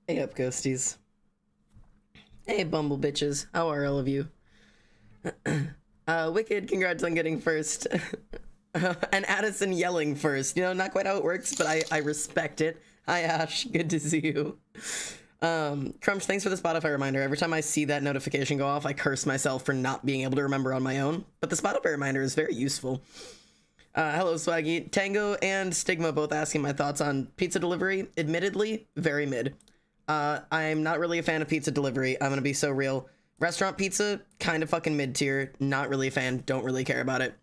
Hey up, ghosties. Hey, bumble bitches. How are all of you? Wicked, congrats on getting first. And Addison yelling first. You know, not quite how it works, but I respect it. Hi, Ash. Good to see you. Crunch, thanks for the Spotify reminder. Every time I see that notification go off, I curse myself for not being able to remember on my own. But the Spotify reminder is very useful. Hello, Swaggy. Tango and Stigma both asking my thoughts on pizza delivery. Admittedly, very mid. I'm not really a fan of pizza delivery. I'm gonna be so real. Restaurant pizza, kind of fucking mid-tier. Not really a fan. Don't really care about it.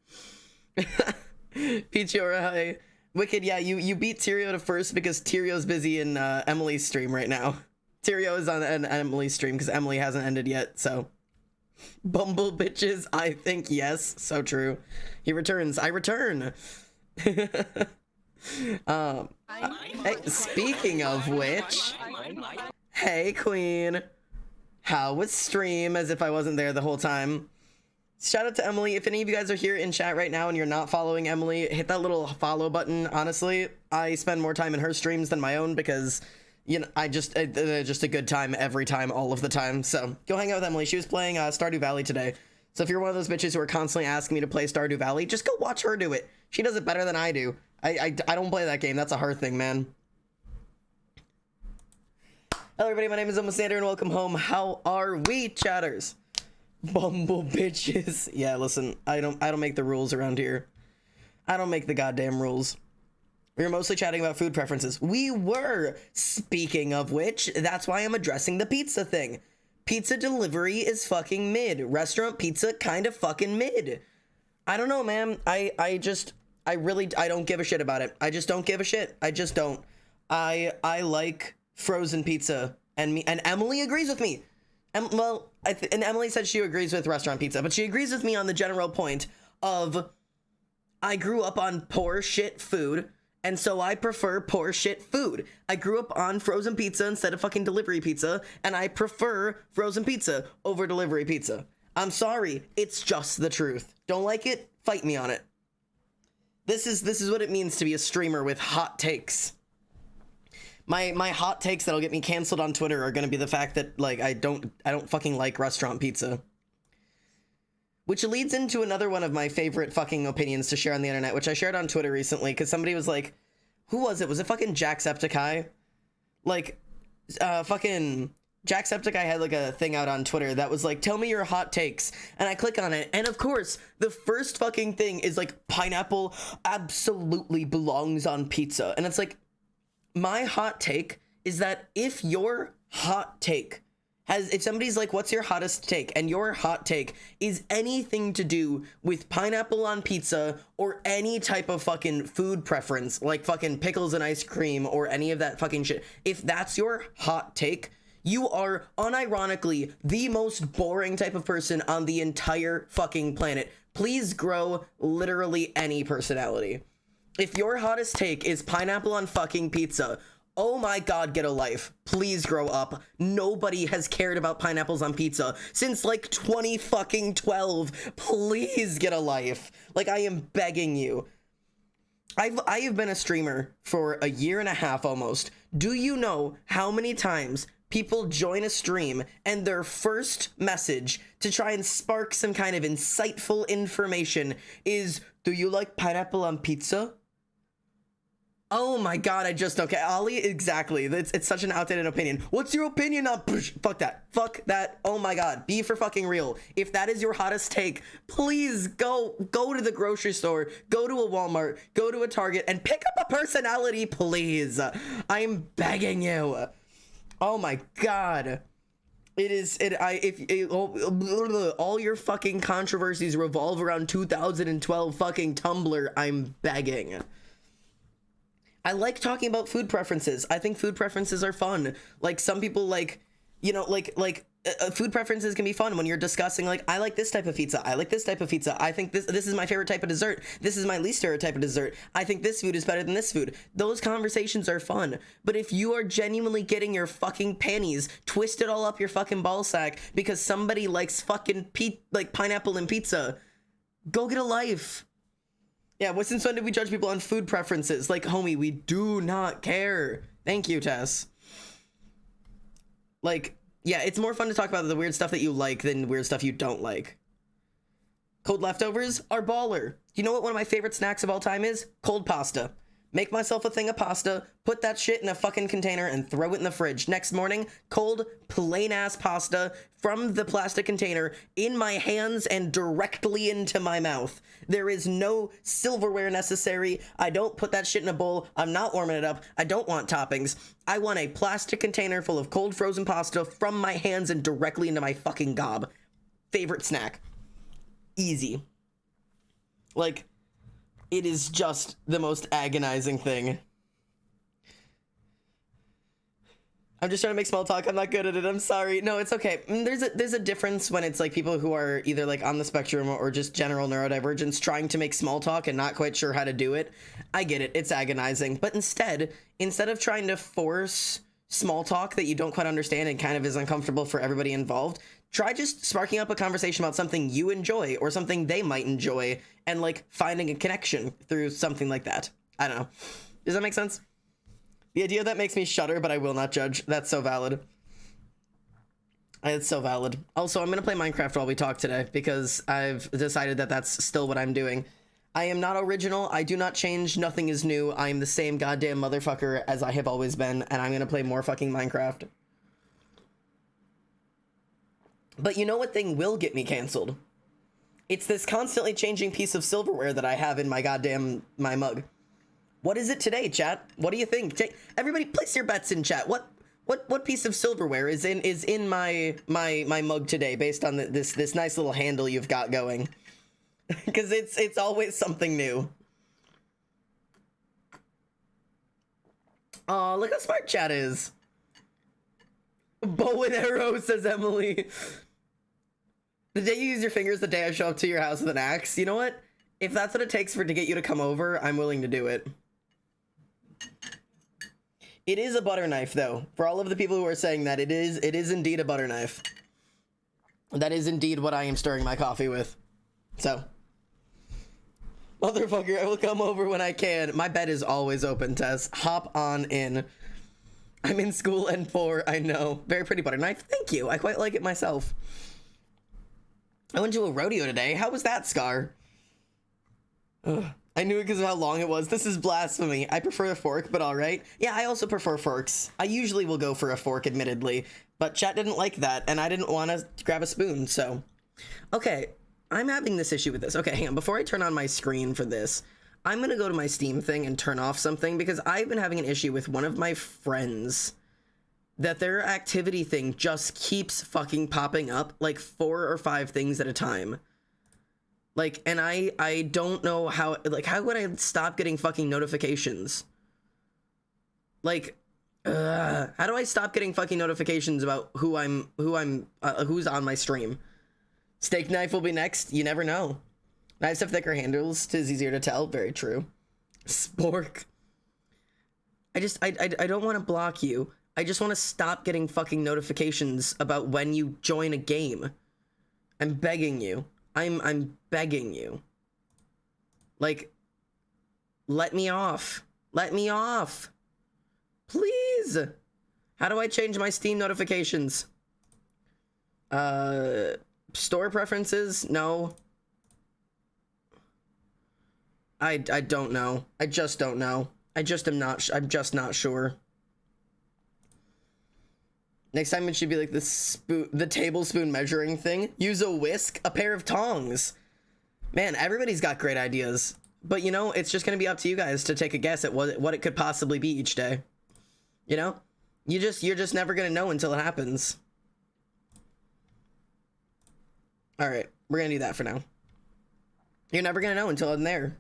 Pichiora, hi. Wicked, yeah, you beat Tyrio to first because Tyrio's busy in Emily's stream right now. Tyrio is on an Emily's stream because Emily hasn't ended yet, so. Bumble bitches, I think yes. So true. He returns. I return. Hey, speaking of which, hey queen, how was stream? As if I wasn't there the whole time. Shout out to Emily. If any of you guys are here in chat right now and you're not following Emily, hit that little follow button. Honestly, I spend more time in her streams than my own because, you know, just a good time every time, all of the time. So go hang out with Emily. She was playing Stardew Valley today. So if you're one of those bitches who are constantly asking me to play Stardew Valley, just go watch her do it. She does it better than I do. I don't play that game. That's a her thing, man. Hello everybody, my name is Almostander and welcome home. How are we, chatters? Bumble bitches. Yeah, listen, I don't make the rules around here. I don't make the goddamn rules. We were mostly chatting about food preferences. We were. Speaking of which, that's why I'm addressing the pizza thing. Pizza delivery is fucking mid. Restaurant pizza kind of fucking mid. I don't know, man. I don't give a shit about it. I just don't give a shit. I just don't. I like frozen pizza, and Emily agrees with me. And Emily said she agrees with restaurant pizza, but she agrees with me on the general point of I grew up on poor shit food, and so I prefer poor shit food. I grew up on frozen pizza instead of fucking delivery pizza, and I prefer frozen pizza over delivery pizza. I'm sorry, it's just the truth. Don't like it? Fight me on it. This is what it means to be a streamer with hot takes. My hot takes that'll get me canceled on Twitter are gonna be the fact that, like, I don't fucking like restaurant pizza. Which leads into another one of my favorite fucking opinions to share on the internet, which I shared on Twitter recently, because somebody was like, who was it? Was it fucking Jacksepticeye? Like, fucking Jacksepticeye had like a thing out on Twitter that was like, tell me your hot takes. And I click on it, and of course, the first fucking thing is like, pineapple absolutely belongs on pizza. And it's like, my hot take is that if your hot take if somebody's like, what's your hottest take? And your hot take is anything to do with pineapple on pizza or any type of fucking food preference, like fucking pickles and ice cream or any of that fucking shit. If that's your hot take, you are unironically the most boring type of person on the entire fucking planet. Please grow literally any personality. If your hottest take is pineapple on fucking pizza, oh my god, get a life. Please grow up. Nobody has cared about pineapples on pizza since like 2012. Please get a life. Like, I am begging you. I have been a streamer for a year and a half almost. Do you know how many times people join a stream and their first message to try and spark some kind of insightful information is, do you like pineapple on pizza? Oh my god, I just don't care. Ollie, exactly. It's such an outdated opinion. What's your opinion on... Fuck that. Fuck that. Oh my god. Be for fucking real. If that is your hottest take, please go to the grocery store, go to a Walmart, go to a Target, and pick up a personality, please. I'm begging you. Oh my god. All your fucking controversies revolve around 2012 fucking Tumblr. I'm begging. I like talking about food preferences. I think food preferences are fun. Like, some people like, you know, food preferences can be fun when you're discussing, like, I like this type of pizza. I like this type of pizza. I think this is my favorite type of dessert. This is my least favorite type of dessert. I think this food is better than this food. Those conversations are fun. But if you are genuinely getting your fucking panties twisted all up your fucking ball sack because somebody likes fucking pineapple and pizza, go get a life. Yeah, well, since when did we judge people on food preferences? Like, homie, we do not care. Thank you, Tess. Like, yeah, it's more fun to talk about the weird stuff that you like than weird stuff you don't like. Cold leftovers are baller. You know what one of my favorite snacks of all time is? Cold pasta. Make myself a thing of pasta, put that shit in a fucking container, and throw it in the fridge. Next morning, cold, plain-ass pasta from the plastic container in my hands and directly into my mouth. There is no silverware necessary. I don't put that shit in a bowl. I'm not warming it up. I don't want toppings. I want a plastic container full of cold frozen pasta from my hands and directly into my fucking gob. Favorite snack. Easy. Like, it is just the most agonizing thing. I'm just trying to make small talk. I'm not good at it. I'm sorry. No, it's okay. There's a difference when it's like people who are either like on the spectrum or just general neurodivergence trying to make small talk and not quite sure how to do it. I get it. It's agonizing. But instead of trying to force small talk that you don't quite understand and kind of is uncomfortable for everybody involved, try just sparking up a conversation about something you enjoy or something they might enjoy and like finding a connection through something like that. I don't know. Does that make sense? The idea of that makes me shudder, but I will not judge. That's so valid. It's so valid. Also, I'm going to play Minecraft while we talk today because I've decided that that's still what I'm doing. I am not original. I do not change. Nothing is new. I am the same goddamn motherfucker as I have always been, and I'm going to play more fucking Minecraft. But you know what thing will get me canceled? It's this constantly changing piece of silverware that I have in my my mug. What is it today, chat? What do you think? Everybody place your bets in chat. What piece of silverware is in my mug today based on this nice little handle you've got going? Because it's always something new. Oh, look how smart chat is. Bow and arrow, says Emily. The day you use your fingers, the day I show up to your house with an axe. You know what? If that's what it takes to get you to come over, I'm willing to do it. It is a butter knife, though. For all of the people who are saying that, it is indeed a butter knife. That is indeed what I am stirring my coffee with. So, motherfucker, I will come over when I can. My bed is always open, Tess. Hop on in. I'm in school and poor, I know. Very pretty butter knife. Thank you. I quite like it myself. I went to a rodeo today. How was that, Scar? Ugh. I knew it because of how long it was. This is blasphemy. I prefer a fork, but all right. Yeah, I also prefer forks. I usually will go for a fork, admittedly, but chat didn't like that, and I didn't want to grab a spoon, so. Okay, I'm having this issue with this. Okay, hang on. Before I turn on my screen for this, I'm going to go to my Steam thing and turn off something because I've been having an issue with one of my friends that their activity thing just keeps fucking popping up like 4 or 5 things at a time. Like, and I don't know how, like, how would I stop getting fucking notifications? Like, how do I stop getting fucking notifications about who's on my stream? Steak knife will be next. You never know. Knives have thicker handles. 'Tis easier to tell. Very true. Spork. I don't want to block you. I just want to stop getting fucking notifications about when you join a game. I'm begging you. I'm begging you. Like, let me off. Let me off. Please. How do I change my Steam notifications? Store preferences? No. I don't know. I just don't know. I'm just not sure. Next time it should be like the tablespoon measuring thing. Use a whisk, a pair of tongs. Man, everybody's got great ideas. But you know, it's just gonna be up to you guys to take a guess at what it could possibly be each day. You know? You're just never gonna know until it happens. Alright, we're gonna do that for now. You're never gonna know until I'm there.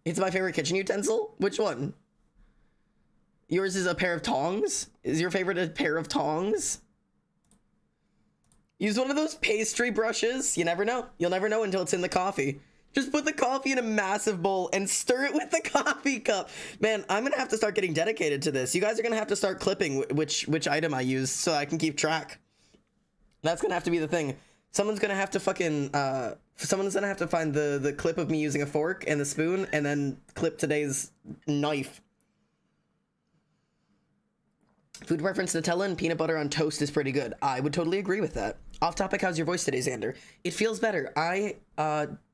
It's my favorite kitchen utensil? Which one? Yours is a pair of tongs? Is your favorite a pair of tongs? Use one of those pastry brushes. You never know. You'll never know until it's in the coffee. Just put the coffee in a massive bowl and stir it with the coffee cup. Man, I'm gonna have to start getting dedicated to this. You guys are gonna have to start clipping which item I use so I can keep track. That's gonna have to be the thing. Someone's gonna have to fucking, someone's gonna have to find the clip of me using a fork and the spoon and then clip today's knife. Food preference: Nutella and peanut butter on toast is pretty good. I would totally agree with that. Off topic, how's your voice today, Xander? It feels better. I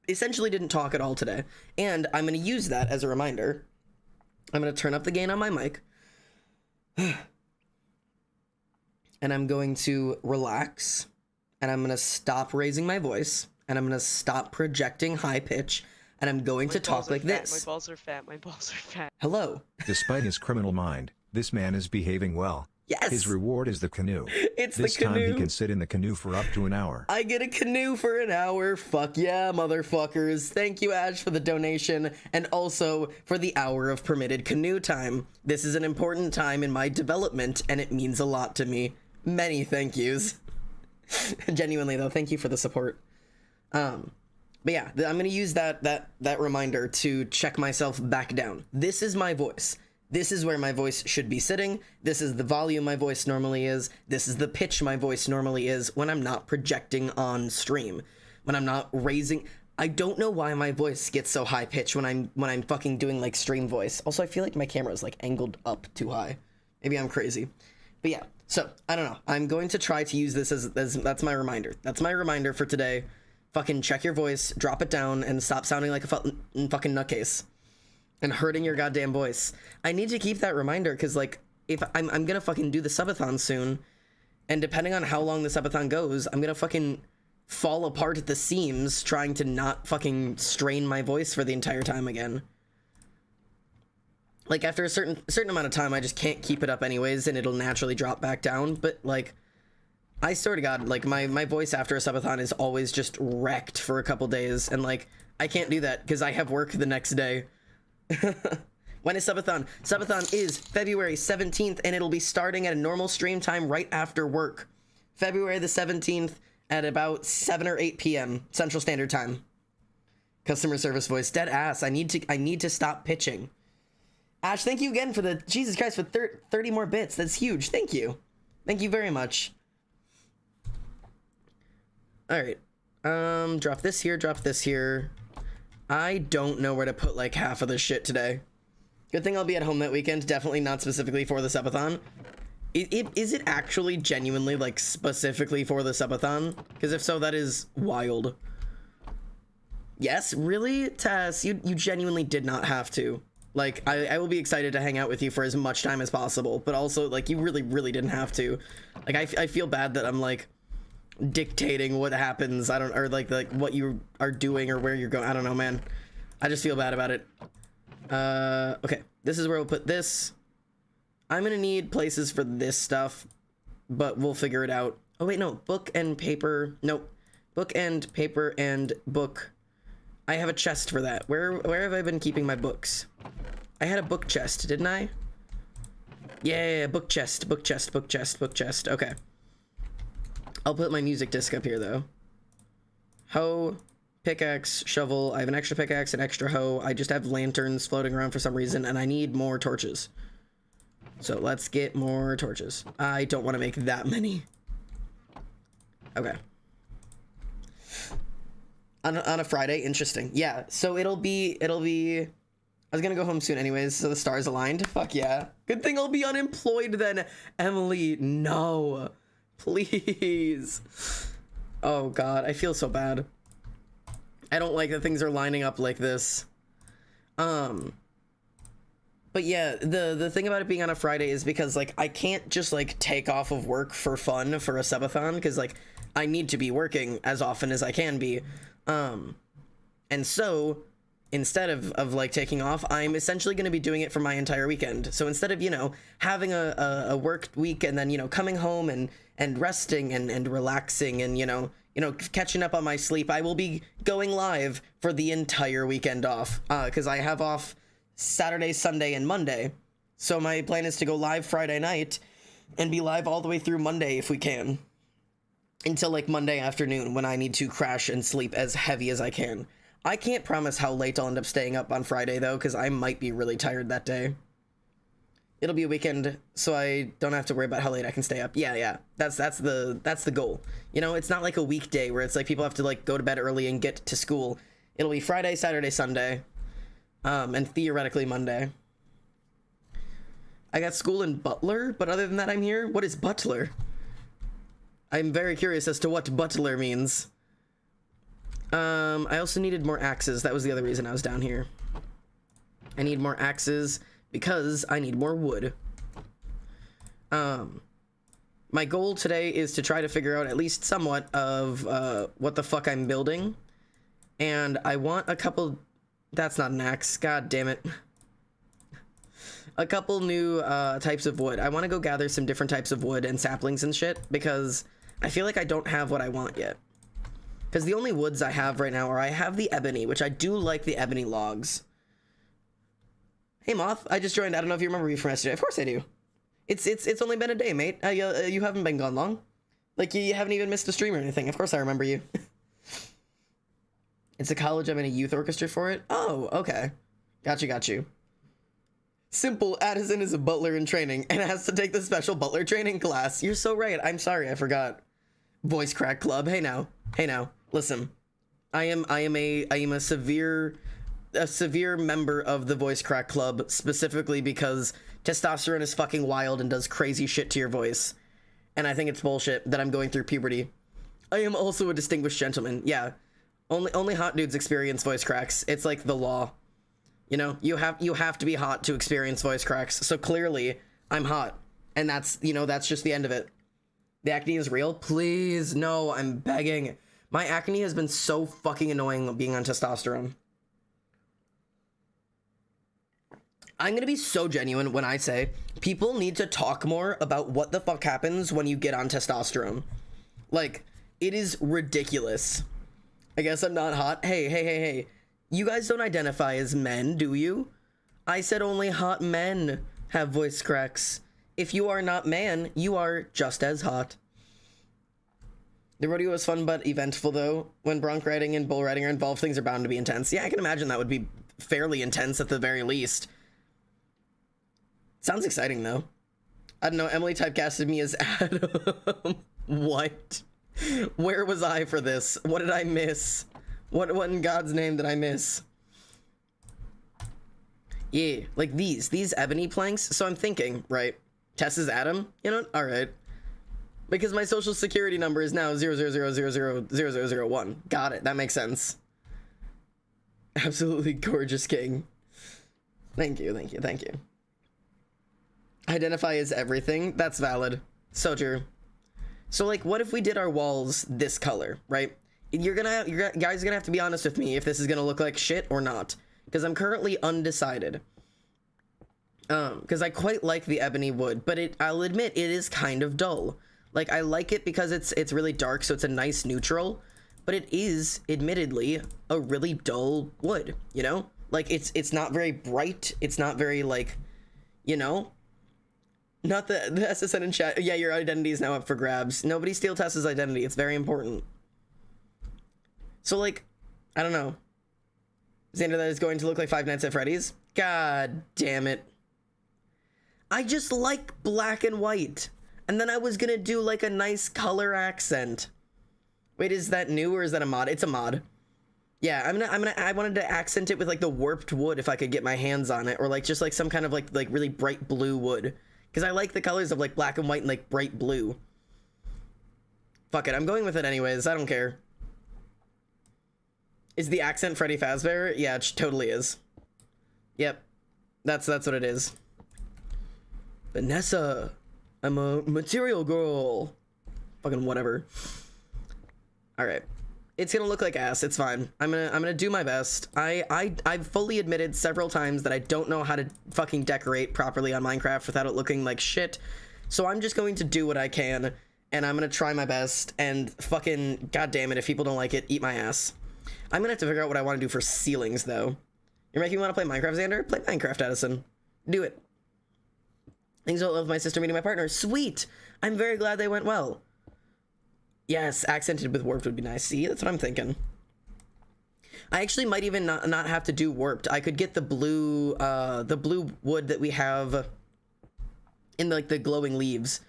essentially didn't talk at all today, and I'm going to use that as a reminder. I'm going to turn up the gain on my mic, and I'm going to relax, and I'm going to stop raising my voice, and I'm going to stop projecting high pitch, and I'm going to talk like this. My balls are fat. My balls are fat. Hello. Despite his criminal mind, this man is behaving well. Yes. His reward is the canoe. It's this the canoe. time he can sit in the canoe for up to an hour. I get a canoe for an hour. Fuck yeah, motherfuckers. Thank you, Ash, for the donation, and also for the hour of permitted canoe time. This is an important time in my development, and it means a lot to me. Many thank yous. Genuinely, though, thank you for the support. But yeah, I'm gonna use that reminder to check myself back down. This is my voice. This is where my voice should be sitting. This is the volume my voice normally is. This is the pitch my voice normally is when I'm not projecting on stream. When I'm not raising. I don't know why my voice gets so high pitched when I'm fucking doing like stream voice. Also, I feel like my camera is like angled up too high. Maybe I'm crazy. But yeah, so I don't know. I'm going to try to use this as that's my reminder. That's my reminder for today. Fucking check your voice, drop it down, and stop sounding like a fucking nutcase. And hurting your goddamn voice. I need to keep that reminder because, like, if I'm gonna fucking do the subathon soon, and depending on how long the subathon goes, I'm gonna fucking fall apart at the seams trying to not fucking strain my voice for the entire time again. Like, after a certain amount of time, I just can't keep it up anyways, and it'll naturally drop back down. But, like, I swear to God, like, my voice after a subathon is always just wrecked for a couple days, and, like, I can't do that because I have work the next day. When is subathon? Subathon is February 17th, and it'll be starting at a normal stream time right after work. February the 17th at about 7 or 8 p.m. Central Standard Time. Customer service voice. Dead ass. I need to stop pitching. Ash, thank you again for the Jesus Christ for 30 more bits. That's huge. Thank you. Thank you very much. All right. Drop this here. Drop this here. I don't know where to put like half of this shit today. Good thing I'll be at home that weekend. Definitely not specifically for the subathon. Is it actually genuinely like specifically for the subathon? Because if so, that is wild. Yes, really, Tess? You genuinely did not have to. Like, I will be excited to hang out with you for as much time as possible. But also, like, you really didn't have to. Like, I feel bad that I'm like dictating what happens. I don't, or like what you are doing or where you're going. I don't know, man. I just feel bad about it. Okay, this is where we'll put this. I'm gonna need places for this stuff, but we'll figure it out. Oh wait, no, book and paper. Nope, book and paper and book. I have a chest for that. Where have I been keeping my books? I had a book chest, didn't I? Yeah, book chest, book chest, book chest, book chest. Okay. I'll put my music disc up here, though. Hoe, pickaxe, shovel. I have an extra pickaxe, an extra hoe. I just have lanterns floating around for some reason, and I need more torches. So let's get more torches. I don't want to make that many. Okay. On a Friday, interesting. Yeah, so it'll be... I was gonna go home soon anyways, so the stars aligned. Fuck yeah. Good thing I'll be unemployed then, Emily. No. Please. Oh god, I feel so bad. I don't like that things are lining up like this. But yeah, the thing about it being on a Friday is because like I can't just like take off of work for fun for a subathon because like I need to be working as often as I can be. And so instead of like taking off, I'm essentially going to be doing it for my entire weekend. So instead of, you know, having a work week and then, you know, coming home and resting and relaxing and, you know, catching up on my sleep, I will be going live for the entire weekend off. Cause I have off Saturday, Sunday, and Monday. So my plan is to go live Friday night and be live all the way through Monday if we can. Until like Monday afternoon when I need to crash and sleep as heavy as I can. I can't promise how late I'll end up staying up on Friday though, because I might be really tired that day. It'll be a weekend, so I don't have to worry about how late I can stay up. Yeah. That's the goal. You know, it's not like a weekday where it's like people have to like go to bed early and get to school. It'll be Friday, Saturday, Sunday, and theoretically Monday. I got school in Butler, but other than that, I'm here. What is Butler? I'm very curious as to what Butler means. I also needed more axes. That was the other reason I was down here. I need more axes because I need more wood. My goal today is to try to figure out at least somewhat of what the fuck I'm building. And I want a couple... That's not an axe. God damn it. A couple new types of wood. I want to go gather some different types of wood and saplings and shit because I feel like I don't have what I want yet. Because the only woods I have right now are I have the ebony, which I do like the ebony logs. Hey Moth, I just joined. I don't know if you remember me from yesterday. Of course I do. It's only been a day, mate. You haven't been gone long. Like you haven't even missed a stream or anything. Of course I remember you. It's a college. I'm in a youth orchestra for it. Oh, okay. Got you. Simple, Addison is a butler in training and has to take the special butler training class. You're so right. I'm sorry, I forgot. Voice crack club. Hey now. Listen. I am a severe member of the voice crack club specifically because testosterone is fucking wild and does crazy shit to your voice. And I think it's bullshit that I'm going through puberty. I am also a distinguished gentleman. Yeah. Only hot dudes experience voice cracks. It's like the law. You know, you have to be hot to experience voice cracks. So clearly, I'm hot. And that's, you know, that's just the end of it. The acne is real? Please, no, I'm begging. My acne has been so fucking annoying being on testosterone. I'm gonna be so genuine when I say people need to talk more about what the fuck happens when you get on testosterone. Like, it is ridiculous. I guess I'm not hot. Hey. You guys don't identify as men, do you? I said only hot men have voice cracks. If you are not man, you are just as hot. The rodeo was fun but eventful though. When bronc riding and bull riding are involved, things are bound to be intense. Yeah, I can imagine that would be fairly intense at the very least. Sounds exciting though. I don't know, Emily typecasted me as Adam. What? Where was I for this? What did I miss? What in God's name did I miss? Yeah, like these ebony planks. So I'm thinking, right? Tess is Adam, you know? All right. Because my social security number is now 000000001. Got it. That makes sense. Absolutely gorgeous king. Thank you. Identify as everything. That's valid. So true. So like, what if we did our walls this color, right? You guys are gonna have to be honest with me if this is gonna look like shit or not, because I'm currently undecided. Because I quite like the ebony wood, but I'll admit it is kind of dull. Like I like it because it's really dark, so it's a nice neutral, but it is admittedly a really dull wood. You know, like it's not very bright. It's not very like, you know. Not the SSN in chat. Yeah, your identity is now up for grabs. Nobody steal Tessa's identity. It's very important. So, like, I don't know. Xander, that is going to look like Five Nights at Freddy's? God damn it. I just like black and white. And then I was gonna do, like, a nice color accent. Wait, is that new or is that a mod? It's a mod. Yeah, I wanted to accent it with, like, the warped wood if I could get my hands on it. Or, like, just, like, some kind of, like really bright blue wood. Because I like the colors of, like, black and white and, like, bright blue. Fuck it, I'm going with it anyways. I don't care. Is the accent Freddy Fazbear? Yeah, it totally is. Yep. That's what it is. Vanessa. I'm a material girl. Fucking whatever. Alright. It's gonna look like ass. It's fine. I'm gonna do my best. I've fully admitted several times that I don't know how to fucking decorate properly on Minecraft without it looking like shit. So I'm just going to do what I can, and I'm gonna try my best, and fucking goddamn it, if people don't like it, eat my ass. I'm gonna have to figure out what I want to do for ceilings, though. You're making me want to play Minecraft, Xander? Play Minecraft, Addison. Do it. Things don't love my sister meeting my partner. Sweet! I'm very glad they went well. Yes, accented with warped would be nice. See, that's what I'm thinking. I actually might even not have to do warped. I could get the blue wood that we have in like the glowing leaves.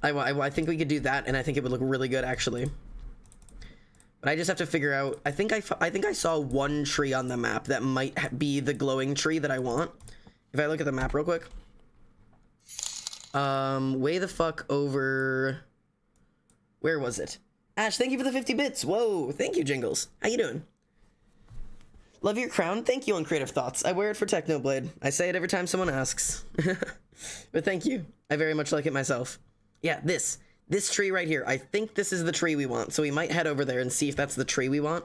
I think we could do that, and I think it would look really good, actually. But I just have to figure out. I think I saw one tree on the map that might be the glowing tree that I want. If I look at the map real quick. Way the fuck over. Where was it? Ash, thank you for the 50 bits. Whoa, thank you, Jingles. How you doing? Love your crown. Thank you on Creative Thoughts. I wear it for Technoblade. I say it every time someone asks. But thank you. I very much like it myself. Yeah, this tree right here. I think this is the tree we want. So we might head over there and see if that's the tree we want.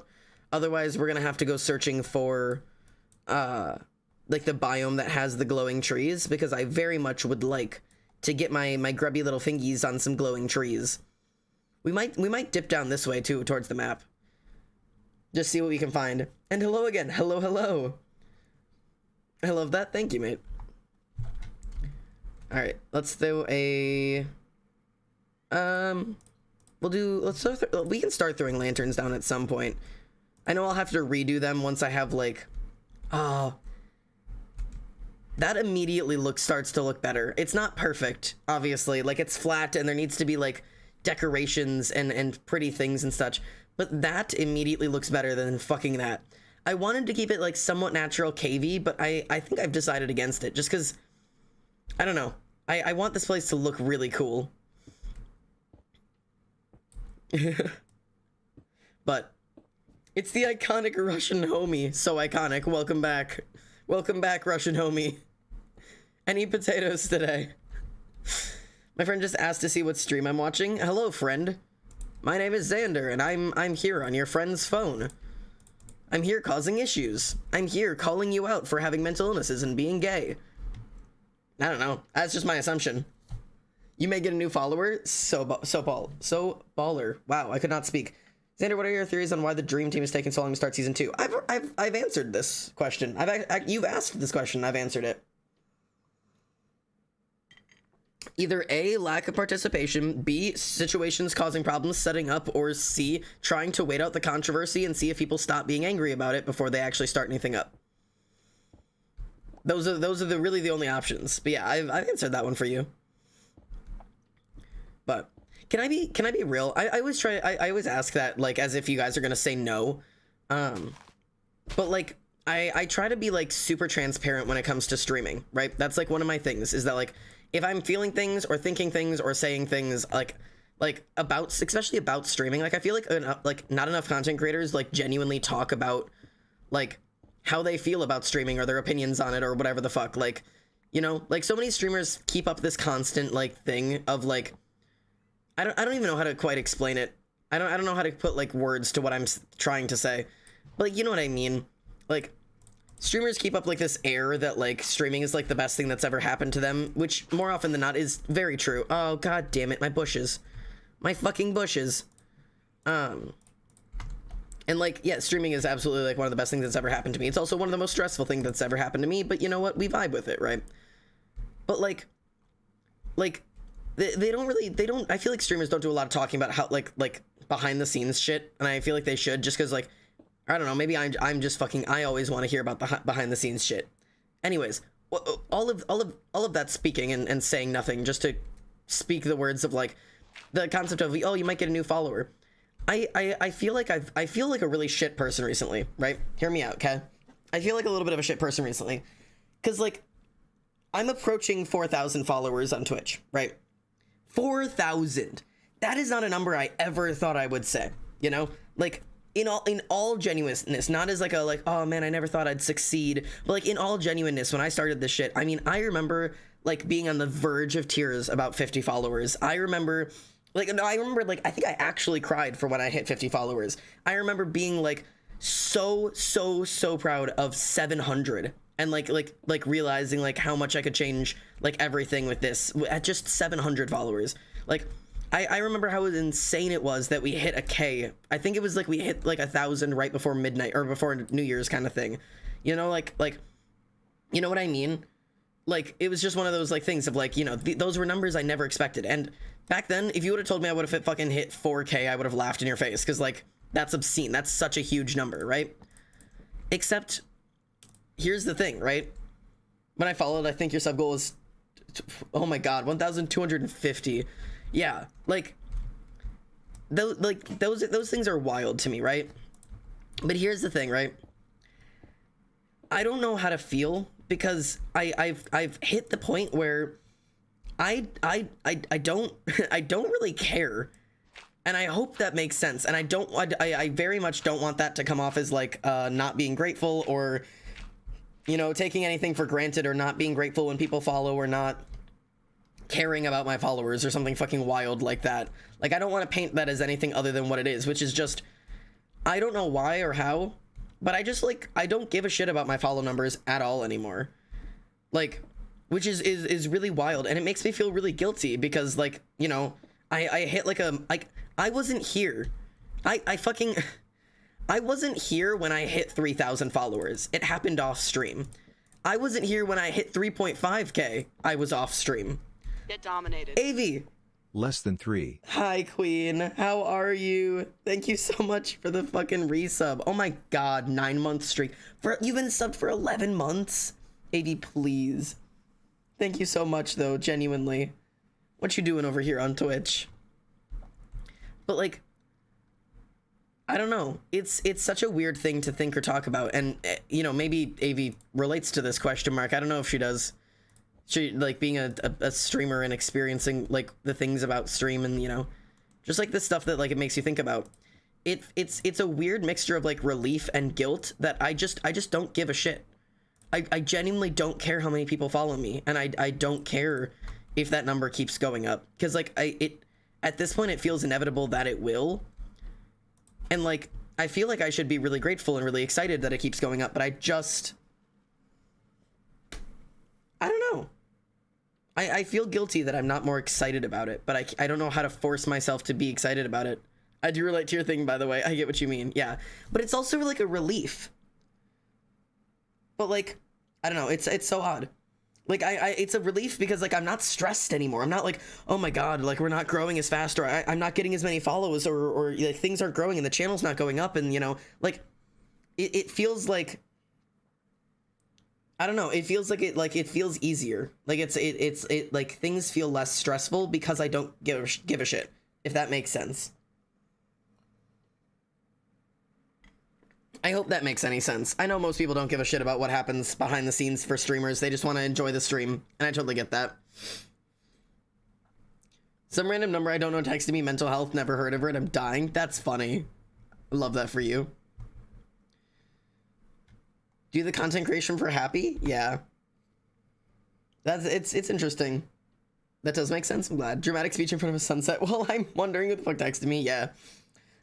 Otherwise, we're gonna have to go searching for, like the biome that has the glowing trees, because I very much would like to get my grubby little fingies on some glowing trees. We might dip down this way too, towards the map. Just see what we can find. And hello again. Hello, hello. I love that. Thank you, mate. All right, let's do a. We can start throwing lanterns down at some point. I know I'll have to redo them once I have like, oh, that immediately starts to look better. It's not perfect, obviously. Like, it's flat and there needs to be like decorations and pretty things and such. But that immediately looks better than fucking that. I wanted to keep it like somewhat natural cavey, but I think I've decided against it just because, I don't know. I want this place to look really cool. But it's the iconic Russian homie. So iconic. Welcome back. Welcome back, Russian homie. Any potatoes today? My friend just asked to see what stream I'm watching. Hello, friend. My name is Xander, and I'm here on your friend's phone. I'm here causing issues. I'm here calling you out for having mental illnesses and being gay. I don't know. That's just my assumption. You may get a new follower. So baller. Wow, I could not speak. Xander, what are your theories on why the Dream Team is taking so long to start season 2? I've answered this question. You've asked this question. I've answered it. Either A, lack of participation, B, situations causing problems setting up, or C, trying to wait out the controversy and see if people stop being angry about it before they actually start anything up. Those are really the only options. But yeah, I've answered that one for you. But can I be real? I always ask that, like, as if you guys are gonna say no. But like I try to be like super transparent when it comes to streaming, right? That's like one of my things, is that like if I'm feeling things or thinking things or saying things like about, especially about streaming, like I feel like not enough content creators like genuinely talk about like how they feel about streaming or their opinions on it or whatever the fuck. Like, you know, like so many streamers keep up this constant like thing of like, I don't even know how to quite explain it. I don't know how to put like words to what I'm trying to say, but like, you know what I mean? Like, streamers keep up like this air that like streaming is like the best thing that's ever happened to them, which more often than not is very true. Oh, god damn it, my bushes. My fucking bushes. And like, yeah, streaming is absolutely like one of the best things that's ever happened to me. It's also one of the most stressful things that's ever happened to me, but you know what? We vibe with it, right? But like they don't, I feel like streamers don't do a lot of talking about how like behind the scenes shit, and I feel like they should, just because like, I don't know, maybe I'm just fucking, I always want to hear about the behind the scenes shit. Anyways, all of that speaking and saying nothing, just to speak the words of like the concept of, oh, you might get a new follower. I feel like I feel like a really shit person recently, right? Hear me out, okay? I feel like a little bit of a shit person recently, because like I'm approaching 4,000 followers on Twitch, right? 4,000. That is not a number I ever thought I would say, you know? Like, in all genuineness, not as like a like, oh man, I never thought I'd succeed, but like in all genuineness, when I started this shit, I mean, I remember like being on the verge of tears about 50 followers. I remember like I think I actually cried for when I hit 50 followers. I remember being like so proud of 700 and like realizing like how much I could change like everything with this at just 700 followers. Like I remember how insane it was that we hit a K. I think it was like we hit like 1,000 right before midnight or before New Year's kind of thing. You know, like you know what I mean? Like, it was just one of those like things of like, you know, those were numbers I never expected. And back then, if you would have told me I would have fucking hit 4K, I would have laughed in your face, because like that's obscene. That's such a huge number, right? Except here's the thing, right? When I followed, I think your sub goal was, oh my god, 1,250. Yeah, like those things are wild to me, right? But here's the thing, right? I don't know how to feel, because I've hit the point where I don't I don't really care, and I hope that makes sense. And I very much don't want that to come off as like not being grateful, or you know, taking anything for granted, or not being grateful when people follow, or not caring about my followers, or something fucking wild like that. Like, I don't want to paint that as anything other than what it is, which is just, I don't know why or how, but I just like, I don't give a shit about my follow numbers at all anymore. Like, which is really wild, and it makes me feel really guilty because, like, you know, I hit like I wasn't here. I wasn't here when I hit 3,000 followers. It happened off stream. I wasn't here when I hit 3.5k. I was off stream. Get dominated. AV. Less than 3. Hi, Queen. How are you? Thank you so much for the fucking resub. Oh my god, 9-month streak. You've been subbed for 11 months? AV, please. Thank you so much, though, genuinely. What you doing over here on Twitch? But, like, I don't know. It's such a weird thing to think or talk about. And, you know, maybe AV relates to this question mark. I don't know if she does. She, like, being a streamer and experiencing, like, the things about stream and, you know, just, like, the stuff that, like, it makes you think about. It's a weird mixture of, like, relief and guilt that I just don't give a shit. I genuinely don't care how many people follow me. And I don't care if that number keeps going up. Because, like, at this point, it feels inevitable that it will. And, like, I feel like I should be really grateful and really excited that it keeps going up, but I don't know. I feel guilty that I'm not more excited about it, but I don't know how to force myself to be excited about it. I do relate to your thing, by the way. I get what you mean. Yeah. But it's also, like, a relief. But, like, I don't know. It's so odd. Like, it's a relief because, like, I'm not stressed anymore. I'm not like, oh my god, like, we're not growing as fast, or I'm not getting as many followers, or like, things aren't growing and the channel's not going up, and, you know, like, it feels like, I don't know, it feels like it feels easier. Like, it's like, things feel less stressful because I don't give a shit, if that makes sense. I hope that makes any sense. I know most people don't give a shit about what happens behind the scenes for streamers. They just want to enjoy the stream, and I totally get that. Some random number I don't know texted me, mental health, never heard of it, I'm dying. That's funny. I love that for you. Do the content creation for happy? Yeah. It's interesting. That does make sense, I'm glad. Dramatic speech in front of a sunset while I'm wondering who the fuck texted me, yeah.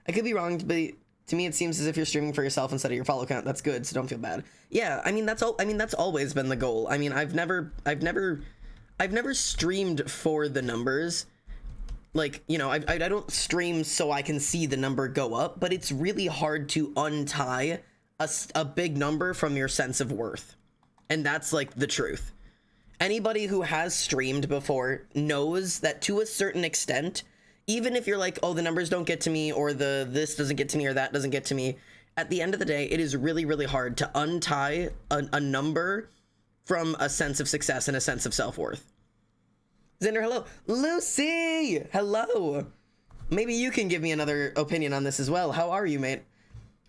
I could be wrong, but to me, it seems as if you're streaming for yourself instead of your follow count. That's good, so don't feel bad. Yeah, I mean, that's always been the goal. I mean, I've never streamed for the numbers. Like, you know, I don't stream so I can see the number go up, but it's really hard to untie a big number from your sense of worth. And that's, like, the truth. Anybody who has streamed before knows that to a certain extent, even if you're like, oh, the numbers don't get to me, or this doesn't get to me, or that doesn't get to me, at the end of the day, it is really, really hard to untie a number from a sense of success and a sense of self-worth. Xander, hello. Lucy, hello. Maybe you can give me another opinion on this as well. How are you, mate?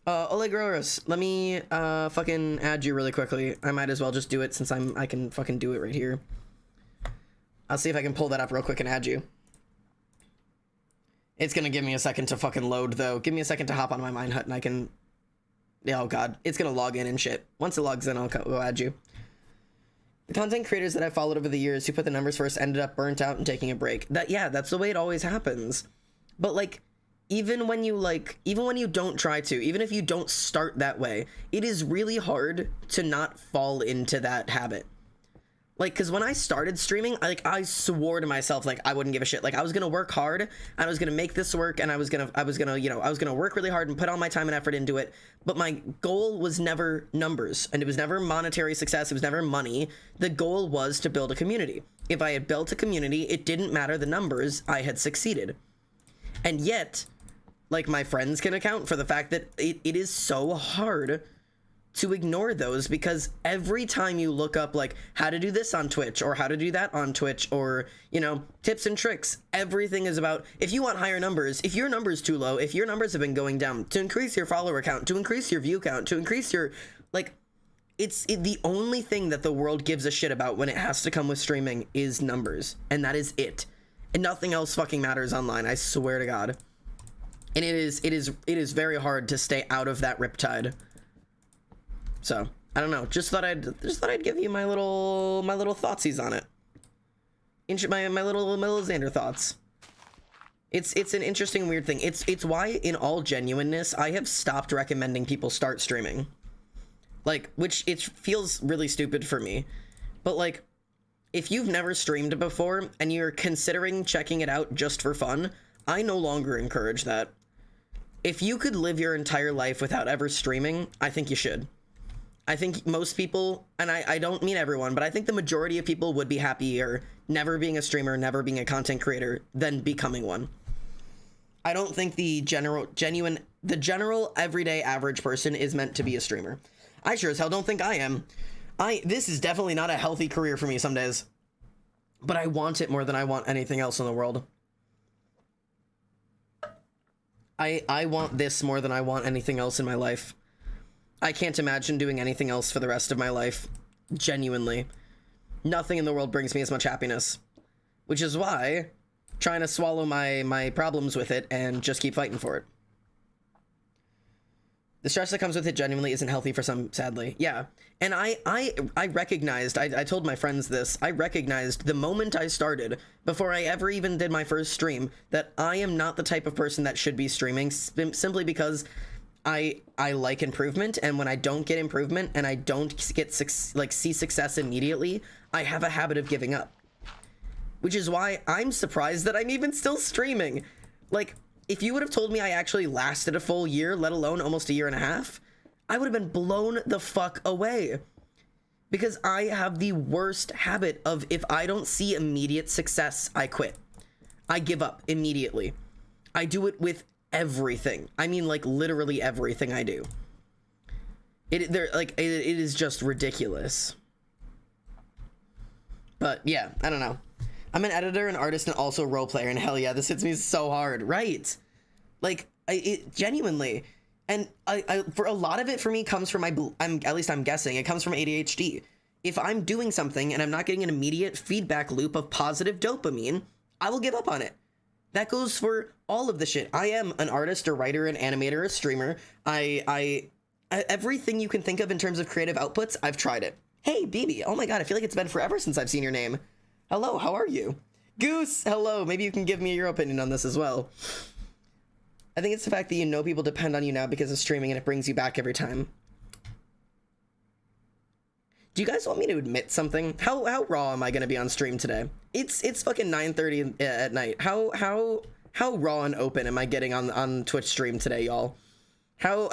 Olegroros, let me fucking add you really quickly. I might as well just do it since I can fucking do it right here. I'll see if I can pull that up real quick and add you. It's gonna give me a second to fucking load, though. Give me a second to hop on my mine hut and I can... Yeah, oh god. It's gonna log in and shit. Once it logs in, I'll go add you. The content creators that I followed over the years who put the numbers first ended up burnt out and taking a break. Yeah, that's the way it always happens. But, like, even when you don't try to, even if you don't start that way, it is really hard to not fall into that habit. Like, because when I started streaming, I swore to myself, like, I wouldn't give a shit. Like, I was gonna work hard, and I was gonna make this work, and I was gonna work really hard and put all my time and effort into it. But my goal was never numbers, and it was never monetary success. It was never money. The goal was to build a community. If I had built a community, it didn't matter the numbers. I had succeeded. And yet, like, my friends can account for the fact that it is so hard to ignore those, because every time you look up, like, how to do this on Twitch, or how to do that on Twitch, or, you know, tips and tricks, everything is about, if you want higher numbers, if your number's too low, if your numbers have been going down, to increase your follower count, to increase your view count, to increase your, like, the only thing that the world gives a shit about when it has to come with streaming is numbers, and that is it. And nothing else fucking matters online, I swear to God. And it is very hard to stay out of that riptide. So, I don't know, just thought I'd give you my little thoughtsies on it. My little Xander thoughts. It's an interesting, weird thing. It's why, in all genuineness, I have stopped recommending people start streaming. Like, which it feels really stupid for me. But like, if you've never streamed before and you're considering checking it out just for fun, I no longer encourage that. If you could live your entire life without ever streaming, I think you should. I think most people, and I don't mean everyone, but I think the majority of people would be happier never being a streamer, never being a content creator, than becoming one. I don't think the general everyday average person is meant to be a streamer. I sure as hell don't think I am. This is definitely not a healthy career for me some days, but I want it more than I want anything else in the world. I want this more than I want anything else in my life. I can't imagine doing anything else for the rest of my life. Genuinely. Nothing in the world brings me as much happiness. Which is why, trying to swallow my problems with it and just keep fighting for it. The stress that comes with it genuinely isn't healthy for some, sadly. Yeah. And I recognized, I told my friends this, I recognized the moment I started, before I ever even did my first stream, that I am not the type of person that should be streaming, simply because I like improvement, and when I don't get improvement and I don't get see success immediately, I have a habit of giving up. Which is why I'm surprised that I'm even still streaming. Like, if you would have told me I actually lasted a full year, let alone almost a year and a half, I would have been blown the fuck away. Because I have the worst habit of, if I don't see immediate success, I quit. I give up immediately. I do it with everything. I mean, like, literally everything I do. It is just ridiculous. But yeah, I don't know. I'm an editor, an artist, and also a role player, and hell yeah, this hits me so hard, right? Like, it genuinely, and I for a lot of it for me comes from at least I'm guessing, it comes from ADHD. If I'm doing something and I'm not getting an immediate feedback loop of positive dopamine, I will give up on it. That goes for all of the shit. I am an artist, a writer, an animator, a streamer. Everything you can think of in terms of creative outputs, I've tried it. Hey, BB, oh my god, I feel like it's been forever since I've seen your name. Hello, how are you? Goose, hello, maybe you can give me your opinion on this as well. I think it's the fact that you know people depend on you now because of streaming and it brings you back every time. Do you guys want me to admit something? How raw am I gonna be on stream today? It's fucking 9:30 at night. How raw and open am I getting on Twitch stream today, y'all? How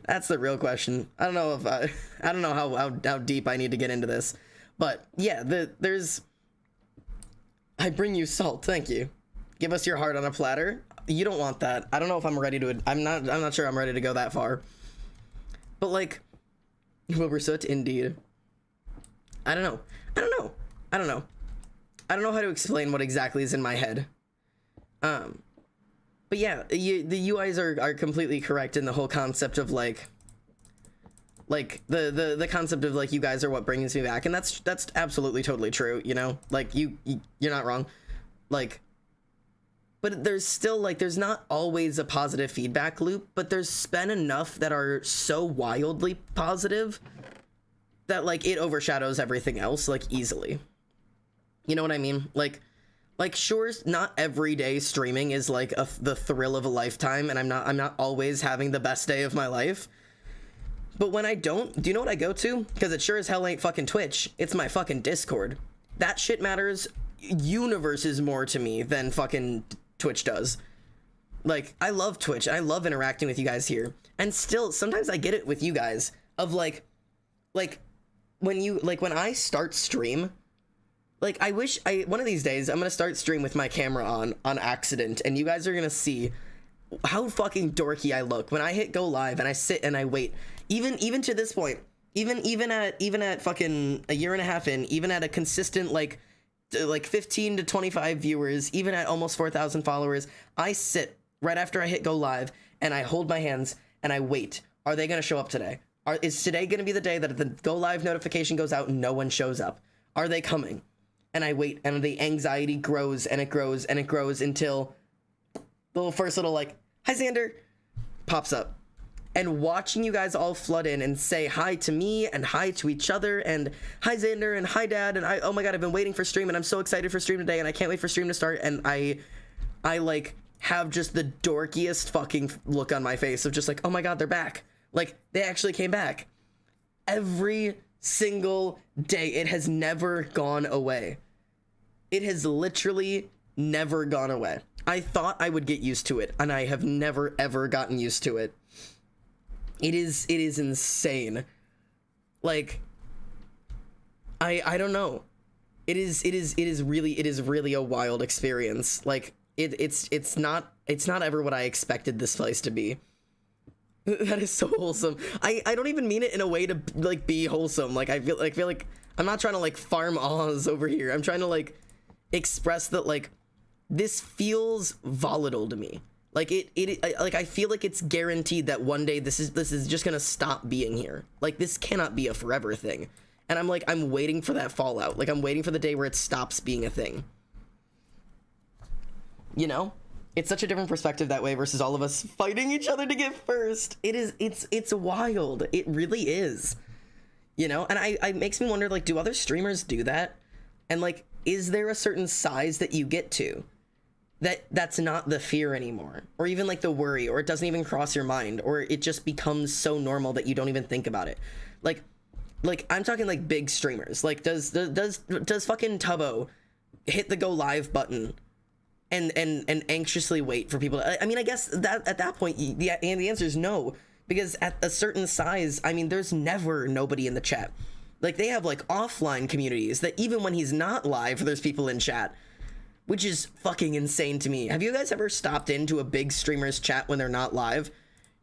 that's the real question. I don't know how deep I need to get into this. But yeah, there's I bring you salt, thank you. Give us your heart on a platter. You don't want that. I don't know if I'm ready to I'm not sure I'm ready to go that far. But like, Wilbursoot, indeed. I don't know how to explain what exactly is in my head. But yeah, the UIs are completely correct in the whole concept of like the concept of like, you guys are what brings me back, and that's absolutely totally true, you know? Like, you're not wrong. Like, but there's still like, there's not always a positive feedback loop, but there's been enough that are so wildly positive that like it overshadows everything else like easily. You know what I mean? Like sure, not every day streaming is like the thrill of a lifetime, and I'm not always having the best day of my life. But when I don't, do you know what I go to? Because it sure as hell ain't fucking Twitch. It's my fucking Discord. That shit matters universes more to me than fucking Twitch does. Like, I love Twitch. I love interacting with you guys here. And still, sometimes I get it with you guys of like when I start stream, like, I wish one of these days I'm gonna start stream with my camera on accident, and you guys are gonna see how fucking dorky I look when I hit go live and I sit and I wait. Even to this point, even at fucking a year and a half in, even at a consistent like 15 to 25 viewers, even at almost 4,000 followers, I sit right after I hit go live and I hold my hands and I wait. Are they gonna show up today? Is today going to be the day that the go live notification goes out and no one shows up? Are they coming? And I wait, and the anxiety grows and it grows and it grows until the first little like, hi Xander, pops up. And watching you guys all flood in and say hi to me and hi to each other and hi Xander and hi Dad and oh my god, I've been waiting for stream and I'm so excited for stream today and I can't wait for stream to start, and I like have just the dorkiest fucking look on my face of just like, oh my god, they're back. Like, they actually came back. Every single day. It has never gone away. It has literally never gone away. I thought I would get used to it, and I have never ever gotten used to it. It is insane. Like, I don't know. It is really a wild experience. Like, it's not ever what I expected this place to be. That is so wholesome. I don't even mean it in a way to like be wholesome. Like, I feel like I'm not trying to like farm Oz over here. I'm trying to like express that like this feels volatile to me. Like I feel like it's guaranteed that one day this is just gonna stop being here. Like, this cannot be a forever thing. And I'm waiting for that fallout. Like, I'm waiting for the day where it stops being a thing. You know? It's such a different perspective that way versus all of us fighting each other to get first. It's wild. It really is. You know? And it makes me wonder, like, do other streamers do that? And like, is there a certain size that you get to that's not the fear anymore, or even like the worry, or it doesn't even cross your mind, or it just becomes so normal that you don't even think about it? Like I'm talking like big streamers. Like, does fucking Tubbo hit the go live button and anxiously wait for people to, I mean, I guess that at that point the answer is no, because at a certain size, I mean, there's never nobody in the chat. Like, they have like offline communities that even when he's not live, there's people in chat, which is fucking insane to me. Have you guys ever stopped into a big streamer's chat when they're not live?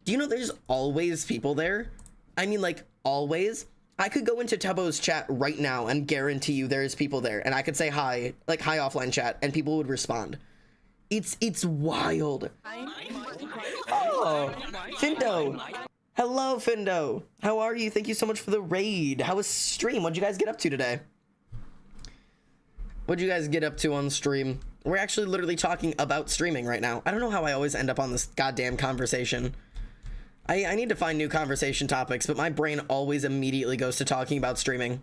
Do you know there's always people there? I mean, like, always. I could go into Tubbo's chat right now and guarantee you there's people there, and I could say hi, like hi offline chat, and people would respond. It's wild. Oh, Findo. Hello, Findo. How are you? Thank you so much for the raid. How was stream? What'd you guys get up to today? What'd you guys get up to on stream? We're actually literally talking about streaming right now. I don't know how I always end up on this goddamn conversation. I need to find new conversation topics, but my brain always immediately goes to talking about streaming.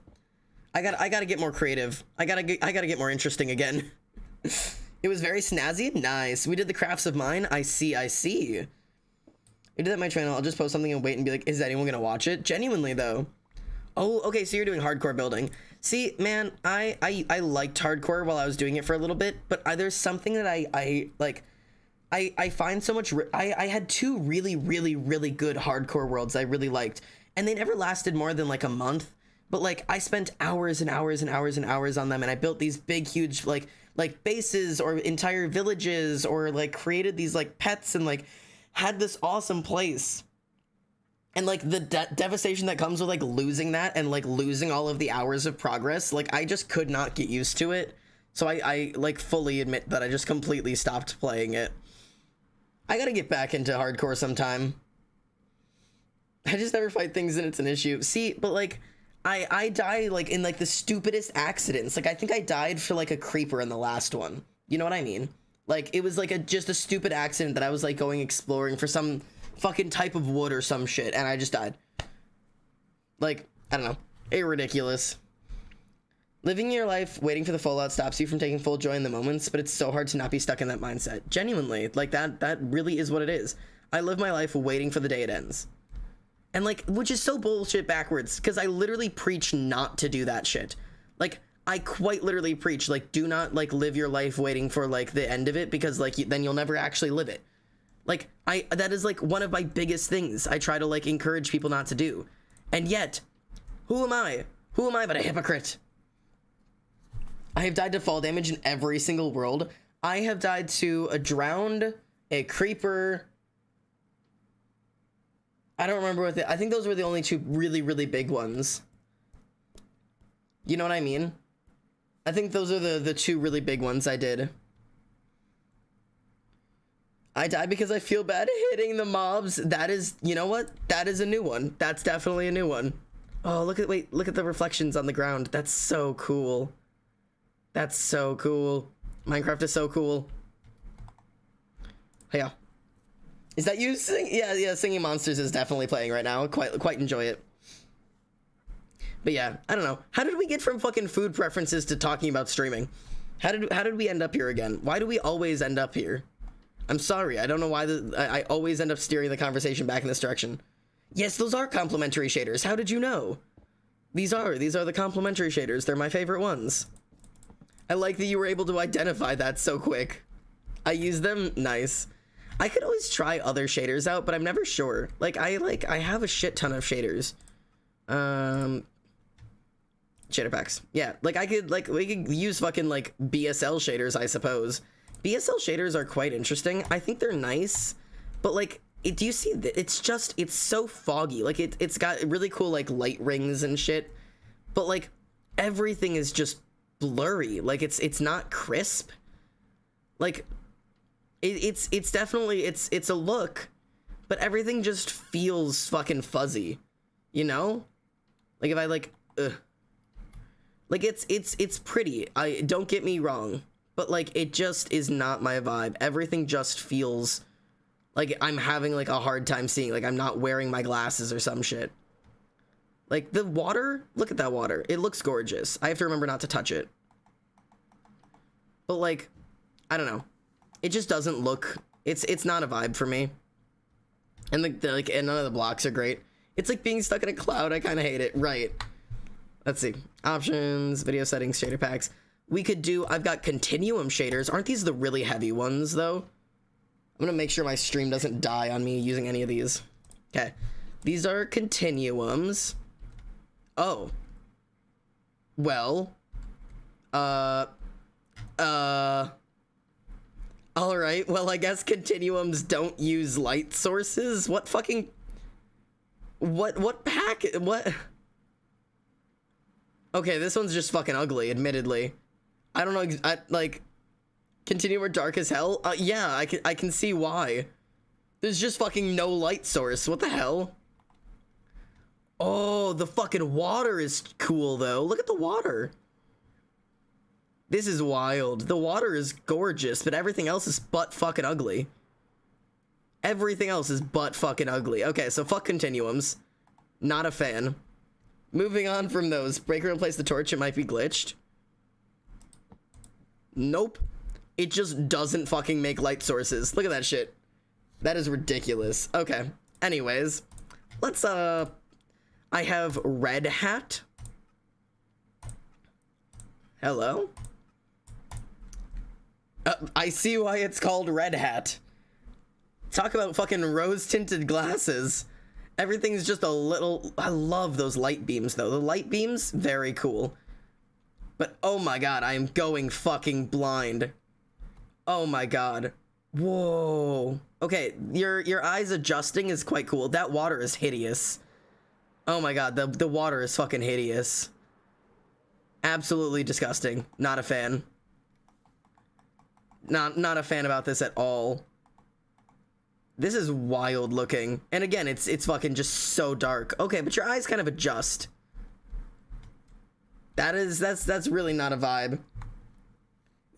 I gotta get more creative. I gotta get more interesting again. It was very snazzy. Nice. We did the crafts of mine. I see. We did that on my channel. I'll just post something and wait and be like, is anyone gonna watch it? Genuinely though. Oh, okay, so you're doing hardcore building. See, man, I liked hardcore while I was doing it for a little bit, but there's something that I find so much. I had two really good hardcore worlds I really liked, and they never lasted more than like a month. But like, I spent hours and hours and hours and hours on them, and I built these big, huge like bases or entire villages, or like created these like pets, and like had this awesome place. And like the devastation that comes with like losing that, and like losing all of the hours of progress, like I just could not get used to it. So I like fully admit that I just completely stopped playing it. I gotta get back into hardcore sometime. I just never fight things and it's an issue. See, but like I die like in like the stupidest accidents. Like, I think I died for like a creeper in the last one. You know what I mean? Like, it was like just a stupid accident that I was like going exploring for some fucking type of wood or some shit, and I just died. Like, I don't know. Ridiculous. Living your life waiting for the fallout stops you from taking full joy in the moments, but it's so hard to not be stuck in that mindset. Genuinely, like that really is what it is. I live my life waiting for the day it ends. And like, which is so bullshit backwards, because I literally preach not to do that shit. Like, I quite literally preach, like, do not like live your life waiting for like the end of it, because like then you'll never actually live it. Like, that is like one of my biggest things I try to like encourage people not to do. And yet, who am I? Who am I but a hypocrite? I have died to fall damage in every single world. I have died to a drowned, a creeper. I don't remember what I think those were the only two really big ones. You know what I mean? I think those are the two really big ones I did. I die because I feel bad hitting the mobs. That is, you know what? That is a new one. That's definitely a new one. Oh, look at the reflections on the ground. That's so cool. That's so cool. Minecraft is so cool. Hey, yeah. Is that you sing? Yeah, Singing Monsters is definitely playing right now. Quite enjoy it. But yeah, I don't know. How did we get from fucking food preferences to talking about streaming? How did we end up here again? Why do we always end up here? I'm sorry, I don't know why I always end up steering the conversation back in this direction. Yes, those are complementary shaders. How did you know? These are the complementary shaders. They're my favorite ones. I like that you were able to identify that so quick. I use them. Nice. I could always try other shaders out, but I'm never sure. I have a shit ton of shaders. Shader packs. Yeah, we could use fucking BSL shaders, I suppose. BSL shaders are quite interesting. I think they're nice, but do you see that? It's so foggy. It's got really cool light rings and shit, but everything is just blurry. It's not crisp. It's definitely it's a look, but everything just feels fucking fuzzy, you know? If I it's pretty. I don't get me wrong. But it just is not my vibe. Everything just feels like I'm having a hard time seeing. I'm not wearing my glasses or some shit. The water, look at that water. It looks gorgeous. I have to remember not to touch it. But I don't know. It just doesn't look, it's not a vibe for me. And and none of the blocks are great. It's like being stuck in a cloud. I kind of hate it. Right. Let's see. Options, video settings, shader packs. We could do, I've got continuum shaders. Aren't these the really heavy ones, though? I'm gonna make sure my stream doesn't die on me using any of these. Okay. These are continuums. Oh. Well. Alright, well, I guess continuums don't use light sources? What fucking... What pack... What... Okay, this one's just fucking ugly, admittedly. I don't know, Continuum are dark as hell? Yeah, I can see why. There's just fucking no light source. What the hell? Oh, the fucking water is cool, though. Look at the water. This is wild. The water is gorgeous, but everything else is butt fucking ugly. Everything else is butt fucking ugly. Okay, so fuck continuums. Not a fan. Moving on from those. Breaker and place the torch. It might be glitched. Nope. It just doesn't fucking make light sources. Look at that shit. That is ridiculous. Okay. Anyways. Let's, I have Red Hat. Hello? I see why it's called Red Hat. Talk about fucking rose-tinted glasses. Everything's just a little... I love those light beams, though. The light beams, very cool. But, oh my god, I am going fucking blind. Oh my god. Whoa. Okay, your eyes adjusting is quite cool. That water is hideous. Oh my god, the water is fucking hideous. Absolutely disgusting. Not a fan. Not a fan about this at all. This is wild looking. And again, it's fucking just so dark. Okay, but your eyes kind of adjust. That's really not a vibe.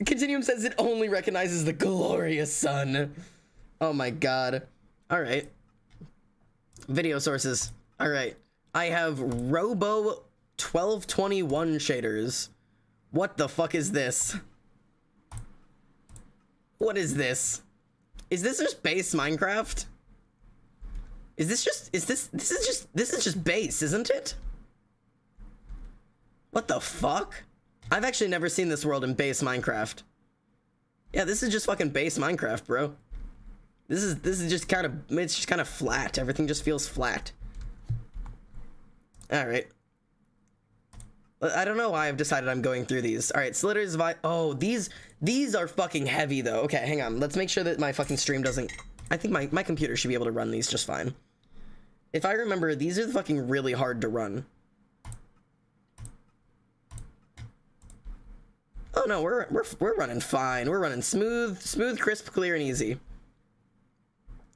Continuum says it only recognizes the glorious sun. Oh my god. Alright. Video sources. Alright. I have Robo 1221 shaders. What the fuck is this? What is this? Is this just base Minecraft? This is just base, isn't it? What the fuck? I've actually never seen this world in base Minecraft. Yeah, this is just fucking base Minecraft, bro. This is just kind of, it's just kind of flat. Everything just feels flat. All right. I don't know why I've decided I'm going through these. All right, Slitters, oh, these are fucking heavy though. Okay, hang on. Let's make sure that my fucking stream doesn't, I think my computer should be able to run these just fine. If I remember, these are fucking really hard to run. Oh no, we're running fine. We're running smooth, crisp, clear, and easy.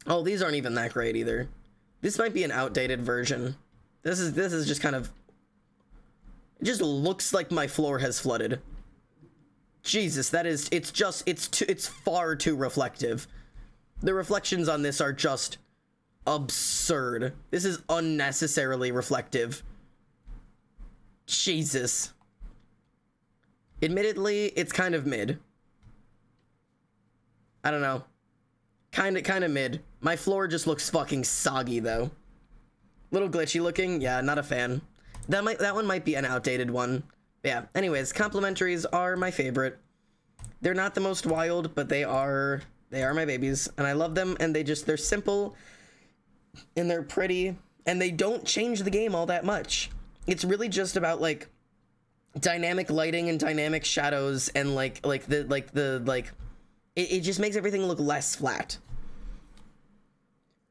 Oh, these aren't even that great either. This might be an outdated version. This is just kind of... It just looks like my floor has flooded. Jesus, that is... It's far too reflective. The reflections on this are just absurd. This is unnecessarily reflective. Jesus. Admittedly, it's kind of mid. I don't know. Kind of mid. My floor just looks fucking soggy, though. Little glitchy looking. Yeah, not a fan. That one might be an outdated one. Yeah. Anyways, complimentaries are my favorite. They're not the most wild, but they are my babies, and I love them. And they're simple, and they're pretty, and they don't change the game all that much. It's really just about like dynamic lighting and dynamic shadows, and it just makes everything look less flat.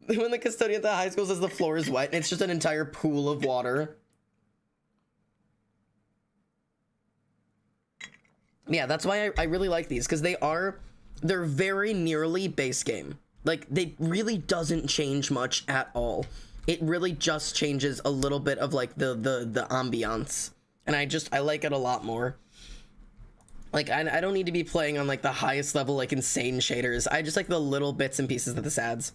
When the custodian at the high school says the floor is wet, and it's just an entire pool of water. Yeah, that's why I really like these, because they're very nearly base game. Like, they really doesn't change much at all. It really just changes a little bit of like the ambiance, and I like it a lot more. Like, I don't need to be playing on like the highest level, like insane shaders. I just like the little bits and pieces that this adds.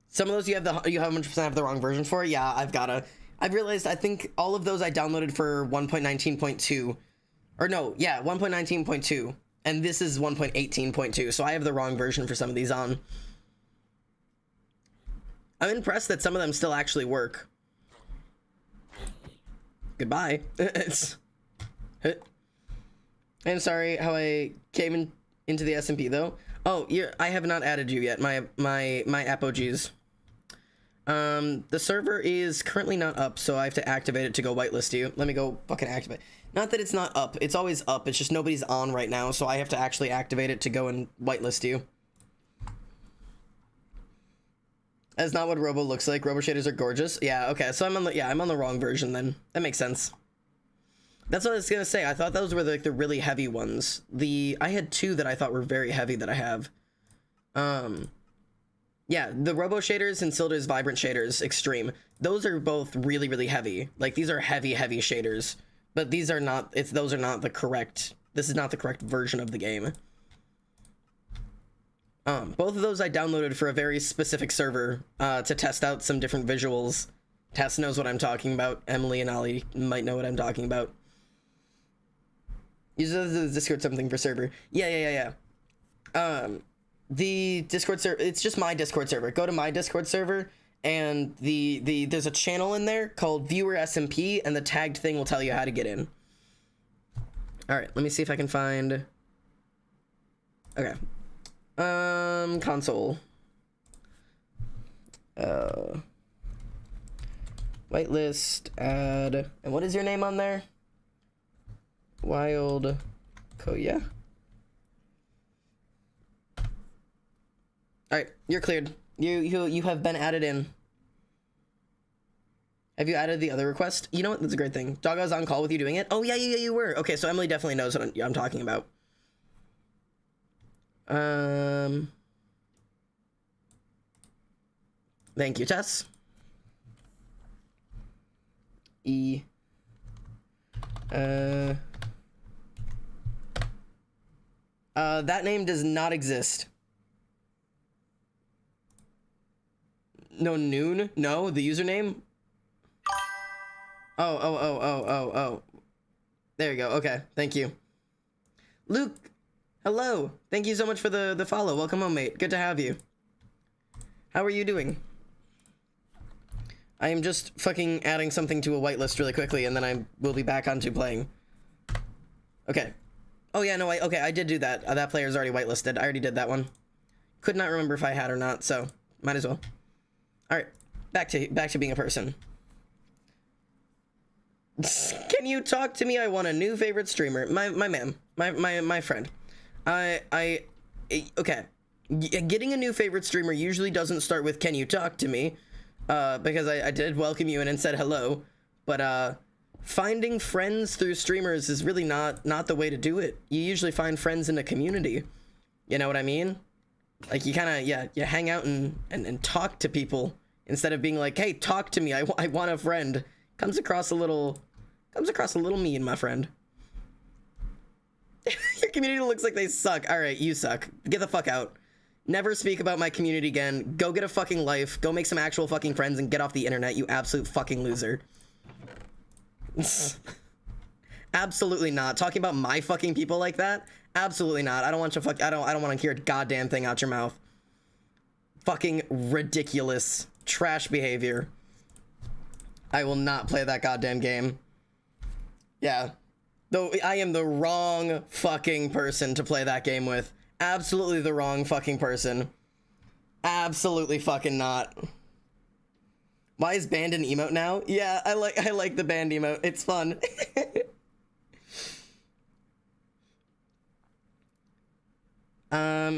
Some of those you 100% have the wrong version for. Yeah, I've realized, I think all of those I downloaded for 1.19.2, or no, yeah, 1.19.2, and this is 1.18.2, so I have the wrong version for some of these on. I'm impressed that some of them still actually work. Goodbye. I'm sorry how I came into the SMP though. Oh, I have not added you yet, my apologies. The server is currently not up, so I have to activate it to go whitelist you. Let me go fucking activate. Not that it's not up, it's always up, it's just nobody's on right now, so I have to actually activate it to go and whitelist you. That's not what Robo looks like. Robo shaders are gorgeous. Yeah, okay, so I'm on the wrong version then. That makes sense. That's what I was gonna say. I thought those were like the really heavy ones. I had two that I thought were very heavy that I have. Yeah, the Robo shaders and Silder's Vibrant shaders Extreme. Those are both really, really heavy. Like, these are heavy, heavy shaders. But these are not, those are not the correct, this is not the correct version of the game. Both of those I downloaded for a very specific server, to test out some different visuals. Tess knows what I'm talking about. Emily and Ollie might know what I'm talking about. Use the Discord something for server. Yeah. The Discord server, it's just my Discord server. Go to my Discord server, and there's a channel in there called Viewer SMP, and the tagged thing will tell you how to get in. All right, let me see if I can find. Okay. Console. Whitelist, add, and what is your name on there? Wild Koya. All right, you're cleared. You have been added in. Have you added the other request? You know what? That's a great thing. Dog, I was on call with you doing it. Oh yeah, you were. Okay, so Emily definitely knows what I'm talking about. Thank you, Tess. That name does not exist. No, Noon? No, the username? Oh. There you go. Okay, thank you. Luke, hello. Thank you so much for the follow. Welcome home, mate. Good to have you. How are you doing? I am just fucking adding something to a whitelist really quickly, and then I will be back onto playing. Okay. Oh yeah, no, okay, I did do that. That player's already whitelisted. I already did that one. Could not remember if I had or not, so might as well. All right, back to being a person. Can you talk to me? I want a new favorite streamer. My friend. Okay. Getting a new favorite streamer usually doesn't start with "Can you talk to me?" Because I did welcome you in and said hello, but finding friends through streamers is really not the way to do it. You usually find friends in a community. You know what I mean? Like you kind of, yeah, you hang out and talk to people instead of being like, hey, talk to me. I want a friend. Comes across a little mean, my friend. Your community looks like they suck. All right, you suck. Get the fuck out. Never speak about my community again. Go get a fucking life. Go make some actual fucking friends and get off the internet, you absolute fucking loser. Absolutely not. Talking about my fucking people like that? Absolutely not. I don't want I don't want to hear a goddamn thing out your mouth. Fucking ridiculous trash behavior. I will not play that goddamn game. Yeah. Though I am the wrong fucking person to play that game with. Absolutely the wrong fucking person. Absolutely fucking not. Why is banned an emote now? Yeah, I like the banned emote. It's fun.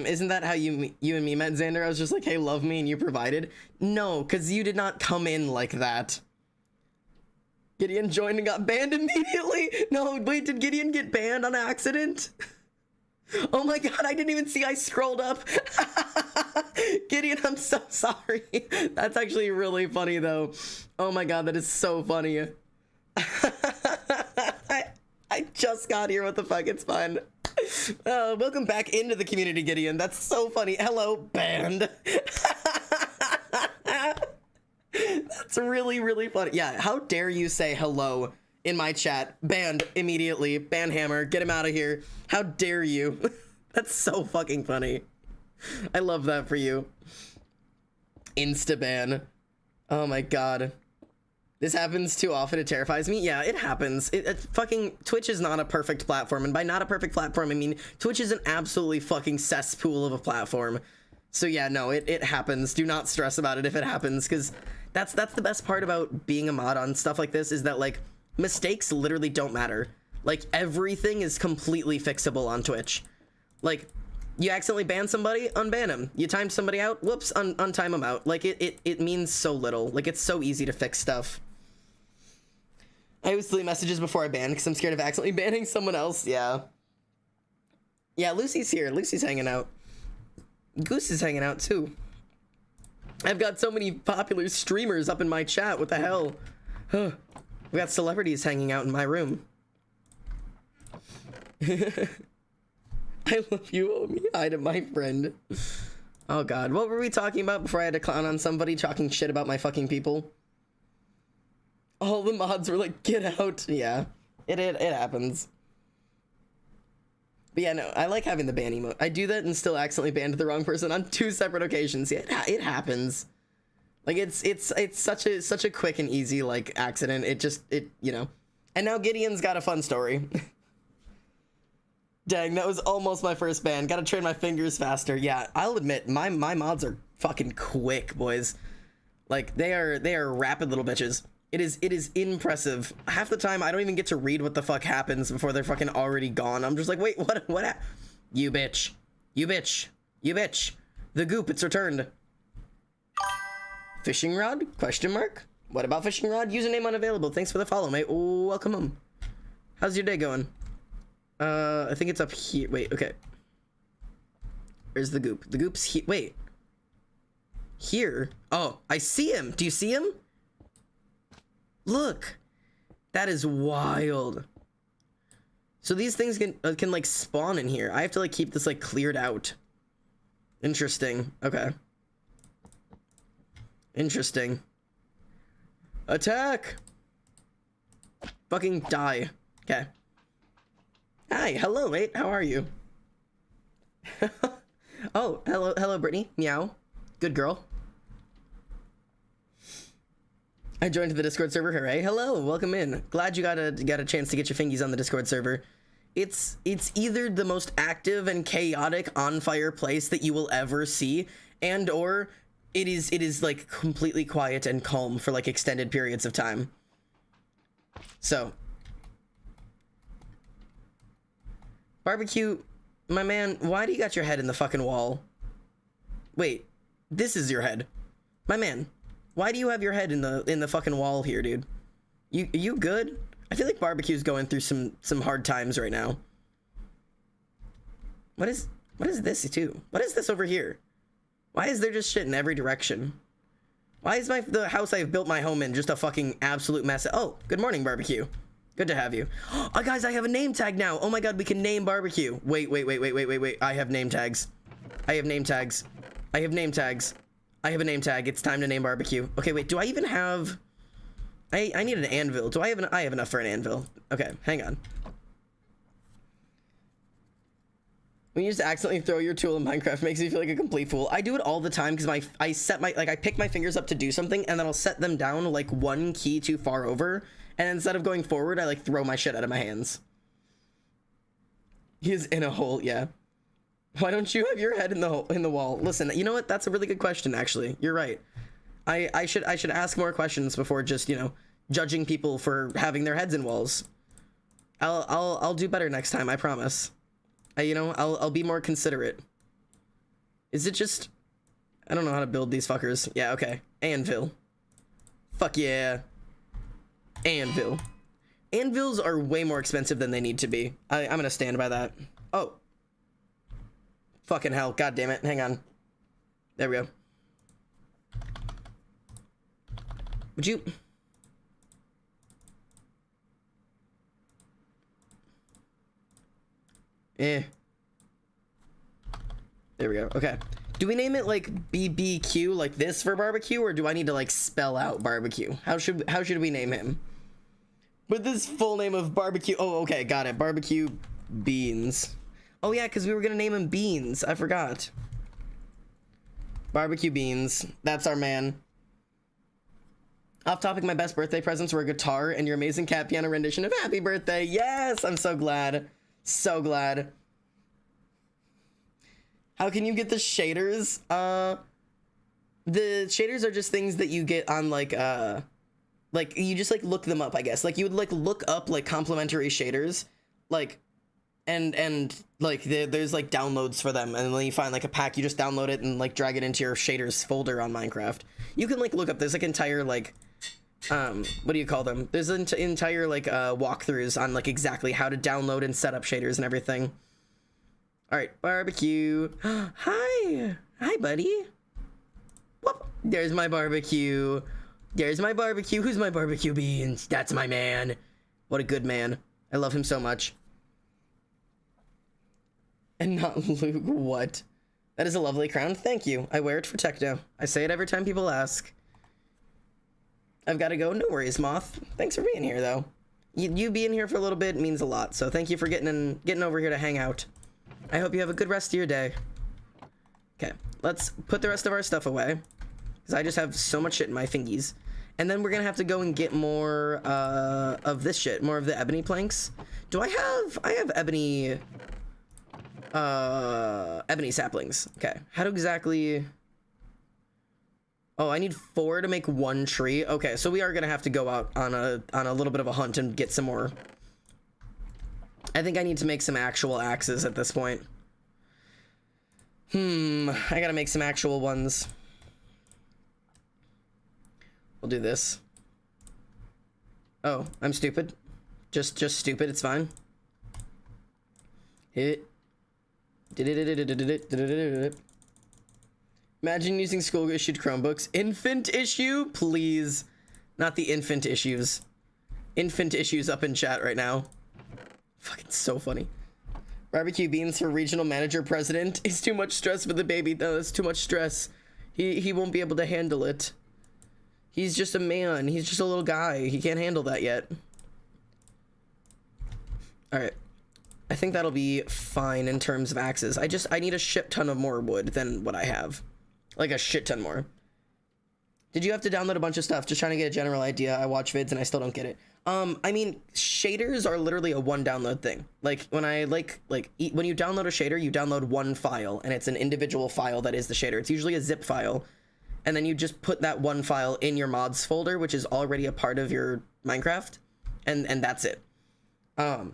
Isn't that how you and me met, Xander? I was just like, hey, love me, and you provided? No, because you did not come in like that. Gideon joined and got banned immediately? No, wait, did Gideon get banned on accident? Oh my god, I didn't even see I scrolled up. Gideon, I'm so sorry. That's actually really funny, though. Oh my god, that is so funny. I just got here, what the fuck, it's fine. Welcome back into the community, Gideon. That's so funny. Hello, banned. That's really, really funny. Yeah, how dare you say hello in my chat? Banned immediately. Ban hammer. Get him out of here. How dare you? That's so fucking funny. I love that for you. Insta-ban. Oh my god. This happens too often, it terrifies me. Yeah, it happens. Fucking Twitch is not a perfect platform, and by not a perfect platform, I mean Twitch is an absolutely fucking cesspool of a platform. So yeah, no, it happens. Do not stress about it if it happens, because that's the best part about being a mod on stuff like this, is that like mistakes literally don't matter. Like everything is completely fixable on Twitch. Like you accidentally ban somebody, unban him. You time somebody out, whoops, untime them out. Like it means so little. Like it's so easy to fix stuff. I always delete messages before I ban because I'm scared of accidentally banning someone else. Yeah. Yeah, Lucy's here. Lucy's hanging out. Goose is hanging out too. I've got so many popular streamers up in my chat. What the hell? Huh. We got celebrities hanging out in my room. I love you, owe me. Hi to my friend. Oh god, what were we talking about before I had to clown on somebody talking shit about my fucking people? All the mods were like, get out. Yeah, it happens. But yeah, no, I like having the ban emote. I do that and still accidentally banned the wrong person on 2 separate occasions. Yeah, it happens. Like it's such a quick and easy like accident. It you know. And now Gideon's got a fun story. Dang, that was almost my first ban. Gotta train my fingers faster. Yeah, I'll admit, my mods are fucking quick, boys. Like they are rapid little bitches. It is impressive. Half the time I don't even get to read what the fuck happens before they're fucking already gone. I'm just like, wait, what you bitch. You bitch. You bitch. The goop, it's returned. Fishing rod? Question mark? What about fishing rod? Username unavailable. Thanks for the follow, mate. Welcome home. How's your day going? I think it's up here. Wait, okay. Where's the goop? The goop's here. Wait. Here? Oh, I see him. Do you see him? Look. That is wild. So these things can like spawn in here. I have to like keep this like cleared out. Interesting. Okay. Interesting. Attack! Fucking die. Okay. Hi, hello, mate. How are you? Oh, hello, Brittany. Meow. Good girl. I joined the Discord server. Hooray! Hello, welcome in. Glad you got a chance to get your fingies on the Discord server. It's either the most active and chaotic on fire place that you will ever see, and or it is like completely quiet and calm for like extended periods of time. So. Barbecue, my man, why do you got your head in the fucking wall? Wait, this is your head. My man, why do you have your head in the fucking wall here, dude? You good? I feel like Barbecue's going through some hard times right now. What is this too? What is this over here? Why is there just shit in every direction? Why is the house I've built my home in just a fucking absolute mess? Oh, good morning, barbecue. Good to have you. Oh, guys, I have a name tag now. Oh my god, we can name barbecue. Wait. I have name tags. I have name tags. I have name tags. I have a name tag. It's time to name barbecue. Okay, wait, do I even have... I need an anvil. Do I have I have enough for an anvil. Okay, hang on. When you just accidentally throw your tool in Minecraft, makes me feel like a complete fool. I do it all the time because I pick my fingers up to do something and then I'll set them down like one key too far over, and instead of going forward, I like throw my shit out of my hands. He's in a hole, yeah. Why don't you have your head in the wall? Listen, you know what? That's a really good question, actually. You're right. I should ask more questions before just, you know, judging people for having their heads in walls. I'll do better next time, I promise. I'll be more considerate. Is it just... I don't know how to build these fuckers. Yeah, okay. Anvil. Fuck yeah. Anvil. Anvils are way more expensive than they need to be. I'm gonna stand by that. Oh. Fucking hell. God damn it. Hang on. There we go. Would you... There we go. Okay. Do we name it like BBQ like this for barbecue, or do I need to like spell out barbecue? How should we name him? With this full name of barbecue. Oh, okay, got it. Barbecue Beans. Oh yeah, because we were gonna name him Beans. I forgot. Barbecue Beans. That's our man. Off topic, my best birthday presents were a guitar and your amazing cat piano rendition of Happy Birthday. Yes, I'm so glad. So glad. How can you get the shaders? The shaders are just things that you get on like you just like look them up, I guess. Like you would like look up like complimentary shaders, like and like there's like downloads for them, and then you find like a pack, you just download it and like drag it into your shaders folder on Minecraft. You can like look up, there's like entire like what do you call them? There's entire like walkthroughs on like exactly how to download and set up shaders and everything. All right, barbecue. Hi, buddy. Whoop. There's my barbecue. There's my barbecue. Who's my barbecue Beans? That's my man. What a good man. I love him so much. And not Luke. What? That is a lovely crown. Thank you. I wear it for techno. I say it every time people ask. I've got to go. No worries, Moth. Thanks for being here, though. You being here for a little bit means a lot. So thank you for getting over here to hang out. I hope you have a good rest of your day. Okay, let's put the rest of our stuff away, because I just have so much shit in my fingies. And then we're gonna have to go and get more of this shit, more of the ebony planks. Do I have ebony saplings. Okay, how do exactly... Oh, I need 4 to make 1 tree. Okay, so we are gonna have to go out on a little bit of a hunt and get some more. I think I need to make some actual axes at this point. I gotta make some actual ones. We'll do this. Oh, I'm stupid. Just stupid, it's fine. Hit. Imagine using school-issued Chromebooks. Infant issue? Please. Not the infant issues. Infant issues up in chat right now. Fucking so funny. Barbecue Beans for regional manager president. It's too much stress for the baby. No, it's too much stress. He won't be able to handle it. He's just a man. He's just a little guy. He can't handle that yet. Alright. I think that'll be fine in terms of axes. I need a shit ton of more wood than what I have. Like a shit ton more. Did you have to download a bunch of stuff? Just trying to get a general idea. I watch vids and I still don't get it. I mean, shaders are literally a 1 download thing. Like when I when you download a shader, you download 1 file, and it's an individual file that is the shader. It's usually a zip file, and then you just put that 1 file in your mods folder, which is already a part of your Minecraft, and that's it. I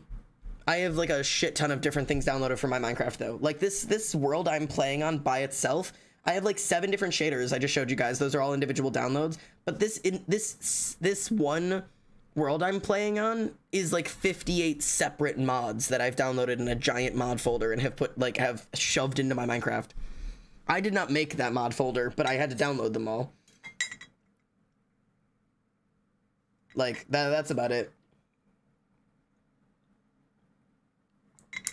have like a shit ton of different things downloaded for my Minecraft though. Like this world I'm playing on by itself, I have like 7 different shaders I just showed you guys. Those are all individual downloads. But this one world I'm playing on is like 58 separate mods that I've downloaded in a giant mod folder and have have shoved into my Minecraft. I did not make that mod folder, but I had to download them all. Like, that's about it.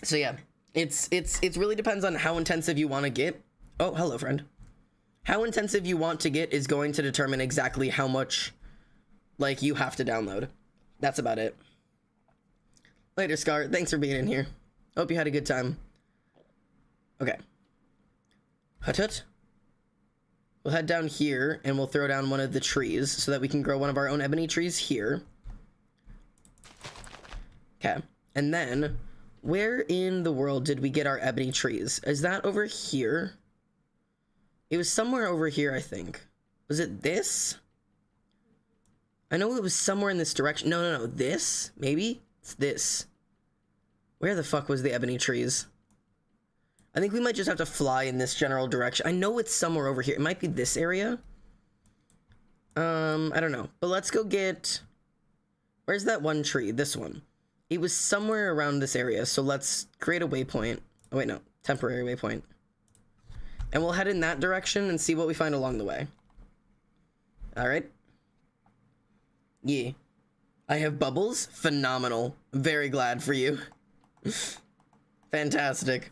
So yeah, it's really depends on how intensive you want to get. Oh, hello, friend. How intensive you want to get is going to determine exactly how much, like, you have to download. That's about it. Later, Scar. Thanks for being in here. Hope you had a good time. Okay. Hut. We'll head down here, and we'll throw down one of the trees so that we can grow one of our own ebony trees here. Okay. And then, where in the world did we get our ebony trees? Is that over here? It was somewhere over here, I think. Was it this? I know it was somewhere in this direction. No. This? Maybe? It's this. Where the fuck was the ebony trees? I think we might just have to fly in this general direction. I know it's somewhere over here. It might be this area. I don't know. But let's go get... Where's that one tree? This one. It was somewhere around this area. So let's create a waypoint. Oh, wait, no. Temporary waypoint. And we'll head in that direction and see what we find along the way. Alright. Yeah. I have bubbles? Phenomenal. Very glad for you. Fantastic.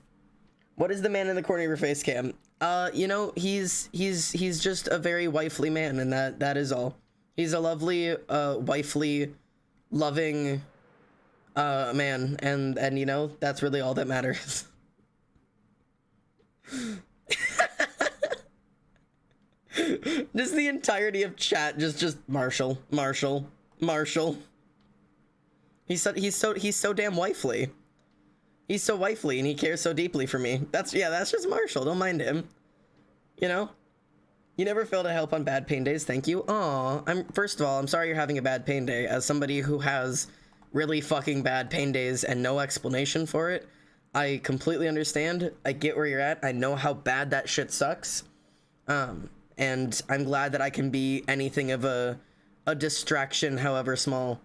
What is the man in the corner of your face cam? You know, he's just a very wifely man, and that is all. He's a lovely, wifely, loving, man, and you know, that's really all that matters. Just the entirety of chat, just Marshall. He's so damn wifely. He's so wifely, and he cares so deeply for me. That's just Marshall. Don't mind him. You know? You never fail to help on bad pain days. Thank you. Aw, first of all, I'm sorry you're having a bad pain day. As somebody who has really fucking bad pain days and no explanation for it, I completely understand. I get where you're at. I know how bad that shit sucks. And I'm glad that I can be anything of a distraction, however small.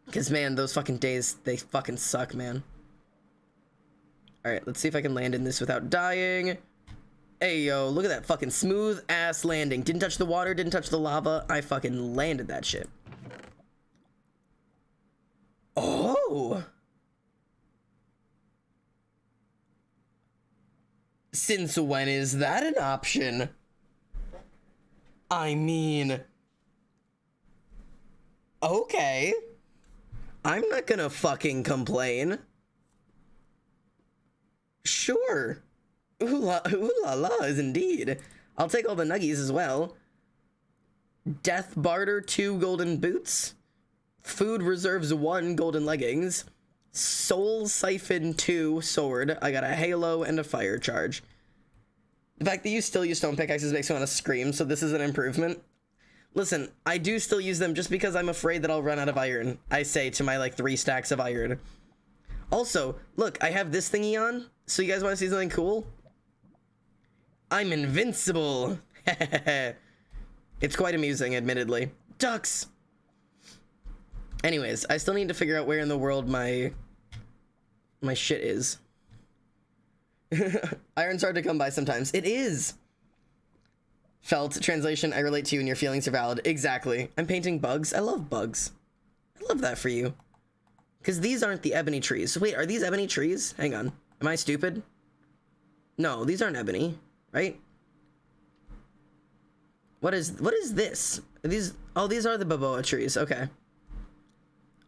Because, man, those fucking days, they fucking suck, man. Alright, let's see if I can land in this without dying. Hey, yo, look at that fucking smooth-ass landing. Didn't touch the water, didn't touch the lava. I fucking landed that shit. Oh! Since when is that an option? I mean... Okay. I'm not gonna fucking complain. Sure. Ooh la la is indeed. I'll take all the nuggies as well. Death barter 2 golden boots. Food reserves 1 golden leggings. Soul siphon 2 sword. I got a halo and a fire charge. The fact that you still use stone pickaxes makes me want to scream, so this is an improvement. Listen, I do still use them just because I'm afraid that I'll run out of iron. I say to my, like, 3 stacks of iron. Also, look, I have this thingy on, so you guys want to see something cool? I'm invincible! It's quite amusing, admittedly. Ducks! Anyways, I still need to figure out where in the world my shit is. Iron's hard to come by sometimes. It is! Felt, translation, I relate to you and your feelings are valid. Exactly. I'm painting bugs. I love bugs. I love that for you. Because these aren't the ebony trees. Wait, are these ebony trees? Hang on. Am I stupid? No, these aren't ebony, right? What is this? Are these... Oh, these are the baboa trees. Okay.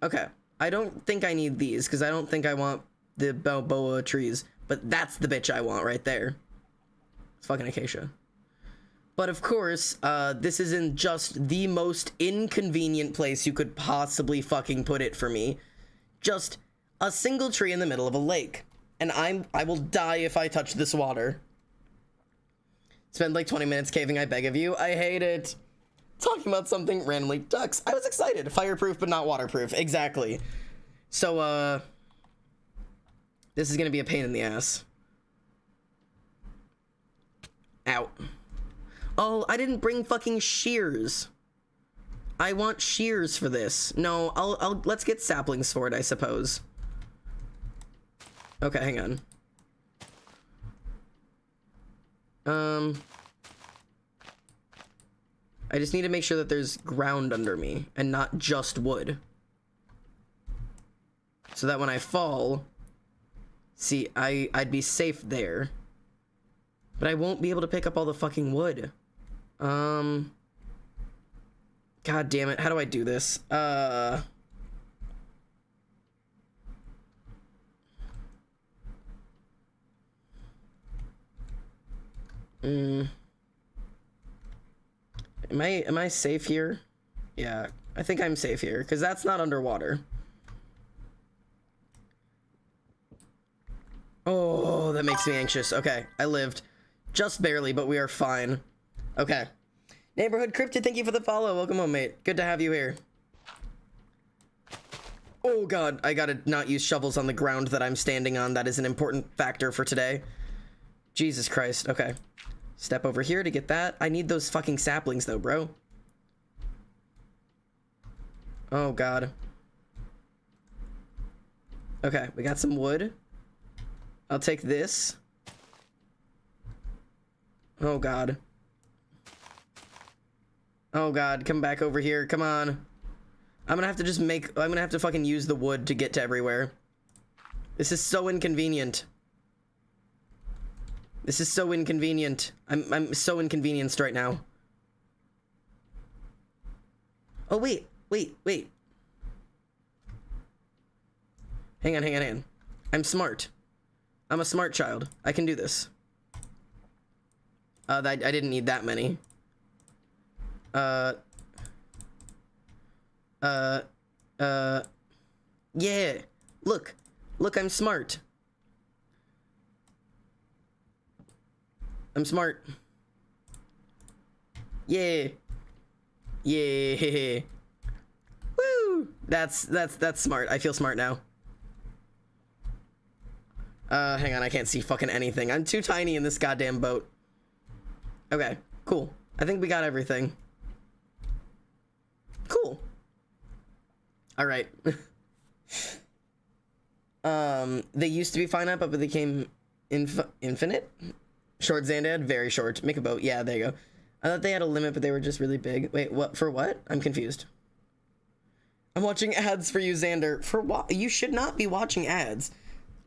Okay. I don't think I need these, because I don't think I want the baboa trees. But that's the bitch I want right there. It's fucking acacia. But of course, this isn't just the most inconvenient place you could possibly fucking put it for me. Just a single tree in the middle of a lake. And I will die if I touch this water. Spend like 20 minutes caving, I beg of you. I hate it. Talking about something randomly. Ducks. I was excited. Fireproof, but not waterproof. Exactly. So, this is gonna be a pain in the ass. Ow. Oh, I didn't bring fucking shears. I want shears for this. No, let's get saplings for it, I suppose. Okay, hang on. I just need to make sure that there's ground under me and not just wood. So that when I fall, see, I'd be safe there. But I won't be able to pick up all the fucking wood. God damn it, how do I do this? Am I safe here? Yeah, I think I'm safe here, because that's not underwater. Oh, that makes me anxious. Okay, I lived. Just barely, but we are fine. Okay. Neighborhood Cryptid, thank you for the follow. Welcome home, mate. Good to have you here. Oh god, I gotta not use shovels on the ground that I'm standing on. That is an important factor for today. Jesus Christ. Okay. Step over here to get that. I need those fucking saplings though, bro. Oh god. Okay, we got some wood. I'll take this. Oh god. Oh god, come back over here. Come on. I'm gonna have to fucking use the wood to get to everywhere. This is so inconvenient. This is so inconvenient. I'm so inconvenienced right now. Oh wait. Hang on. I'm smart. I'm a smart child. I can do this. I didn't need that many. Yeah. Look, I'm smart. I'm smart. Yeah. Yeah. Woo! That's smart. I feel smart now. Hang on, I can't see fucking anything. I'm too tiny in this goddamn boat. Okay, cool. I think we got everything. Cool. All right. They used to be finite, but they became infinite. Short Xandad, very short. Make a boat. Yeah, there you go. I thought they had a limit, but they were just really big. Wait, what? For what? I'm confused. I'm watching ads for you, Xander. For what? You should not be watching ads.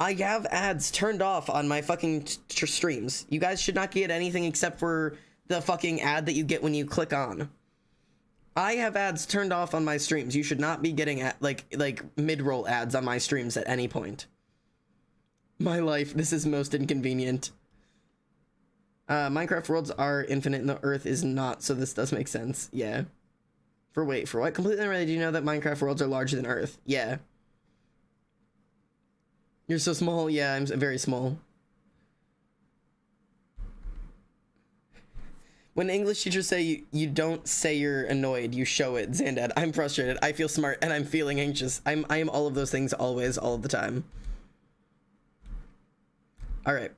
I have ads turned off on my fucking streams. You guys should not get anything except for the fucking ad that you get when you click on. I have ads turned off on my streams. You should not be getting like mid-roll ads on my streams at any point. My life, this is most inconvenient. Minecraft worlds are infinite and the earth is not, so this does make sense. Yeah. For what? Completely unrelated, do you know that Minecraft worlds are larger than earth? Yeah. You're so small. Yeah, I'm very small. When English teachers say you don't say you're annoyed, you show it. Xandad, I'm frustrated. I feel smart and I'm feeling anxious. I am all of those things always, all of the time. All right.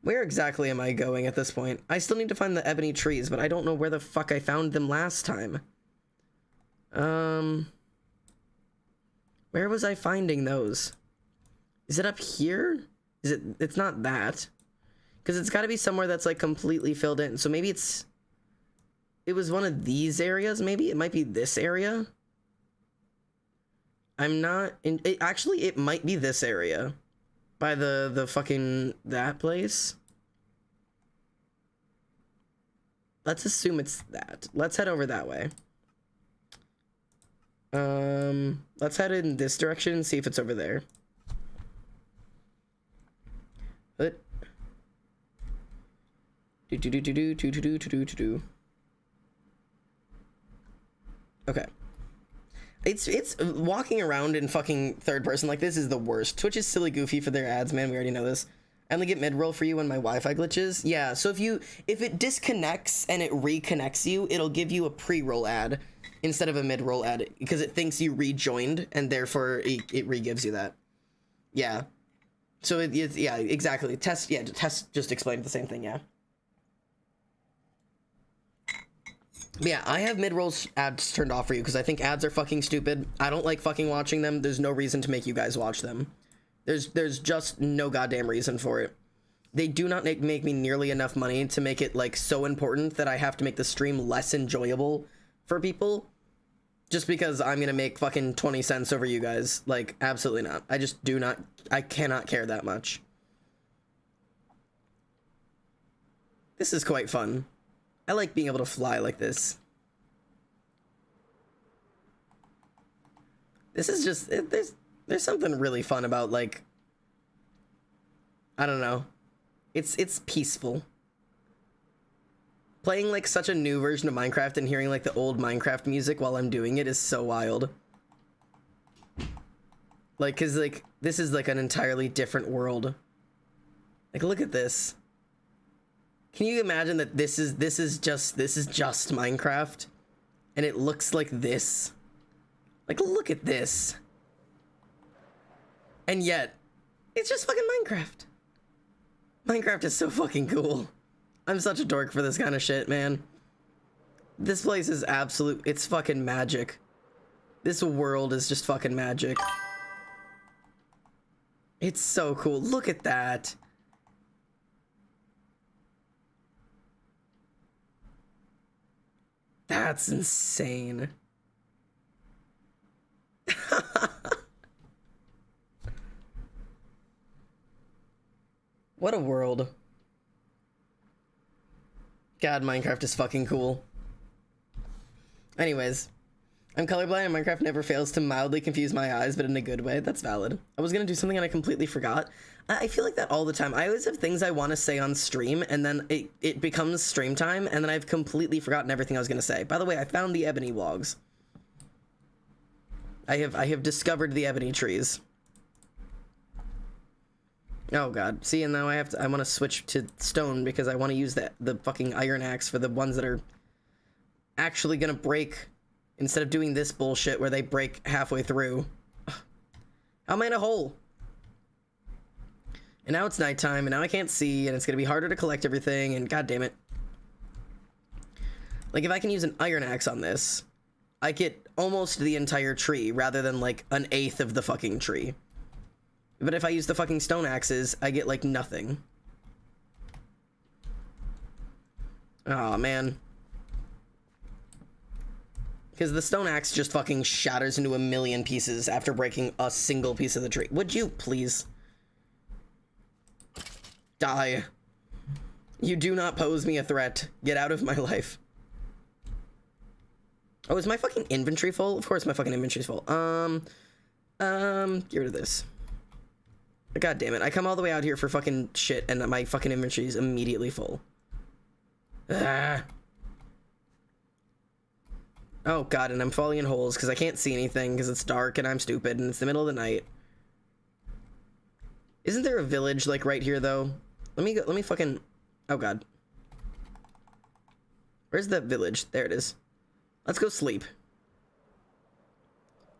Where exactly am I going at this point? I still need to find the ebony trees, but I don't know where the fuck I found them last time. Where was I finding those? Is it up here? It's not that. Because it's got to be somewhere that's like completely filled in. So maybe it was one of these areas, maybe? It might be this area. I'm not in actually it might be this area. By the fucking that place. Let's assume it's that. Let's head over that way. Let's head in this direction and see if it's over there. But okay. It's walking around in fucking third person like this is the worst. Twitch is silly goofy for their ads, man. We already know this. I only get mid-roll for you when my Wi-Fi glitches. Yeah, so if it disconnects and it reconnects you, it'll give you a pre-roll ad instead of a mid-roll ad because it thinks you rejoined and therefore it re-gives you that. Yeah. So yeah, exactly. Test just explained the same thing, yeah. But yeah, I have mid-roll ads turned off for you because I think ads are fucking stupid. I don't like fucking watching them. There's no reason to make you guys watch them. There's just no goddamn reason for it. they do not make me nearly enough money to make it like so important that I have to make the stream less enjoyable for people just because I'm gonna make fucking 20 cents over you guys. Like, absolutely not. I just do not, I cannot care that much. This is quite fun. I like being able to fly like this. This is just, there's something really fun about, like, I don't know. It's peaceful. Playing like such a new version of Minecraft and hearing like the old Minecraft music while I'm doing it is so wild. Like, cause like, this is like an entirely different world. Like, look at this. Can you imagine that this is just Minecraft? And it looks like this. Like, look at this. And yet, it's just fucking Minecraft. Minecraft is so fucking cool. I'm such a dork for this kind of shit, man. This place is absolute, it's fucking magic. This world is just fucking magic. It's so cool. Look at that. That's insane. What a world. God, Minecraft is fucking cool. Anyways, I'm colorblind and Minecraft never fails to mildly confuse my eyes, but in a good way. That's valid. I was gonna do something and I completely forgot. I feel like that all the time. I always have things I want to say on stream, and then it becomes stream time, and then I've completely forgotten everything I was gonna say. By the way, I found the ebony logs. I have discovered the ebony trees. Oh god. See, and now I want to switch to stone because I want to use the fucking iron axe for the ones that are actually gonna break instead of doing this bullshit where they break halfway through. How am I in a hole? And now it's nighttime and now I can't see and it's gonna be harder to collect everything and god damn it. Like, if I can use an iron axe on this, I get almost the entire tree rather than like an eighth of the fucking tree. But if I use the fucking stone axes, I get like nothing. Oh man. Because the stone axe just fucking shatters into a million pieces after breaking a single piece of the tree. Would you please die? You do not pose me a threat. Get out of my life. Oh, is my fucking inventory full? Of course my fucking inventory's full. Get rid of this. God damn it. I come all the way out here for fucking shit and my fucking inventory is immediately full. Ah. Oh god, and I'm falling in holes because I can't see anything because it's dark and I'm stupid and it's the middle of the night. Isn't there a village like right here though? Let me fucking, oh god. Where's the village? There it is. Let's go sleep.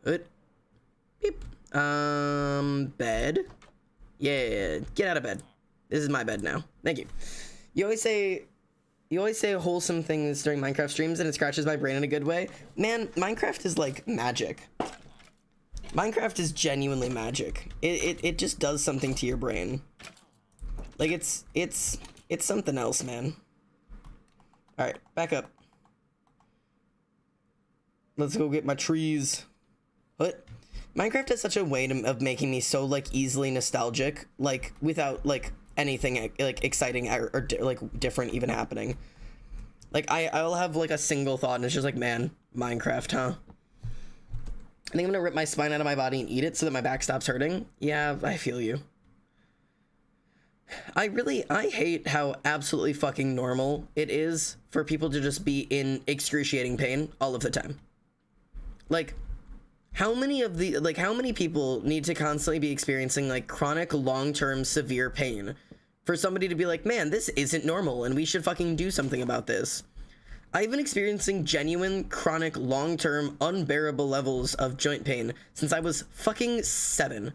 Good. Beep. Bed. Yeah, get out of bed. This is my bed now. Thank you. You always say wholesome things during Minecraft streams and it scratches my brain in a good way. Man, Minecraft is like magic. Minecraft is genuinely magic. It just does something to your brain. Like it's something else, man. All right, back up. Let's go get my trees. What? Minecraft has such a way of making me so like easily nostalgic, like without like anything like exciting or like different even happening. Like I'll have like a single thought and it's just like, man, Minecraft, huh? I think I'm gonna rip my spine out of my body and eat it so that my back stops hurting. Yeah, I feel you. I hate how absolutely fucking normal it is for people to just be in excruciating pain all of the time. Like, how many people need to constantly be experiencing like chronic long-term severe pain for somebody to be like, man, this isn't normal and we should fucking do something about this? I've been experiencing genuine chronic long-term unbearable levels of joint pain since I was fucking 7.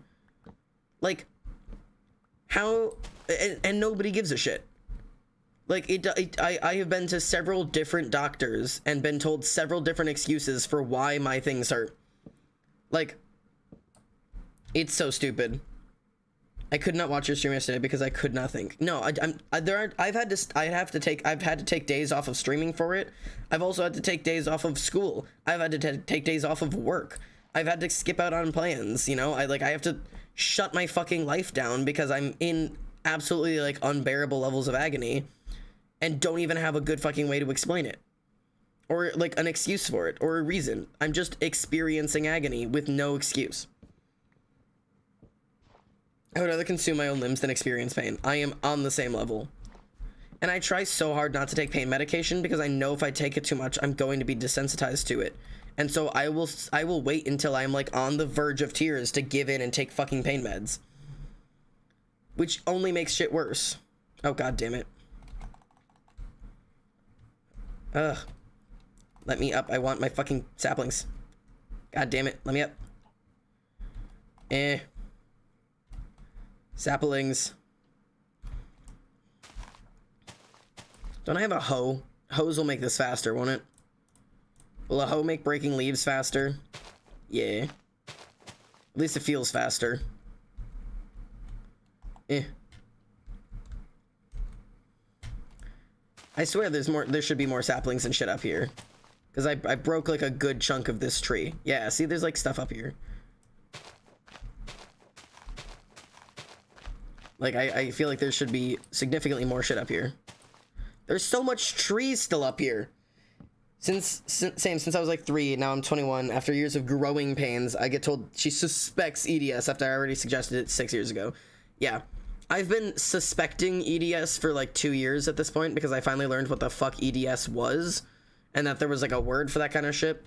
Like, how, and nobody gives a shit. Like, I have been to several different doctors and been told several different excuses for why my things hurt. Like, it's so stupid. I could not watch your stream yesterday because I could not think. No, I've had to take days off of streaming for it. I've also had to take days off of school. I've had to take days off of work. I've had to skip out on plans, you know? I have to shut my fucking life down because I'm in absolutely like unbearable levels of agony and don't even have a good fucking way to explain it. Or like an excuse for it or a reason. I'm just experiencing agony with no excuse. I would rather consume my own limbs than experience pain. I am on the same level. And I try so hard not to take pain medication because I know if I take it too much, I'm going to be desensitized to it. And so I will wait until I'm like on the verge of tears to give in and take fucking pain meds. Which only makes shit worse. Oh, god damn it. Ugh. Let me up. I want my fucking saplings. God damn it. Let me up. Saplings. Don't I have a hoe? Hoes will make this faster, won't it? Will a hoe make breaking leaves faster? Yeah. At least it feels faster. I swear there should be more saplings and shit up here. Because I broke like a good chunk of this tree. Yeah, see, there's like stuff up here. Like, I feel like there should be significantly more shit up here. There's so much trees still up here. Since I was like 3, now I'm 21. After years of growing pains, I get told she suspects EDS after I already suggested it 6 years ago. Yeah. I've been suspecting EDS for like 2 years at this point because I finally learned what the fuck EDS was and that there was like a word for that kind of shit.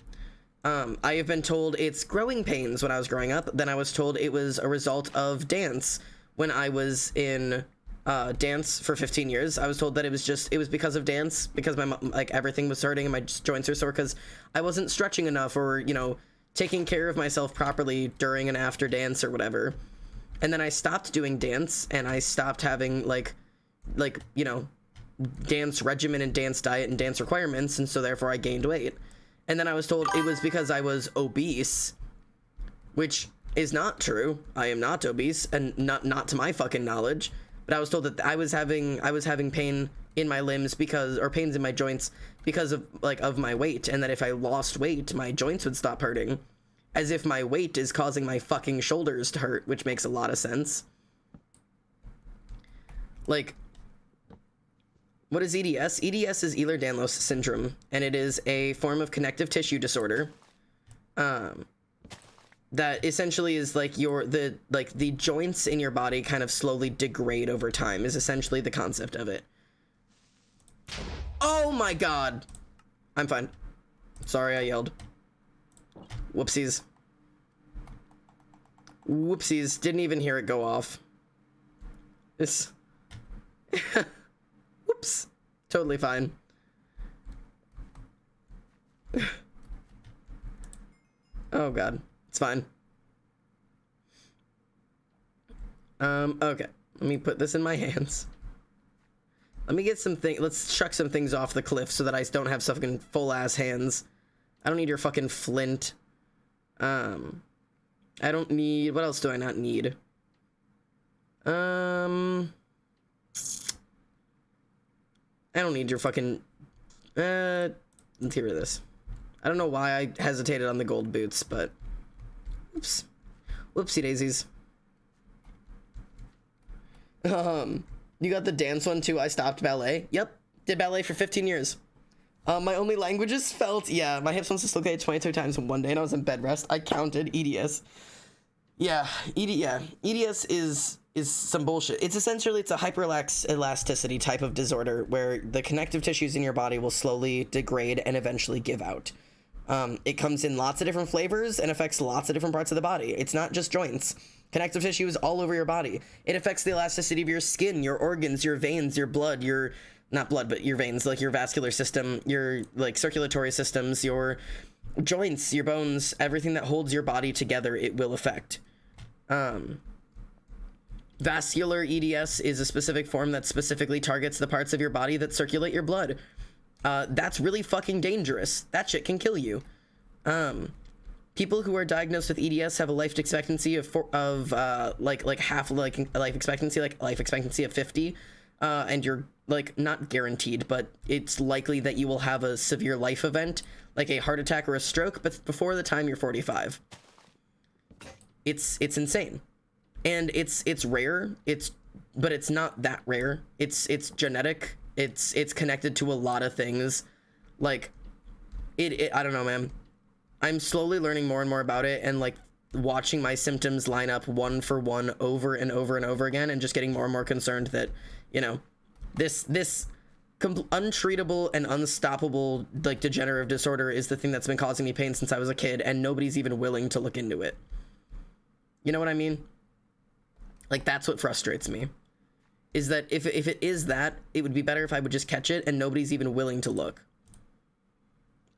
I have been told it's growing pains when I was growing up. Then I was told it was a result of dance. When I was in dance for 15 years, I was told that it was because of dance, because my like everything was hurting and my joints are sore because I wasn't stretching enough or, you know, taking care of myself properly during and after dance or whatever. And then I stopped doing dance and I stopped having like, you know, dance regimen and dance diet and dance requirements. And so therefore I gained weight. And then I was told it was because I was obese, which is not true. I am not obese, and not to my fucking knowledge. But I was told that I was having pain in my limbs or pains in my joints because of my weight, and that if I lost weight, my joints would stop hurting. As if my weight is causing my fucking shoulders to hurt, which makes a lot of sense. Like, what is EDS? EDS is Ehlers-Danlos syndrome, and it is a form of connective tissue disorder. That essentially is like the joints in your body kind of slowly degrade over time is essentially the concept of it. Oh my god. I'm fine. Sorry I yelled. Whoopsies. Whoopsies. Didn't even hear it go off. This. Whoops. Totally fine. Oh god. It's fine. Okay. Let me put this in my hands. Let me get let's chuck some things off the cliff so that I don't have fucking full-ass hands. I don't need your fucking flint. I don't need... What else do I not need? I don't need your fucking... let's get rid of this. I don't know why I hesitated on the gold boots, but... Oops. Whoopsie daisies. You got the dance one too. I stopped ballet. Yep. Did ballet for 15 years. My only languages felt... Yeah, my hips once dislocated 22 times in one day and I was in bed rest. I counted EDS. Yeah, EDS is some bullshit. It's a hyperelasticity type of disorder where the connective tissues in your body will slowly degrade and eventually give out. It comes in lots of different flavors and affects lots of different parts of the body. It's not just joints. Connective tissue is all over your body. It affects the elasticity of your skin, your organs, your veins, your blood, not blood, but your veins, like your vascular system, your like circulatory systems, your joints, your bones, everything that holds your body together, it will affect. Vascular EDS is a specific form that specifically targets the parts of your body that circulate your blood. That's really fucking dangerous. That shit can kill you. People who are diagnosed with EDS have a life expectancy of like half life expectancy of 50, and you're like not guaranteed, but it's likely that you will have a severe life event like a heart attack or a stroke, but before the time you're 45. It's insane, and it's rare. But it's not that rare. It's genetic. It's connected to a lot of things, like I don't know, man. I'm slowly learning more and more about it, and like watching my symptoms line up one for one over and over and over again, and just getting more and more concerned that, you know, this untreatable and unstoppable like degenerative disorder is the thing that's been causing me pain since I was a kid, and nobody's even willing to look into it. You know what I mean? Like, that's what frustrates me, is that if it is that, it would be better if I would just catch it and nobody's even willing to look.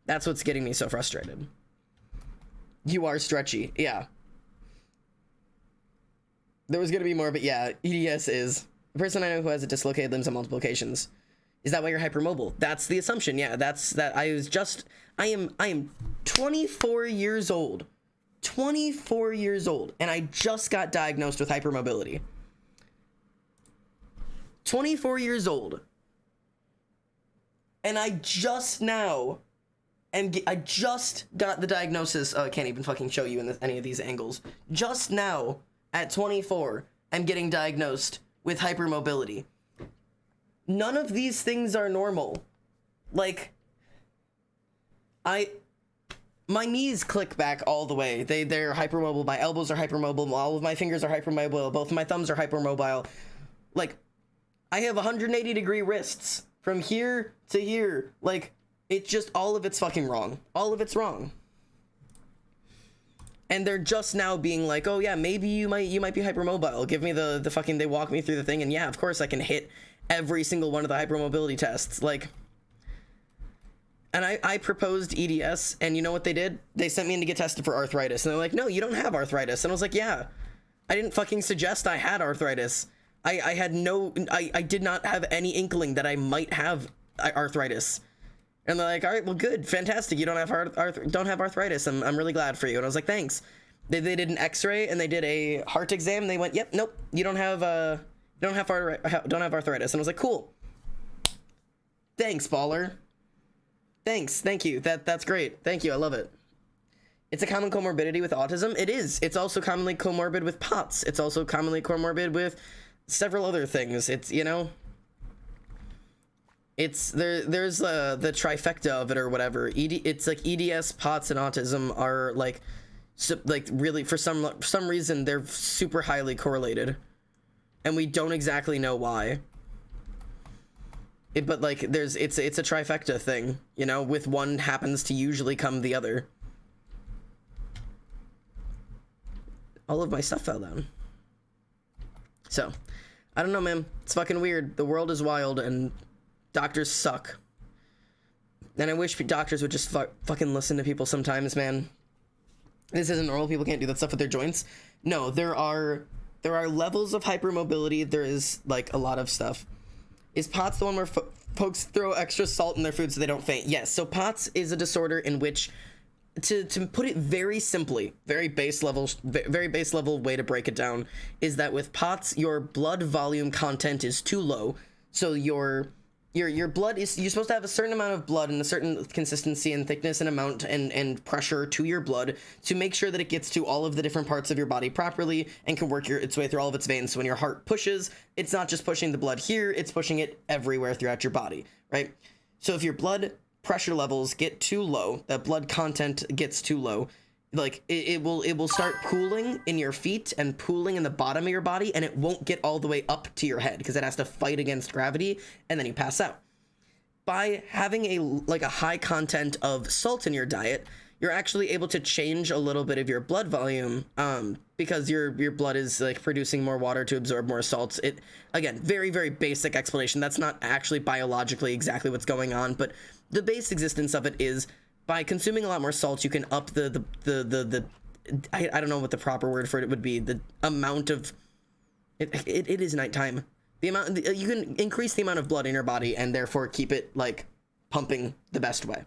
That's what's getting me so frustrated. You are stretchy. Yeah. There was going to be more, but yeah, EDS is. The person I know who has a dislocated limbs on multiple occasions. Is that why you're hypermobile? That's the assumption. Yeah, that's that. I am 24 years old. 24 years old, and I just got diagnosed with hypermobility. 24 years old. And I just now I just got the diagnosis. Oh, I can't even fucking show you in any of these angles. Just now, at 24, I'm getting diagnosed with hypermobility. None of these things are normal. Like, my knees click back all the way. They're hypermobile. My elbows are hypermobile. All of my fingers are hypermobile. Both of my thumbs are hypermobile. Like, I have 180-degree wrists from here to here. Like, it's just all of it's fucking wrong. All of it's wrong. And they're just now being like, oh yeah, maybe you might be hypermobile. Give me the fucking, they walk me through the thing, and yeah, of course I can hit every single one of the hypermobility tests. Like, and I proposed EDS, and you know what they did? They sent me in to get tested for arthritis, and they're like, no, you don't have arthritis. And I was like, yeah, I didn't fucking suggest I had arthritis. I did not have any inkling that I might have arthritis. And they're like, all right, well, good, fantastic. You don't have arthritis. I'm really glad for you. And I was like, thanks. They did an X-ray and they did a heart exam. And they went, yep, nope, you don't have arthritis. And I was like, cool. Thanks, baller. Thanks, thank you. That's great. Thank you. I love it. It's a common comorbidity with autism. It is. It's also commonly comorbid with POTS. It's also commonly comorbid with several other things. It's, you know, it's there's the trifecta of it or whatever. It's like EDS, POTS, and autism are like really for some reason they're super highly correlated, and we don't exactly know why. But like it's a trifecta thing, you know, with one happens to usually come the other. All of my stuff fell down. So, I don't know, man. It's fucking weird. The world is wild, and doctors suck. And I wish doctors would just fucking listen to people sometimes, man. This isn't normal. People can't do that stuff with their joints. No, there are levels of hypermobility. There is, like, a lot of stuff. Is POTS the one where folks throw extra salt in their food so they don't faint? Yes. So POTS is a disorder in which, to put it very simply, very base level way to break it down, is that with POTS, your blood volume content is too low. So your blood is, you're supposed to have a certain amount of blood and a certain consistency and thickness and amount and pressure to your blood to make sure that it gets to all of the different parts of your body properly and can work its way through all of its veins. So when your heart pushes, it's not just pushing the blood here, it's pushing it everywhere throughout your body, right? So if your blood pressure levels get too low, that blood content gets too low, like it will start pooling in your feet and pooling in the bottom of your body, and it won't get all the way up to your head because it has to fight against gravity, and then you pass out. By having a high content of salt in your diet, you're actually able to change a little bit of your blood volume, because your blood is like producing more water to absorb more salts. It, again, very, very basic explanation. That's not actually biologically exactly what's going on, but the base existence of it is by consuming a lot more salt, you can up the I don't know what the proper word for it would be, the amount of it is nighttime. The amount, you can increase the amount of blood in your body and therefore keep it like pumping the best way.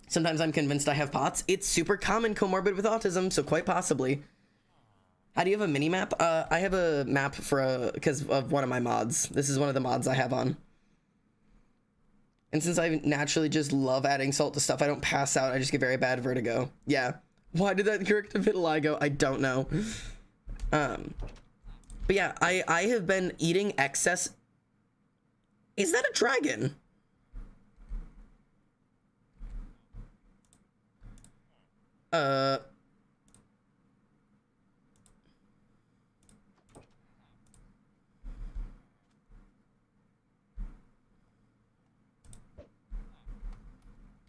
Sometimes I'm convinced I have POTS. It's super common comorbid with autism, so quite possibly. How do you have a mini map? I have a map for because of one of my mods. This is one of the mods I have on. And since I naturally just love adding salt to stuff, I don't pass out. I just get very bad vertigo. Yeah. Why did that correct vitiligo? I don't know. But yeah, I have been eating excess. Is that a dragon?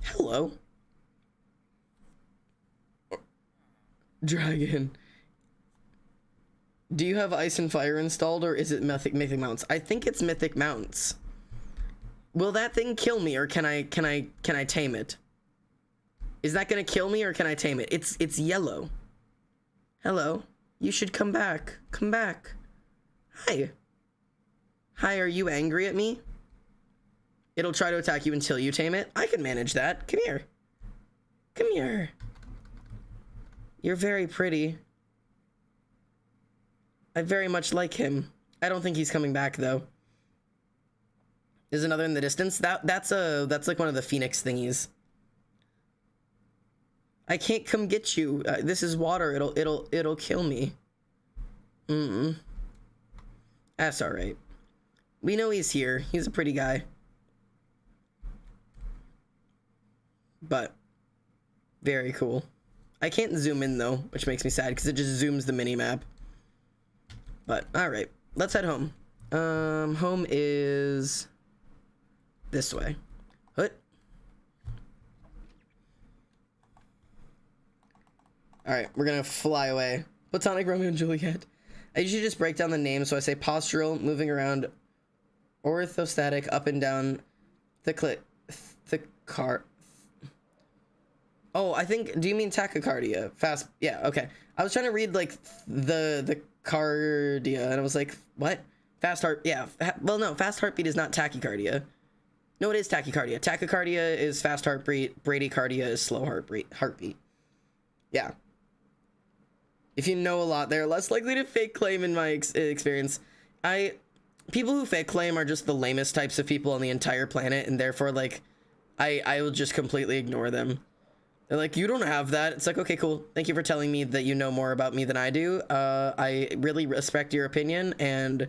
Hello? Dragon. Do you have Ice and Fire installed, or is it Mythic Mounts? I think it's Mythic Mounts. Will that thing kill me, or can I tame it? Is that gonna kill me, or can I tame it? It's yellow. Hello. You should come back. Come back. Hi. Hi, are you angry at me? It'll try to attack you until you tame it. I can manage that. Come here. Come here. You're very pretty. I very much like him. I don't think he's coming back though. There's another in the distance. That's like one of the phoenix thingies. I can't come get you. This is water. It'll kill me. That's all right. We know he's here. He's a pretty guy. But very cool. I can't zoom in though, which makes me sad because it just zooms the mini map. But all right, let's head home. Home is this way. Hut. All right, we're gonna fly away. Platonic Romeo and Juliet. I usually just break down the name, so I say postural, moving around, orthostatic, up and down, the car. Oh, I think, do you mean tachycardia? Fast, yeah, okay. I was trying to read, like, the cardia, and I was like, what? Fast heart, yeah. Well, no, fast heartbeat is not tachycardia. No, it is tachycardia. Tachycardia is fast heartbeat. Bradycardia is slow heartbeat. Yeah. If you know a lot, they're less likely to fake claim in my experience. People who fake claim are just the lamest types of people on the entire planet, and therefore, like, I will just completely ignore them. They're like, you don't have that. It's like, okay, cool. Thank you for telling me that you know more about me than I do. I really respect your opinion, and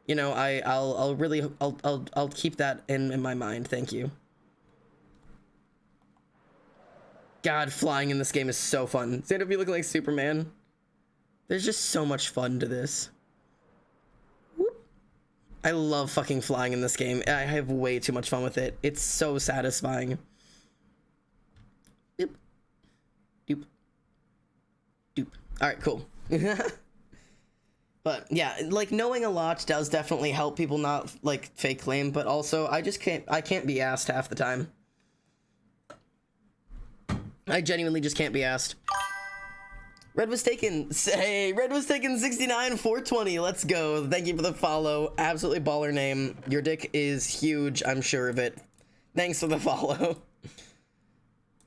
you know, I'll keep that in my mind. Thank you. God, flying in this game is so fun. Stand up, you look like Superman. There's just so much fun to this. Whoop. I love fucking flying in this game. I have way too much fun with it. It's so satisfying. Doop. Doop. Doop. All right, cool. But yeah, like, knowing a lot does definitely help people not like fake claim, but also I can't be asked half the time. I genuinely just can't be asked. Red was taken. Say, Red was taken 69 420. Let's go. Thank you for the follow. Absolutely baller name. Your dick is huge. I'm sure of it. Thanks for the follow.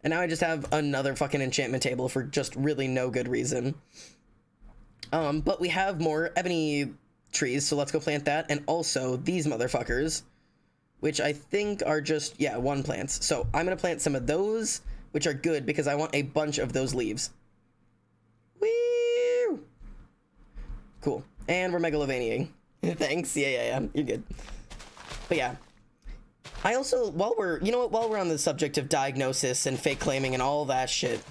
And now I just have another fucking enchantment table for just really no good reason. But we have more ebony trees, so let's go plant that. And also these motherfuckers, which I think are just, yeah, one plants. So I'm gonna plant some of those, which are good because I want a bunch of those leaves. Woo! Cool. And we're megalovaniaing. Thanks. Yeah. You're good. But yeah. I also, while we're on the subject of diagnosis and fake claiming and all that shit,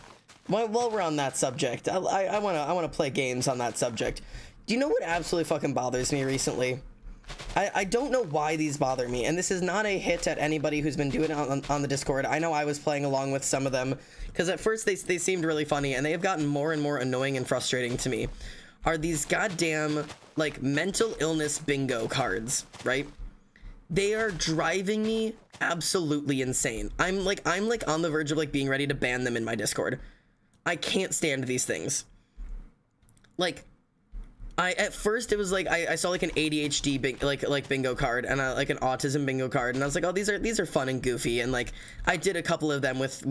while we're on that subject, I wanna play games on that subject. Do you know what absolutely fucking bothers me recently? I don't know why these bother me, and this is not a hit at anybody who's been doing it on the Discord. I know I was playing along with some of them, because at first they seemed really funny, and they have gotten more and more annoying and frustrating to me. Are these goddamn, like, mental illness bingo cards, right? They are driving me absolutely insane. I'm like on the verge of like being ready to ban them in my Discord. I can't stand these things. Like, At first it was like I saw like an ADHD bingo card and like an autism bingo card, and I was like, oh, these are fun and goofy, and like I did a couple of them with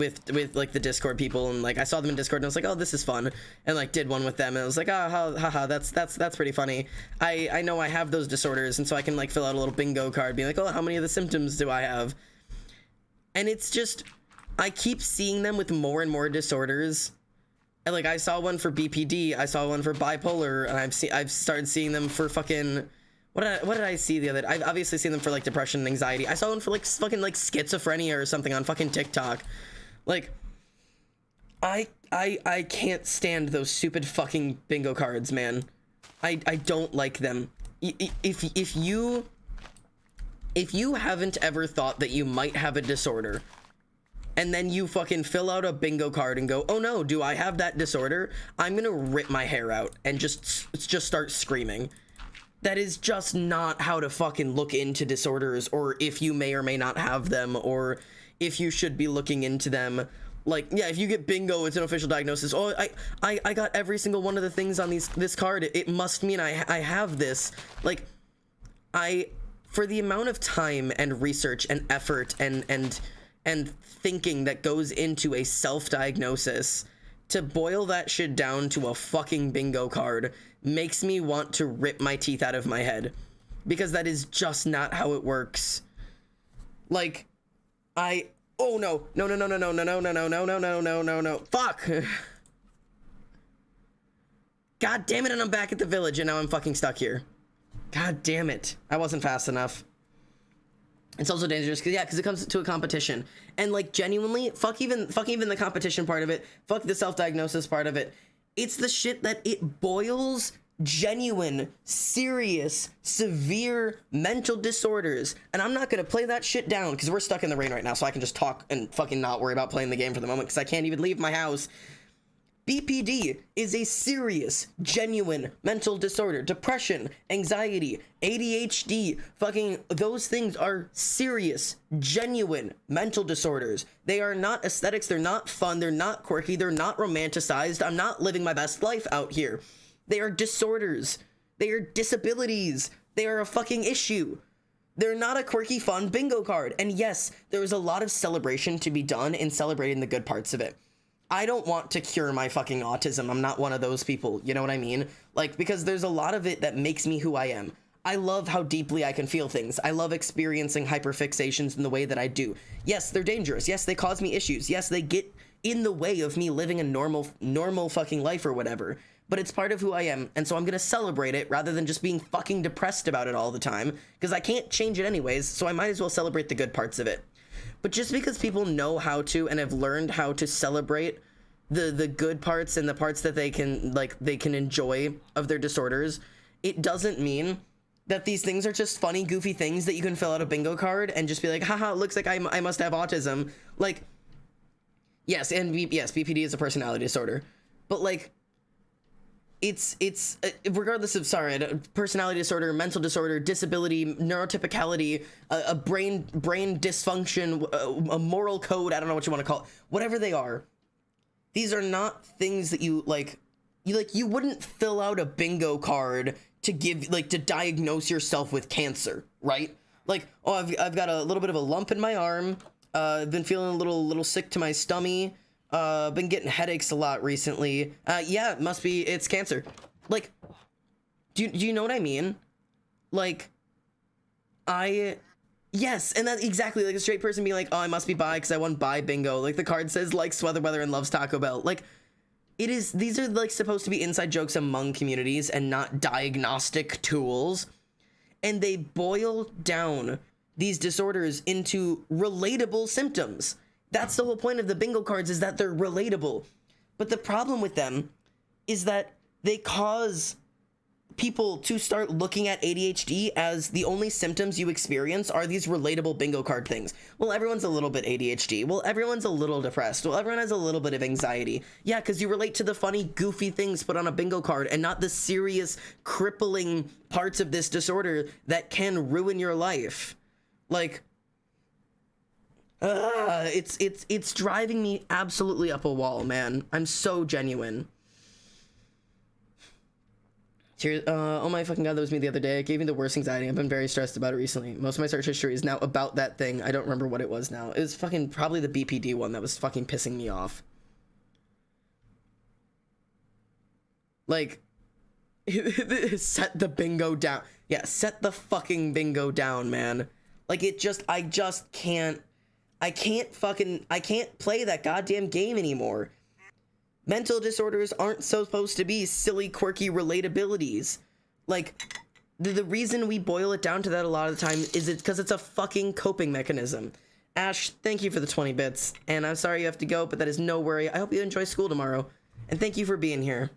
like the Discord people, and like I saw them in Discord and I was like, oh, this is fun, and like did one with them, and I was like, ah, haha, that's pretty funny. I know I have those disorders, and so I can like fill out a little bingo card being like, oh, how many of the symptoms do I have? And it's just, I keep seeing them with more and more disorders. And like I saw one for BPD, I saw one for bipolar, and I've started seeing them for fucking what did I see the other day? I've obviously seen them for like depression and anxiety. I saw one for like fucking like schizophrenia or something on fucking TikTok. Like I can't stand those stupid fucking bingo cards, man. I don't like them. If you haven't ever thought that you might have a disorder, and then you fucking fill out a bingo card and go, oh no, do I have that disorder? I'm gonna rip my hair out and just start screaming. That is just not how to fucking look into disorders, or if you may or may not have them, or if you should be looking into them. Like, yeah, if you get bingo, it's an official diagnosis. Oh, I got every single one of the things on this card. It must mean I have this. Like, for the amount of time and research and effort and thinking that goes into a self-diagnosis, to boil that shit down to a fucking bingo card makes me want to rip my teeth out of my head, because that is just not how it works. Like, oh no, fuck. God damn it, and I'm back at the village and now I'm fucking stuck here. God damn it, I wasn't fast enough. It's also dangerous because it comes to a competition, and like genuinely, fuck even the competition part of it, fuck the self-diagnosis part of it. It's the shit that it boils genuine, serious, severe mental disorders, and I'm not gonna play that shit down because we're stuck in the rain right now, so I can just talk and fucking not worry about playing the game for the moment because I can't even leave my house. BPD is a serious, genuine mental disorder. Depression, anxiety, ADHD, fucking those things are serious, genuine mental disorders. They are not aesthetics, they're not fun, they're not quirky, they're not romanticized. I'm not living my best life out here. They are disorders. They are disabilities. They are a fucking issue. They're not a quirky, fun bingo card. And yes, there is a lot of celebration to be done in celebrating the good parts of it. I don't want to cure my fucking autism. I'm not one of those people. You know what I mean? Like, because there's a lot of it that makes me who I am. I love how deeply I can feel things. I love experiencing hyperfixations in the way that I do. Yes, they're dangerous. Yes, they cause me issues. Yes, they get in the way of me living a normal fucking life or whatever. But it's part of who I am, and so I'm gonna celebrate it rather than just being fucking depressed about it all the time, because I can't change it anyways, so I might as well celebrate the good parts of it. But just because people know how to and have learned how to celebrate the good parts and the parts that they can enjoy of their disorders, it doesn't mean that these things are just funny, goofy things that you can fill out a bingo card and just be like, haha, it looks like I must have autism. Like, yes, BPD is a personality disorder, but like, it's regardless of, personality disorder, mental disorder, disability, neurotypicality, a brain dysfunction, a moral code, I don't know what you want to call it, whatever they are, these are not things that you wouldn't fill out a bingo card to to diagnose yourself with cancer, right? Like, oh, I've got a little bit of a lump in my arm, I've been feeling a little sick to my stomach, been getting headaches a lot recently. Yeah, it's cancer. Like, do you know what I mean? Like, yes, and that's exactly like a straight person being like, oh, I must be bi because I won bi bingo. Like, the card says, likes weather and loves Taco Bell. Like, these are like supposed to be inside jokes among communities and not diagnostic tools. And they boil down these disorders into relatable symptoms. That's the whole point of the bingo cards, is that they're relatable. But the problem with them is that they cause people to start looking at ADHD as the only symptoms you experience are these relatable bingo card things. Well, everyone's a little bit ADHD. Well, everyone's a little depressed. Well, everyone has a little bit of anxiety. Yeah, because you relate to the funny, goofy things put on a bingo card and not the serious, crippling parts of this disorder that can ruin your life. Like, it's driving me absolutely up a wall, man. I'm so genuine. Cheers. Oh my fucking god, that was me the other day. It gave me the worst anxiety. I've been very stressed about it recently. Most of my search history is now about that thing. I don't remember what it was now. It was fucking probably the BPD one that was fucking pissing me off. Like, set the bingo down. Yeah, set the fucking bingo down, man. Like, I just can't. I can't play that goddamn game anymore. Mental disorders aren't supposed to be silly, quirky relatabilities. Like, the reason we boil it down to that a lot of the time is because it's a fucking coping mechanism. Ash, thank you for the 20 bits. And I'm sorry you have to go, but that is no worry. I hope you enjoy school tomorrow. And thank you for being here.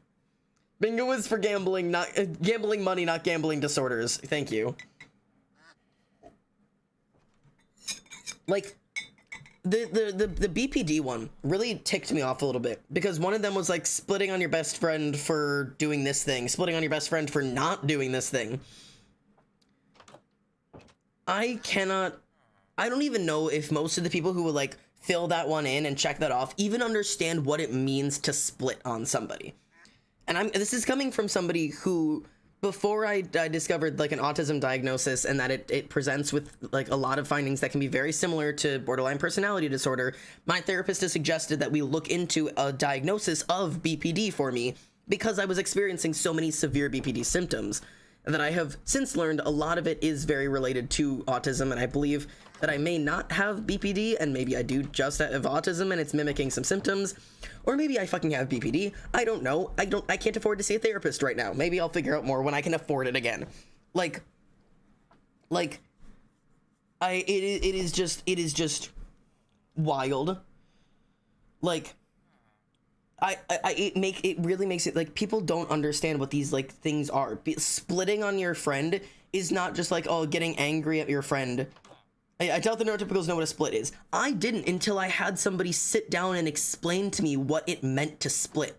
Bingo is for gambling, not gambling money, not gambling disorders. Thank you. Like, the BPD one really ticked me off a little bit, because one of them was like splitting on your best friend for doing this thing, splitting on your best friend for not doing this thing. I don't even know if most of the people who would like fill that one in and check that off even understand what it means to split on somebody. And this is coming from somebody who, before I discovered like an autism diagnosis and that it presents with like a lot of findings that can be very similar to borderline personality disorder, my therapist has suggested that we look into a diagnosis of BPD for me, because I was experiencing so many severe BPD symptoms that I have since learned a lot of it is very related to autism. And I believe that I may not have BPD, and maybe I do just have autism and it's mimicking some symptoms. Or maybe I fucking have BPD. I don't know. I can't afford to see a therapist right now. Maybe I'll figure out more when I can afford it again. It is just wild. Like, it really makes it like people don't understand what these like things are. Splitting on your friend is not just like, oh, getting angry at your friend. I doubt the neurotypicals know what a split is. I didn't until I had somebody sit down and explain to me what it meant to split.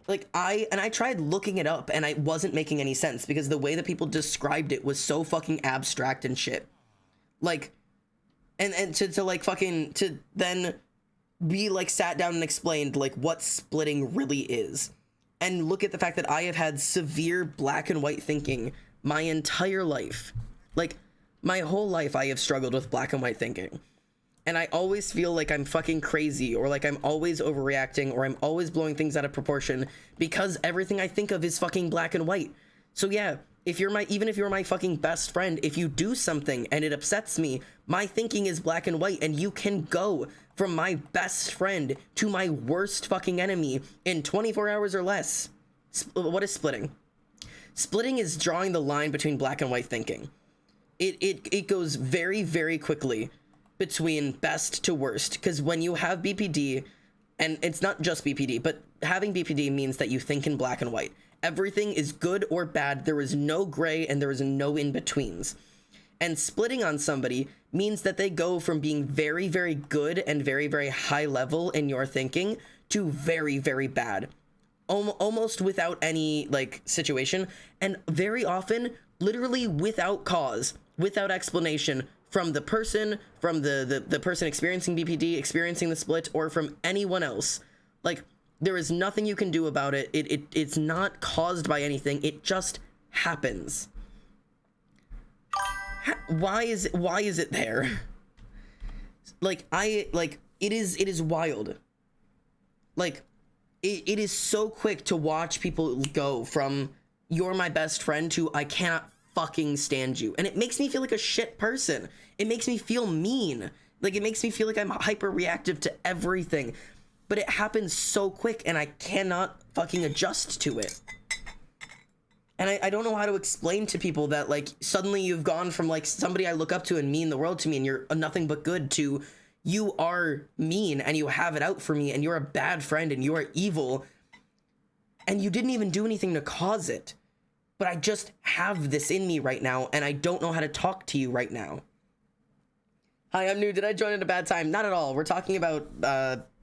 Like, I tried looking it up and I wasn't making any sense, because the way that people described it was so fucking abstract and shit. Like, and to like fucking, to then be like sat down and explained like what splitting really is. And look at the fact that I have had severe black and white thinking my entire life. Like, my whole life I have struggled with black and white thinking. And I always feel like I'm fucking crazy, or like I'm always overreacting, or I'm always blowing things out of proportion, because everything I think of is fucking black and white. So yeah, even if you're my fucking best friend, if you do something and it upsets me, my thinking is black and white, and you can go from my best friend to my worst fucking enemy in 24 hours or less. What is splitting? Splitting is drawing the line between black and white thinking. It goes very, very quickly between best to worst, because when you have BPD, and it's not just BPD, but having BPD means that you think in black and white. Everything is good or bad. There is no gray and there is no in-betweens. And splitting on somebody means that they go from being very, very good and very, very high level in your thinking to very, very bad. Almost without any, like, situation. And very often, literally without cause, without explanation, from the person, from the person experiencing BPD, experiencing the split, or from anyone else. Like, there is nothing you can do about it. It's not caused by anything. It just happens. Why is it there? Like, it is wild. Like, it is so quick to watch people go from you're my best friend to I cannot fucking stand you. And it makes me feel like a shit person. It makes me feel mean. Like, it makes me feel like I'm hyper reactive to everything. But it happens so quick and I cannot fucking adjust to it. And I don't know how to explain to people that, like, suddenly you've gone from, like, somebody I look up to and mean the world to me and you're nothing but good to you are mean and you have it out for me and you're a bad friend and you are evil and you didn't even do anything to cause it. But I just have this in me right now and I don't know how to talk to you right now. Hi, I'm new. Did I join at a bad time? Not at all. We're talking about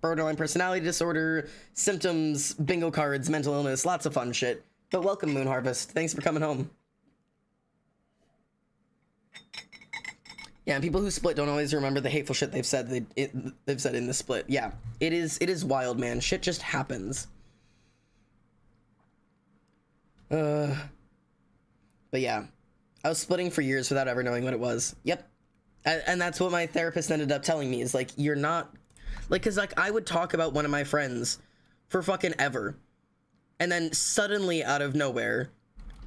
borderline personality disorder, symptoms, bingo cards, mental illness, lots of fun shit. But welcome, Moon Harvest. Thanks for coming home. Yeah, and people who split don't always remember the hateful shit they've said in the split. Yeah, it is wild, man. Shit just happens. But yeah, I was splitting for years without ever knowing what it was. Yep. And that's what my therapist ended up telling me, is like, you're not, like, because like I would talk about one of my friends for fucking ever, and then suddenly out of nowhere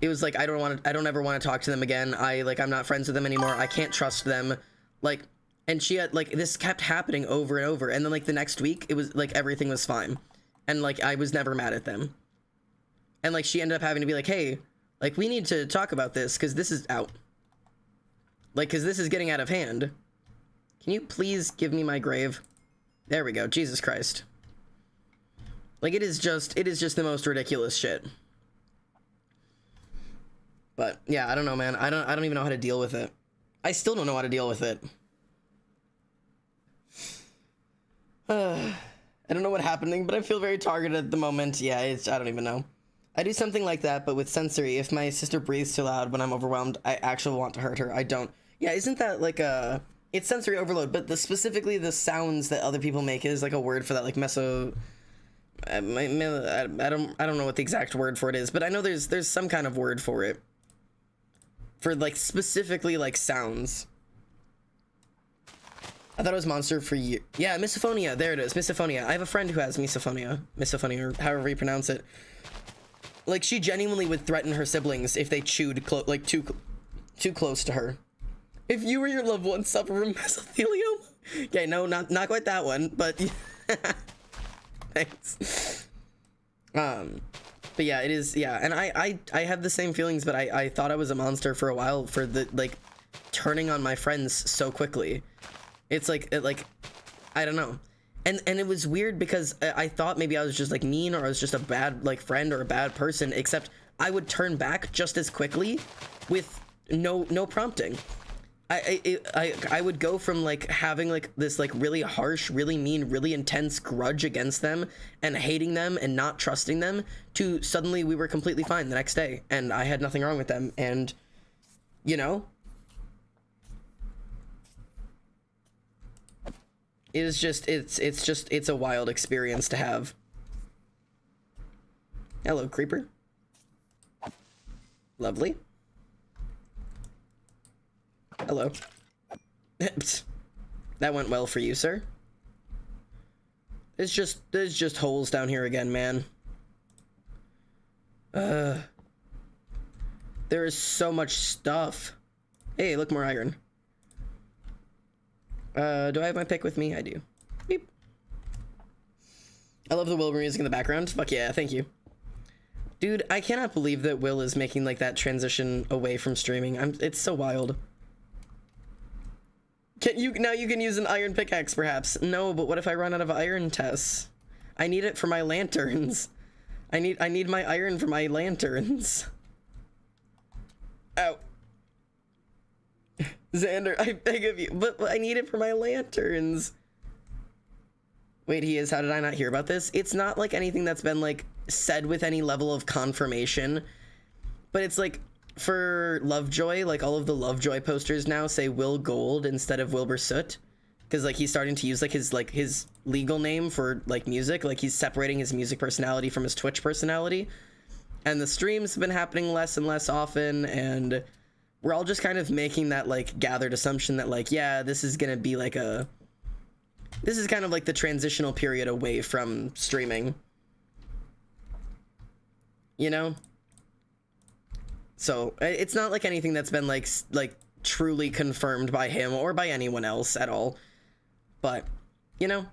it was like, I don't ever want to talk to them again. I'm not friends with them anymore. I can't trust them. Like, and she had, like, this kept happening over and over, and then like the next week it was like everything was fine, and like I was never mad at them, and like she ended up having to be like, hey, like, we need to talk about this because this is out, like, because this is getting out of hand. Can you please give me my grave? There we go. Jesus Christ. Like, it is just the most ridiculous shit. But yeah, I don't know, man. I don't even know how to deal with it. I still don't know how to deal with it. I don't know what's happening, but I feel very targeted at the moment. Yeah, I don't even know. I do something like that, but with sensory. If my sister breathes too loud when I'm overwhelmed, I actually want to hurt her. I don't. Yeah, isn't that like a... It's sensory overload, but specifically the sounds that other people make is like a word for that, like meso... I don't know what the exact word for it is, but I know there's some kind of word for it. For like specifically like sounds. I thought it was monster for you. Yeah, misophonia. There it is. Misophonia. I have a friend who has misophonia. Misophonia, or however you pronounce it. Like, she genuinely would threaten her siblings if they chewed like too close to her. If you or your loved one suffer from mesothelioma. Okay, no, not quite that one, but thanks. But yeah, it is. Yeah, and I have the same feelings, but I thought I was a monster for a while for the like turning on my friends so quickly. It's like I don't know. And it was weird because I thought maybe I was just like mean, or I was just a bad like friend or a bad person, except I would turn back just as quickly with no prompting. I would go from like having like this like really harsh, really mean, really intense grudge against them and hating them and not trusting them, to suddenly we were completely fine the next day and I had nothing wrong with them. And you know, it is just it's a wild experience to have. Hello, creeper. Lovely. Hello. That went well for you, sir. There's just holes down here again, man. There is so much stuff. Hey, look, more iron. Do I have my pick with me? I do. Beep. I love the Will music in the background. Fuck yeah, thank you. Dude, I cannot believe that Will is making like that transition away from streaming. It's so wild. Now you can use an iron pickaxe, perhaps. No, but what if I run out of iron, Tess? I need it for my lanterns. I need my iron for my lanterns. Ow. Xander, I beg of you, but I need it for my lanterns. Wait, he is? How did I not hear about this? It's not like anything that's been like said with any level of confirmation, but it's like, for Lovejoy, like all of the Lovejoy posters now say Will Gold instead of Wilbur Soot, because like he's starting to use like his legal name for like music, like he's separating his music personality from his Twitch personality, and the streams have been happening less and less often, and we're all just kind of making that like gathered assumption that like, yeah, this is gonna be like this is kind of like the transitional period away from streaming, you know? So it's not like anything that's been like truly confirmed by him or by anyone else at all, but you know,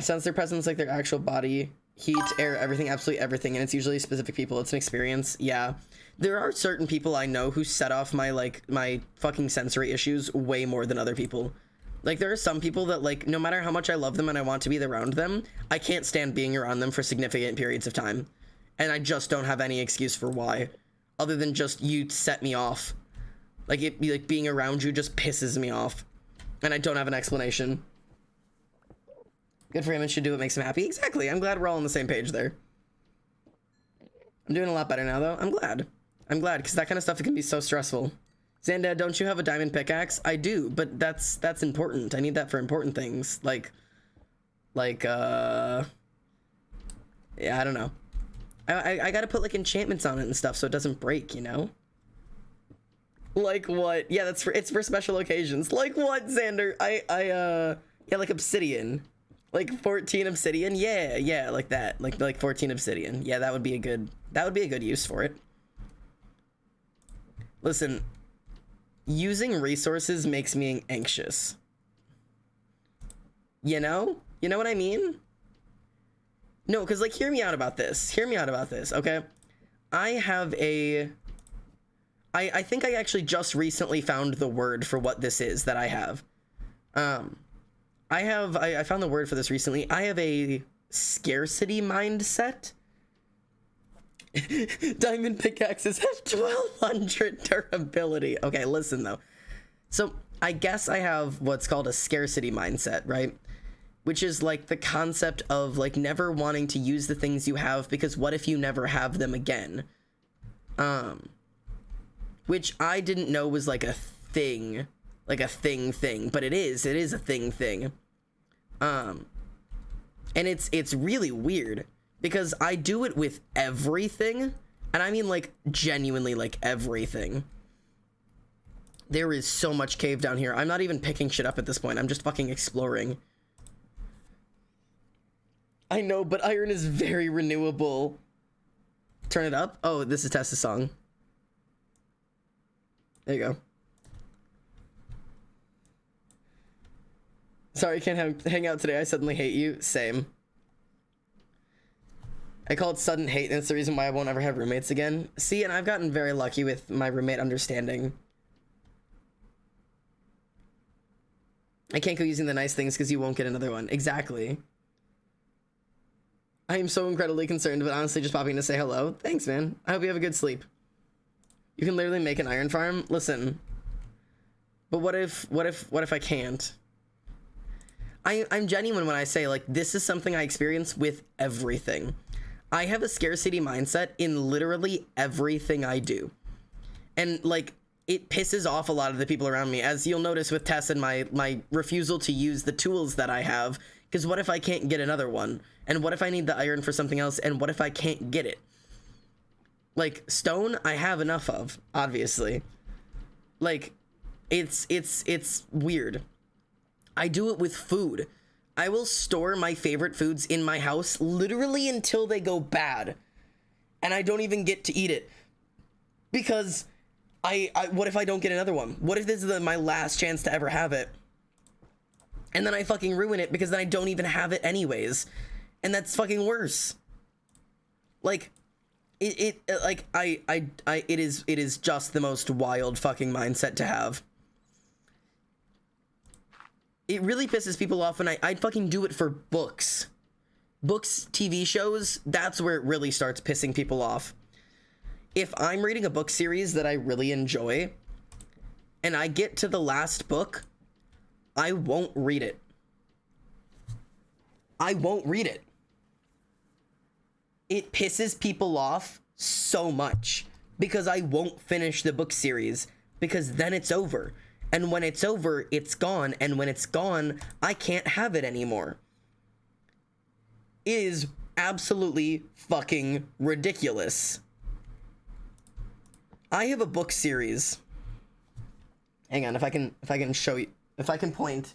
sense their presence like their actual body, heat, air, everything, absolutely everything, and it's usually specific people. It's an experience. Yeah, there are certain people I know who set off my fucking sensory issues way more than other people. Like, there are some people that, like, no matter how much I love them and I want to be around them, I can't stand being around them for significant periods of time. And I just don't have any excuse for why, other than just you set me off. Like, being around you just pisses me off, and I don't have an explanation. Good for him, and should do what makes him happy. Exactly. I'm glad we're all on the same page there. I'm doing a lot better now, though. I'm glad, because that kind of stuff, it can be so stressful. Xandad, don't you have a diamond pickaxe? I do, but that's important. I need that for important things, like yeah, I don't know. I gotta put like enchantments on it and stuff so it doesn't break, you know? Like what? Yeah, it's for special occasions. Like what, Xander? Yeah, like obsidian. Like 14 obsidian? Yeah, like that. Like 14 obsidian. Yeah, that would be a good use for it. Listen, using resources makes me anxious. You know? You know what I mean? No, because, like, hear me out about this. Hear me out about this, okay? I have a... I think I actually just recently found the word for what this is that I have. I found the word for this recently. I have a scarcity mindset. Diamond pickaxes have 1200 durability. Okay, listen, though. So, I guess I have what's called a scarcity mindset, right? Which is like the concept of like never wanting to use the things you have because what if you never have them again? Which I didn't know was like a thing, but it is a thing. And it's really weird because I do it with everything, and I mean like genuinely like everything. There is so much cave down here. I'm not even picking shit up at this point. I'm just fucking exploring. I know, but iron is very renewable. Turn it up. Oh, this is Tessa's song. There you go. Sorry, I can't hang out today. I suddenly hate you. Same. I call it sudden hate, and it's the reason why I won't ever have roommates again. See, and I've gotten very lucky with my roommate understanding. I can't go using the nice things because you won't get another one. Exactly. I am so incredibly concerned, but honestly just popping to say hello. Thanks, man. I hope you have a good sleep. You can literally make an iron farm. Listen. But what if I can't? I'm genuine when I say, like, this is something I experience with everything. I have a scarcity mindset in literally everything I do. And, like, it pisses off a lot of the people around me, as you'll notice with Tess and my refusal to use the tools that I have. Because what if I can't get another one? And what if I need the iron for something else? And what if I can't get it? Like, stone, I have enough of, obviously. Like, it's weird. I do it with food. I will store my favorite foods in my house literally until they go bad. And I don't even get to eat it. Because what if I don't get another one? What if this is my last chance to ever have it? And then I fucking ruin it because then I don't even have it anyways. And that's fucking worse. Like, it is just the most wild fucking mindset to have. It really pisses people off when I fucking do it for books. Books, TV shows, that's where it really starts pissing people off. If I'm reading a book series that I really enjoy, and I get to the last book, I won't read it. I won't read it. It pisses people off so much because I won't finish the book series because then it's over. And when it's over, it's gone. And when it's gone, I can't have it anymore. It is absolutely fucking ridiculous. I have a book series. Hang on, if I can show you, if I can point.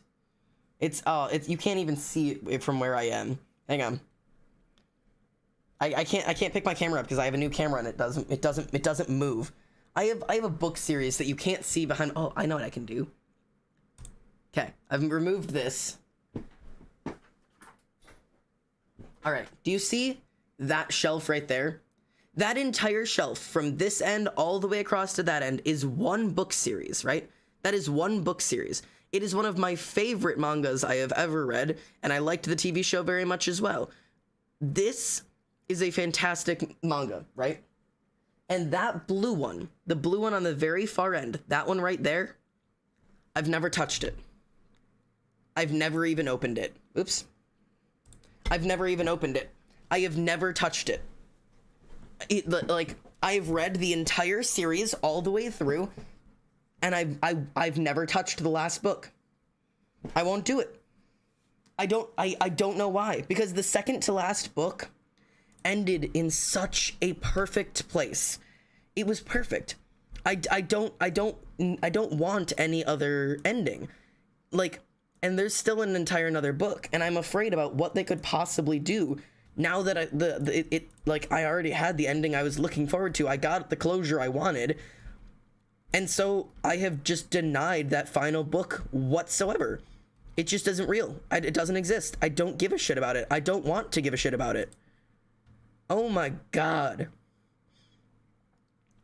It's you can't even see it from where I am. Hang on. I can't pick my camera up because I have a new camera and it doesn't move. I have a book series that you can't see behind. Oh, I know what I can do. Okay, I've removed this. All right, do you see that shelf right there? That entire shelf from this end all the way across to that end is one book series, right? That is one book series. It is one of my favorite mangas I have ever read, and I liked the TV show very much as well. This is a fantastic manga, right? And that blue one, the blue one on the very far end, that one right there, I've never touched it. I've never even opened it. Oops. I've never even opened it. I have never touched it. Like, I've read the entire series all the way through, and I've never touched the last book. I won't do it. I don't know why. Because the second to last book, ended in such a perfect place. It was perfect. I don't want any other ending. Like, and there's still an entire another book, and I'm afraid about what they could possibly do now that I already had the ending I was looking forward to. I got the closure I wanted, and so I have just denied that final book whatsoever. It just isn't real. It doesn't exist. I don't give a shit about it. I don't want to give a shit about it. Oh my god.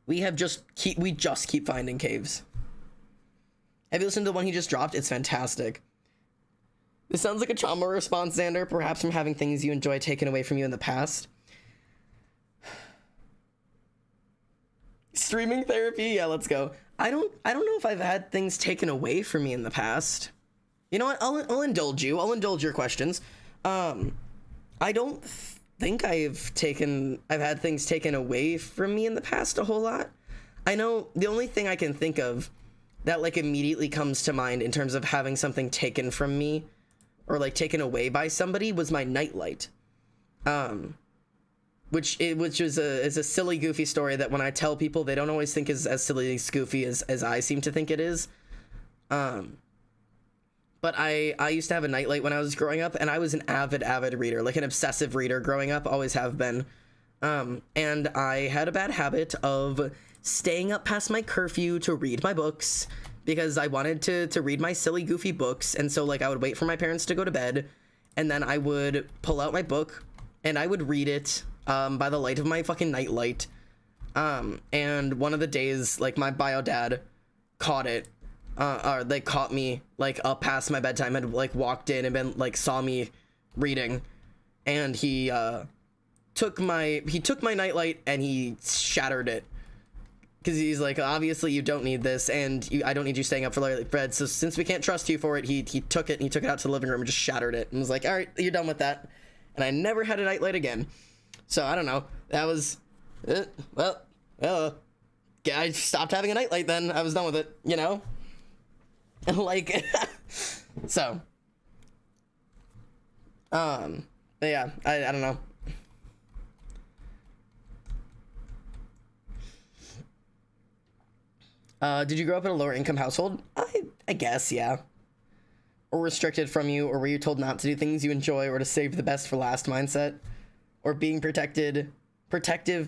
We just keep finding caves. Have you listened to the one he just dropped? It's fantastic. This sounds like a trauma response, Xander, perhaps from having things you enjoy taken away from you in the past. Streaming therapy? Yeah, let's go. I don't know if I've had things taken away from me in the past. You know what? I'll indulge you. I'll indulge your questions. I don't think I've had things taken away from me in the past a whole lot. I know the only thing I can think of that like immediately comes to mind in terms of having something taken from me or like taken away by somebody was my nightlight. Which is a silly, goofy story that when I tell people, they don't always think is as silly, as goofy as I seem to think it is. But I used to have a nightlight when I was growing up, and I was an avid reader, like an obsessive reader growing up, always have been. And I had a bad habit of staying up past my curfew to read my books because I wanted to read my silly, goofy books. And so like I would wait for my parents to go to bed, and then I would pull out my book and I would read it by the light of my fucking nightlight. And one of the days, like my bio dad caught it. Or they caught me like up past my bedtime, had like walked in and been like saw me reading, and he took my nightlight and he shattered it because he's like, obviously you don't need this, and I don't need you staying up for late bread. So since we can't trust you for it, he took it and he took it out to the living room and just shattered it and was like, all right, you're done with that. And I never had a nightlight again. So I don't know. That was I stopped having a nightlight then. I was done with it, you know. Like, so, but yeah, I don't know. Did you grow up in a lower income household? I guess, yeah. Or restricted from you, or were you told not to do things you enjoy, or to save the best for last mindset? Or being protective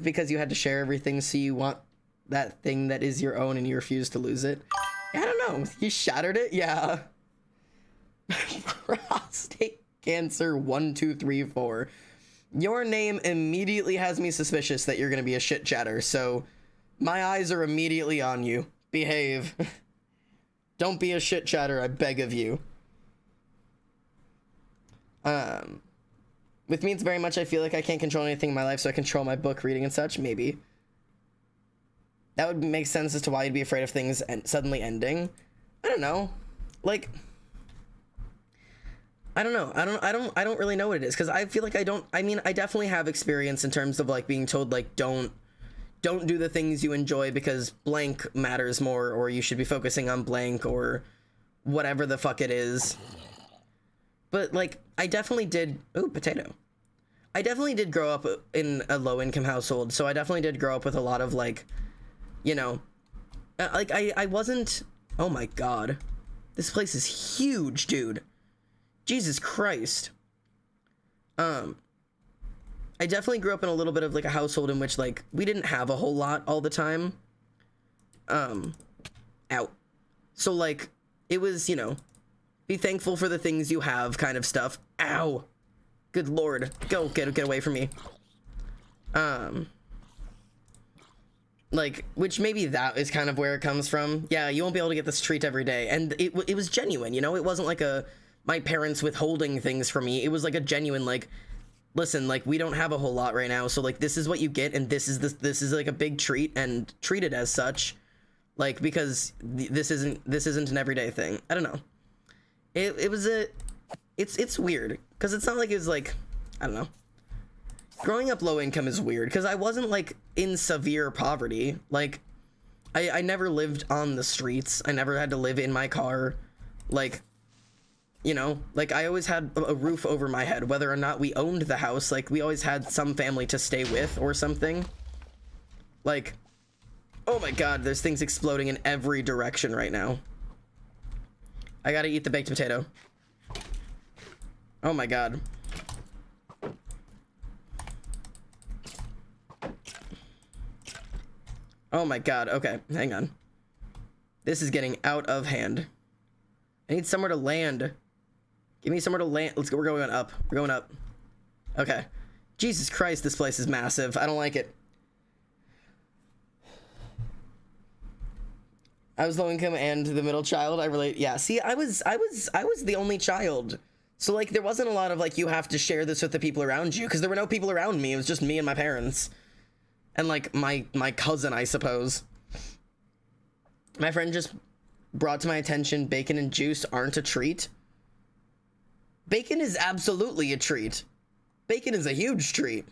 because you had to share everything, so you want that thing that is your own and you refuse to lose it? I don't know. You shattered it? Yeah. Prostate cancer 1, 2, 3, 4. Your name immediately has me suspicious that you're going to be a shit chatter, so my eyes are immediately on you. Behave. Don't be a shit chatter, I beg of you. With me, it's very much I feel like I can't control anything in my life, so I control my book reading and such. Maybe. That would make sense as to why you'd be afraid of things suddenly ending. I don't know. Like, I don't know. I don't really know what it is, because I feel like I definitely have experience in terms of like being told like don't do the things you enjoy because blank matters more, or you should be focusing on blank, or whatever the fuck it is. But like I definitely did. Ooh, potato. I definitely did grow up in a low income household, so I definitely did grow up with a lot of like, you know, like I wasn't, oh my god, this place is huge, dude. Jesus Christ. I definitely grew up in a little bit of like a household in which like we didn't have a whole lot all the time. Out. So like it was, you know, be thankful for the things you have kind of stuff. Ow. Good lord. Go, get away from me. Like, which maybe that is kind of where it comes from. Yeah, you won't be able to get this treat every day. And it was genuine, you know? It wasn't like my parents withholding things from me. It was like a genuine, like, listen, like, we don't have a whole lot right now, so, like, this is what you get, and this is like a big treat, and treat it as such. Like, because this isn't an everyday thing. I don't know. It's weird, because it's not like it's like, I don't know. Growing up low income is weird, because I wasn't, like, in severe poverty. Like, I never lived on the streets. I never had to live in my car. Like, You know, like I always had a roof over my head, whether or not we owned the house. Like we always had some family to stay with or something. Like, oh my god, there's things exploding in every direction right now. I gotta eat the baked potato. Oh my god. Oh my god, okay, hang on. This is getting out of hand. I need somewhere to land. Give me somewhere to land. Let's go, we're going up. We're going up. Okay. Jesus Christ, this place is massive. I don't like it. I was low income and the middle child. I relate. Yeah, see, I was the only child. So like there wasn't a lot of like you have to share this with the people around you because there were no people around me. It was just me and my parents. And like my cousin, I suppose. My friend just brought to my attention bacon and juice aren't a treat. Bacon is absolutely a treat. Bacon is a huge treat.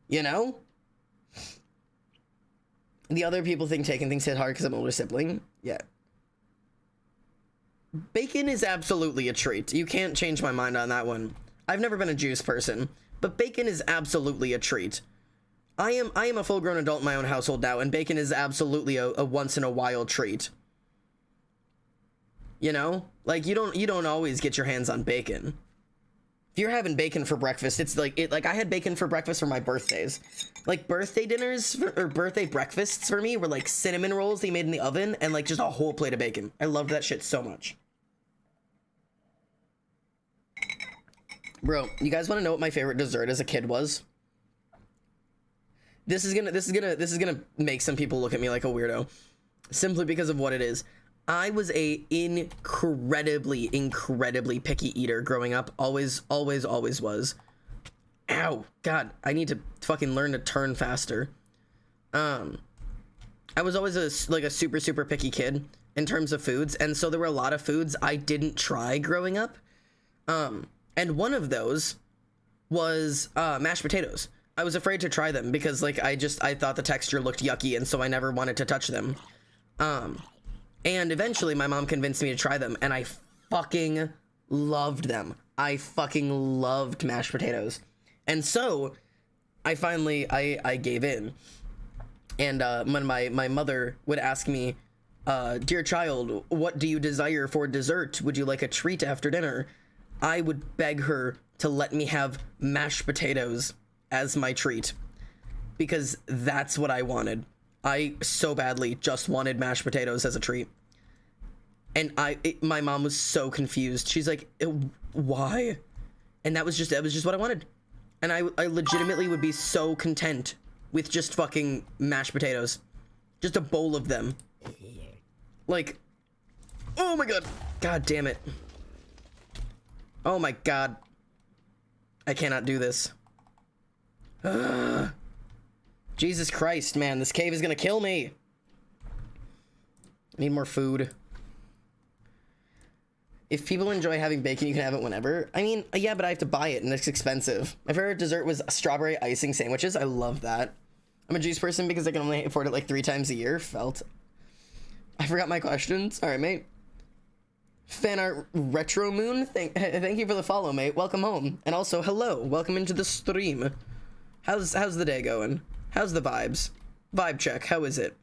You know? The other people think taking things hit hard because I'm an older sibling. Yeah. Bacon is absolutely a treat. You can't change my mind on that one. I've never been a juice person, but bacon is absolutely a treat. I am a full-grown adult in my own household now, and bacon is absolutely a once-in-a-while treat. You know? Like, you don't always get your hands on bacon. If you're having bacon for breakfast, it's like I had bacon for breakfast for my birthdays. Like birthday dinners or birthday breakfasts for me were like cinnamon rolls they made in the oven and like just a whole plate of bacon. I loved that shit so much. Bro, you guys want to know what my favorite dessert as a kid was? This is gonna make some people look at me like a weirdo, simply because of what it is. I was a incredibly picky eater growing up. Always was. Ow, God, I need to fucking learn to turn faster. I was always a super picky kid in terms of foods, and so there were a lot of foods I didn't try growing up. And one of those was mashed potatoes. I was afraid to try them because like I thought the texture looked yucky, and so I never wanted to touch them. And eventually my mom convinced me to try them, and I fucking loved them. I fucking loved mashed potatoes. And so I finally I gave in. And when my mother would ask me, dear child, what do you desire for dessert? Would you like a treat after dinner? I would beg her to let me have mashed potatoes as my treat, because that's what I wanted. I so badly just wanted mashed potatoes as a treat. And my mom was so confused. She's like, why? And that was just what I wanted. And I legitimately would be so content with just fucking mashed potatoes. Just a bowl of them. Like, oh my god. God damn it. Oh my god. I cannot do this. Jesus Christ, man. This cave is gonna kill me. I need more food. If people enjoy having bacon, you can have it whenever. I mean, yeah, but I have to buy it, and it's expensive. My favorite dessert was strawberry icing sandwiches. I love that. I'm a juice person because I can only afford it like 3 times a year. Felt. I forgot my questions. All right, mate. Fan art retro moon. Thank you for the follow, mate. Welcome home. And also, hello. Welcome into the stream. How's the day going? How's the vibes? Vibe check. How is it?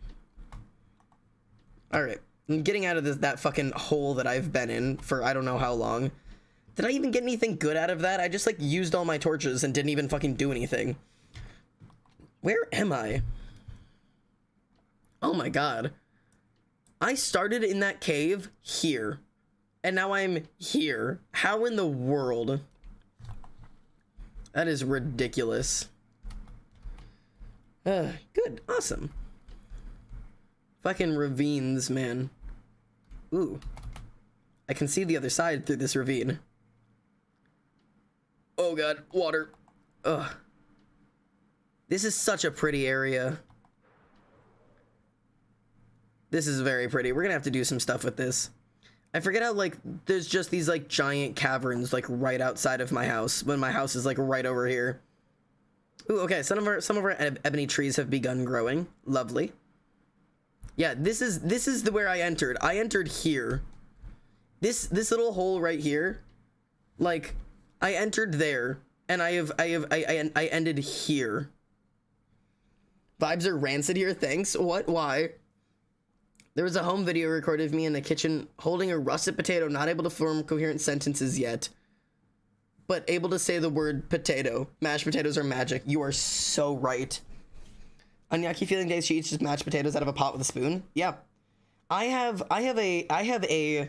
All right. I'm getting out of that fucking hole that I've been in for I don't know how long. Did I even get anything good out of that? I just like used all my torches and didn't even fucking do anything. Where am I? Oh my god. I started in that cave here. And now I'm here. How in the world? That is ridiculous. Good. Awesome. Fucking ravines, man. Ooh. I can see the other side through this ravine. Oh god, water. Ugh. This is such a pretty area. This is very pretty. We're gonna have to do some stuff with this. I forget how, like, there's just these, like, giant caverns, like, right outside of my house, when my house is, like, right over here. Ooh, okay, some of our ebony trees have begun growing. Lovely. Yeah, this is where I entered. I entered here. This little hole right here, like, I entered there, and I ended here. Vibes are rancid here, thanks. What? Why? There was a home video recorded of me in the kitchen holding a russet potato, not able to form coherent sentences yet, but able to say the word potato. Mashed potatoes are magic. You are so right. On Yucky Feeling Days, she eats just mashed potatoes out of a pot with a spoon. Yeah. I have a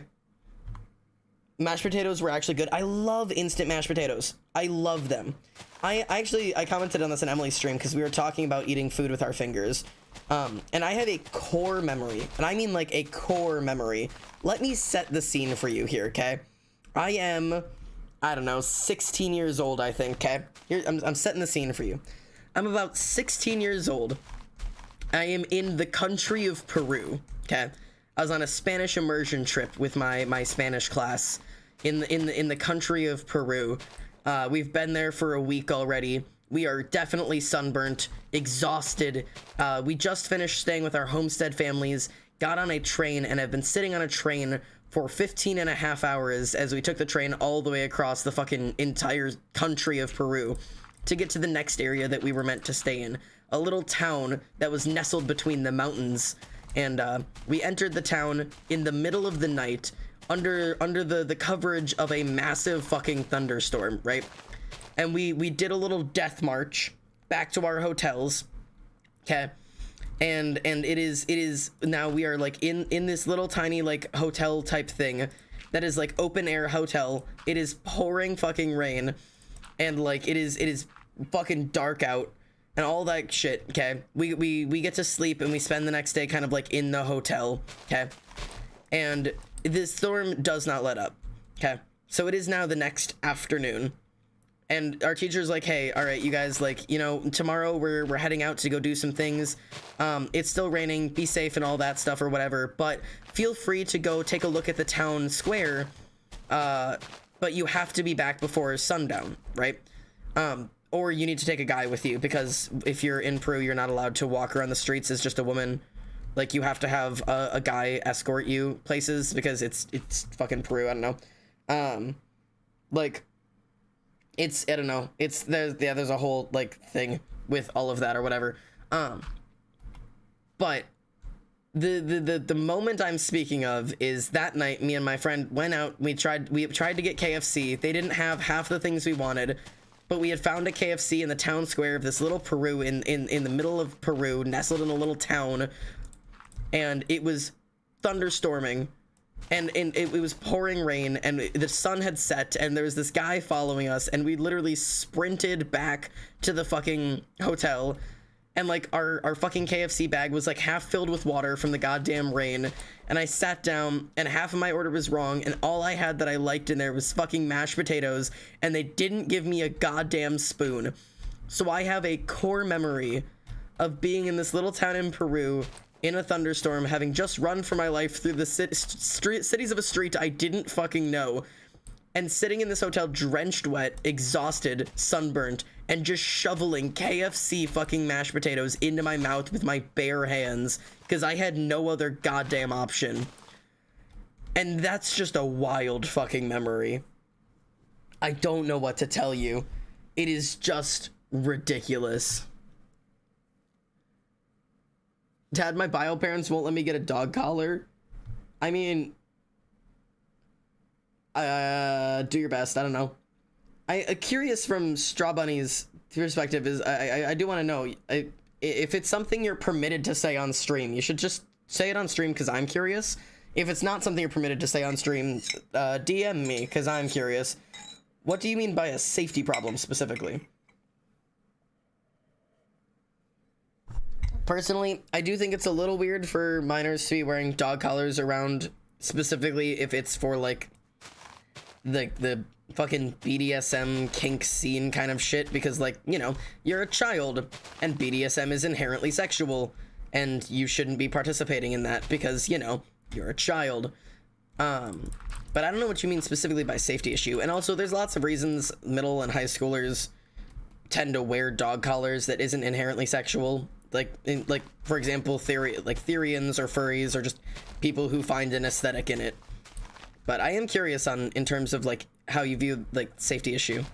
mashed potatoes were actually good. I love instant mashed potatoes. I love them. I commented on this in Emily's stream because we were talking about eating food with our fingers. And I have a core memory, and I mean like a core memory. Let me set the scene for you here, okay? I am, I don't know, 16 years old, I think, okay? Here, I'm setting the scene for you. I'm about 16 years old. I am in the country of Peru, okay? I was on a Spanish immersion trip with my Spanish class in the country of Peru. We've been there for a week already. We are definitely sunburnt, exhausted. We just finished staying with our homestead families, got on a train, and have been sitting on a train for 15 and a half hours as we took the train all the way across the fucking entire country of Peru to get to the next area that we were meant to stay in. A little town that was nestled between the mountains. And we entered the town in the middle of the night under the coverage of a massive fucking thunderstorm, right? And we did a little death march back to our hotels, okay? And it is now we are like in this little tiny like hotel type thing that is like open air hotel. It is pouring fucking rain, and like it is fucking dark out and all that shit, okay? We get to sleep and we spend the next day kind of like in the hotel, okay? And this storm does not let up, okay? So it is now the next afternoon. And our teacher's like, hey, all right, you guys, like, you know, tomorrow we're heading out to go do some things. It's still raining, be safe and all that stuff or whatever, but feel free to go take a look at the town square, but you have to be back before sundown, right? Or you need to take a guy with you, because if you're in Peru, you're not allowed to walk around the streets as just a woman. Like, you have to have a guy escort you places, because it's fucking Peru, I don't know. Like, it's, I don't know, it's, there's a whole, like, thing with all of that or whatever. But the moment I'm speaking of is that night, me and my friend went out, we tried to get KFC. They didn't have half the things we wanted, but we had found a KFC in the town square of this little Peru, in the middle of Peru, nestled in a little town, and it was thunderstorming. And it was pouring rain, and the sun had set, and there was this guy following us, and we literally sprinted back to the fucking hotel, and like our fucking KFC bag was like half filled with water from the goddamn rain, and I sat down, and half of my order was wrong, and all I had that I liked in there was fucking mashed potatoes, and they didn't give me a goddamn spoon. So I have a core memory of being in this little town in Peru in a thunderstorm, having just run for my life through the cities of a street I didn't fucking know, and sitting in this hotel drenched wet, exhausted, sunburnt, and just shoveling KFC fucking mashed potatoes into my mouth with my bare hands, because I had no other goddamn option. And that's just a wild fucking memory. I don't know what to tell you. It is just ridiculous. Dad, my bio parents won't let me get a dog collar. I mean, do your best. I don't know. Curious from Straw Bunny's perspective is, I do want to know, if it's something you're permitted to say on stream, you should just say it on stream, because I'm curious. If it's not something you're permitted to say on stream, DM me, because I'm curious. What do you mean by a safety problem specifically? Personally, I do think it's a little weird for minors to be wearing dog collars around, specifically if it's for like the fucking BDSM kink scene kind of shit, because, like, you know, you're a child and BDSM is inherently sexual and you shouldn't be participating in that because, you know, you're a child. But I don't know what you mean specifically by safety issue. And also, there's lots of reasons middle and high schoolers tend to wear dog collars that isn't inherently sexual. Like for example, Therians or furries, or just people who find an aesthetic in it. But I am curious on in terms of like how you view like safety issue.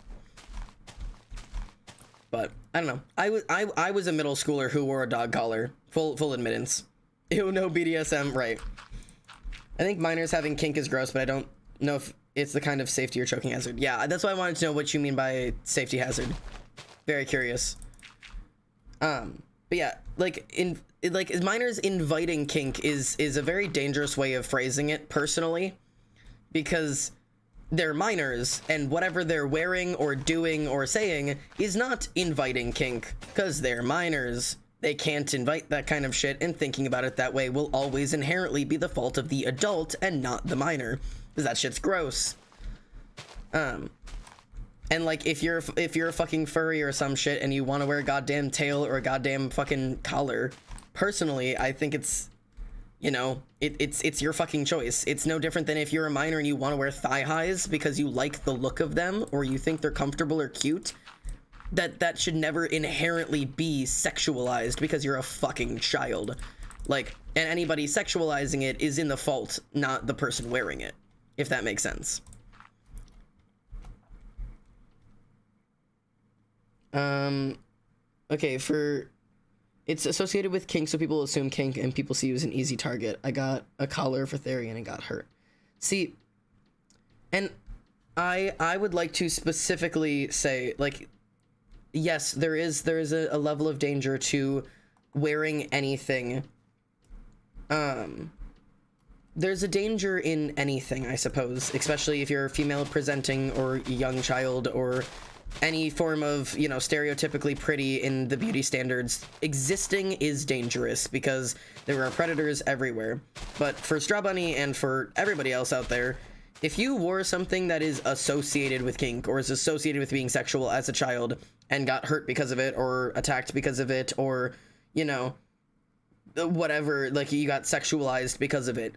But I don't know. I was a middle schooler who wore a dog collar. Full admittance. Ew, no BDSM, right. I think minors having kink is gross, but I don't know if it's the kind of safety or choking hazard. Yeah, that's why I wanted to know what you mean by safety hazard. Very curious. But yeah, like minors inviting kink is a very dangerous way of phrasing it personally, because they're minors and whatever they're wearing or doing or saying is not inviting kink, because they're minors. They can't invite that kind of shit, and thinking about it that way will always inherently be the fault of the adult and not the minor, because that shit's gross. And like if you're a fucking furry or some shit and you want to wear a goddamn tail or a goddamn fucking collar, personally I think it's, you know, it's your fucking choice. It's no different than if you're a minor and you want to wear thigh highs because you like the look of them or you think they're comfortable or cute. That should never inherently be sexualized because you're a fucking child. Like, and anybody sexualizing it is in the fault, not the person wearing it, if that makes sense. Okay, it's associated with kink, so people assume kink and people see you as an easy target. I got a collar for Therian and got hurt. See, and I would like to specifically say, like, yes, there is a level of danger to wearing anything. There's a danger in anything, I suppose, especially if you're female presenting or a young child or any form of, you know, stereotypically pretty in the beauty standards. Existing is dangerous because there are predators everywhere. But for Straw Bunny and for everybody else out there, if you wore something that is associated with kink or is associated with being sexual as a child and got hurt because of it or attacked because of it or, you know, whatever, like you got sexualized because of it,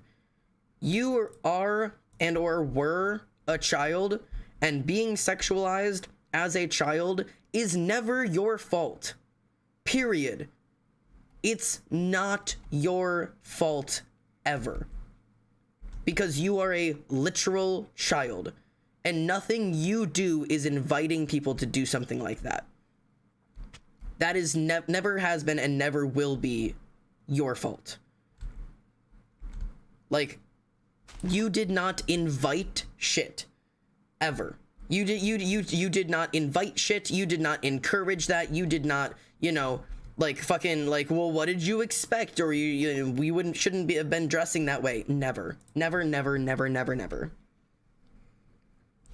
you are and or were a child, and being sexualized as a child is never your fault. Period. It's not your fault ever. Because you are a literal child, and nothing you do is inviting people to do something like that. That is never has been and never will be your fault. Like, you did not invite shit ever. You did not invite shit. You did not encourage that. You did not, you know, like fucking like, well, what did you expect? Or we shouldn't have been dressing that way. Never.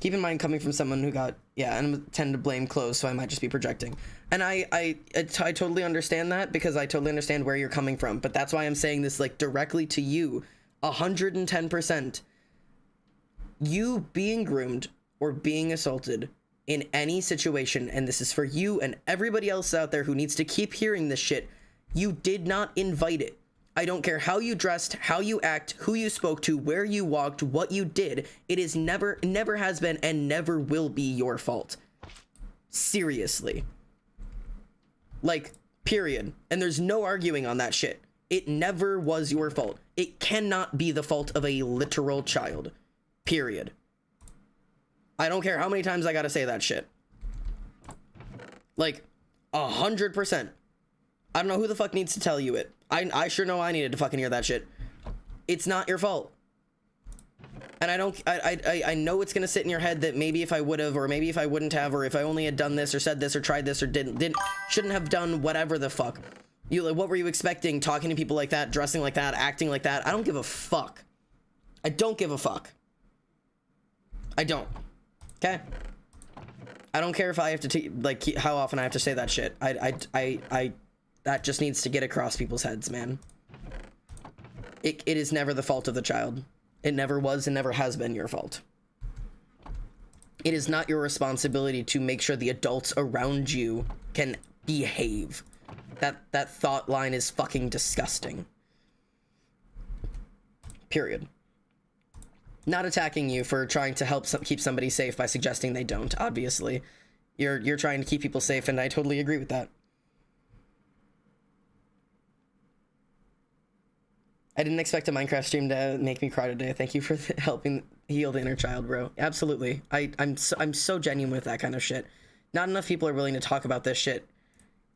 Keep in mind, coming from someone who got, yeah, and I tend to blame clothes, so I might just be projecting. And I totally understand that, because I totally understand where you're coming from. But that's why I'm saying this, like, directly to you, 110%. You being groomed or being assaulted in any situation, and this is for you and everybody else out there who needs to keep hearing this shit, you did not invite it. I don't care how you dressed, how you act, who you spoke to, where you walked, what you did. It is never has been and never will be your fault. Seriously. Like, period. And there's no arguing on that shit. It never was your fault. It cannot be the fault of a literal child. Period. I don't care how many times I gotta say that shit. Like, 100%. I don't know who the fuck needs to tell you it. I sure know I needed to fucking hear that shit. It's not your fault. And I know it's gonna sit in your head that maybe if I would have, or maybe if I wouldn't have, or if I only had done this or said this or tried this or shouldn't have done whatever the fuck. You, like, what were you expecting, talking to people like that, dressing like that, acting like that? I don't give a fuck. I don't give a fuck. I don't. Okay? I don't care if I have to like how often I have to say that shit. That just needs to get across people's heads, man. It is never the fault of the child. It never was and never has been your fault. It is not your responsibility to make sure the adults around you can behave. That thought line is fucking disgusting. Period. Not attacking you for trying to help keep somebody safe by suggesting they don't, obviously. You're trying to keep people safe, and I totally agree with that. I didn't expect a Minecraft stream to make me cry today. Thank you for helping heal the inner child, bro. Absolutely. I'm so genuine with that kind of shit. Not enough people are willing to talk about this shit.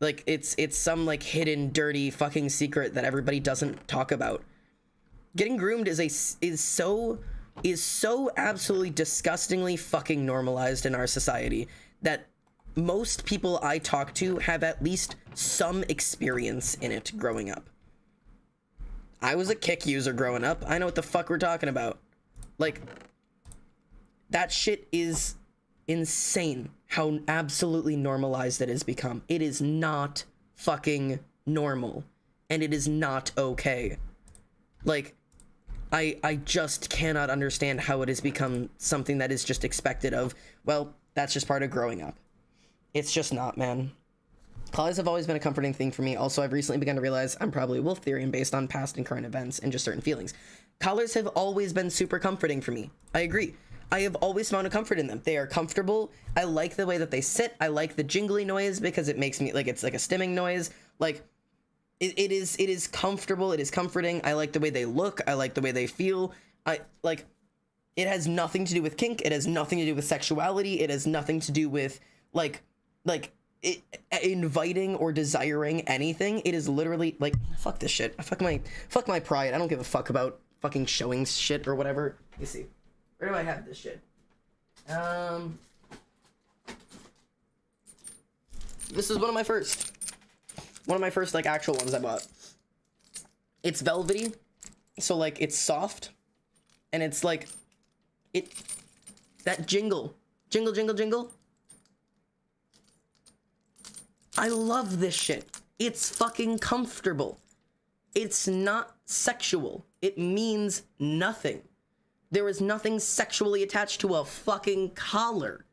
Like, it's some, like, hidden, dirty fucking secret that everybody doesn't talk about. Getting groomed is so absolutely disgustingly fucking normalized in our society that most people I talk to have at least some experience in it growing up. I was a kick user growing up. I know what the fuck we're talking about. Like, that shit is insane how absolutely normalized it has become. It is not fucking normal, and it is not okay. Like, I just cannot understand how it has become something that is just expected of, well, that's just part of growing up. It's just not, man. Collars have always been a comforting thing for me. Also, I've recently begun to realize I'm probably a wolf theory based on past and current events and just certain feelings. Collars have always been super comforting for me. I agree. I have always found a comfort in them. They are comfortable. I like the way that they sit. I like the jingly noise because it makes me, like, it's like a stimming noise. Like, it is comfortable. It is comforting. I like the way they look. I like the way they feel. It has nothing to do with kink. It has nothing to do with sexuality. It has nothing to do with, inviting or desiring anything. It is literally, like, fuck this shit. Fuck my pride. I don't give a fuck about fucking showing shit or whatever. You see. Where do I have this shit? This is one of my first, like, actual ones I bought. It's velvety, so, like, it's soft, and it's, like, that jingle. Jingle, jingle, jingle. I love this shit. It's fucking comfortable. It's not sexual. It means nothing. There is nothing sexually attached to a fucking collar.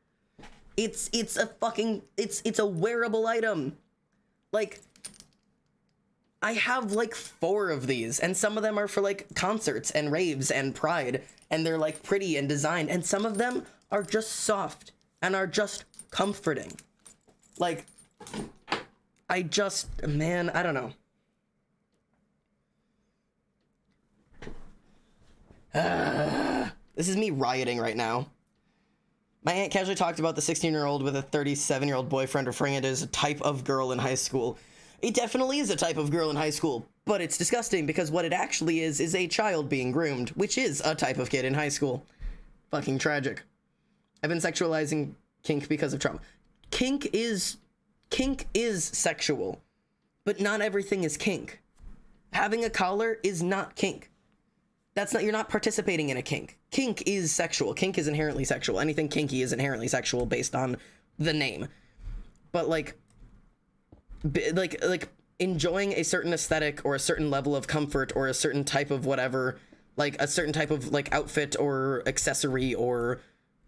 It's a wearable item. Like, I have like 4 of these, and some of them are for like concerts and raves and pride, and they're like pretty and designed, and some of them are just soft and are just comforting. Like, man, I don't know. This is me rioting right now. My aunt casually talked about the 16-year-old with a 37-year-old boyfriend, referring it as a type of girl in high school. It definitely is a type of girl in high school, but it's disgusting because what it actually is a child being groomed, which is a type of kid in high school. Fucking tragic. I've been sexualizing kink because of trauma. Kink is sexual, but not everything is kink. Having a collar is not kink. You're not participating in a kink. Kink is sexual. Kink is inherently sexual. Anything kinky is inherently sexual based on the name. But like enjoying a certain aesthetic or a certain level of comfort or a certain type of whatever, like a certain type of like outfit or accessory or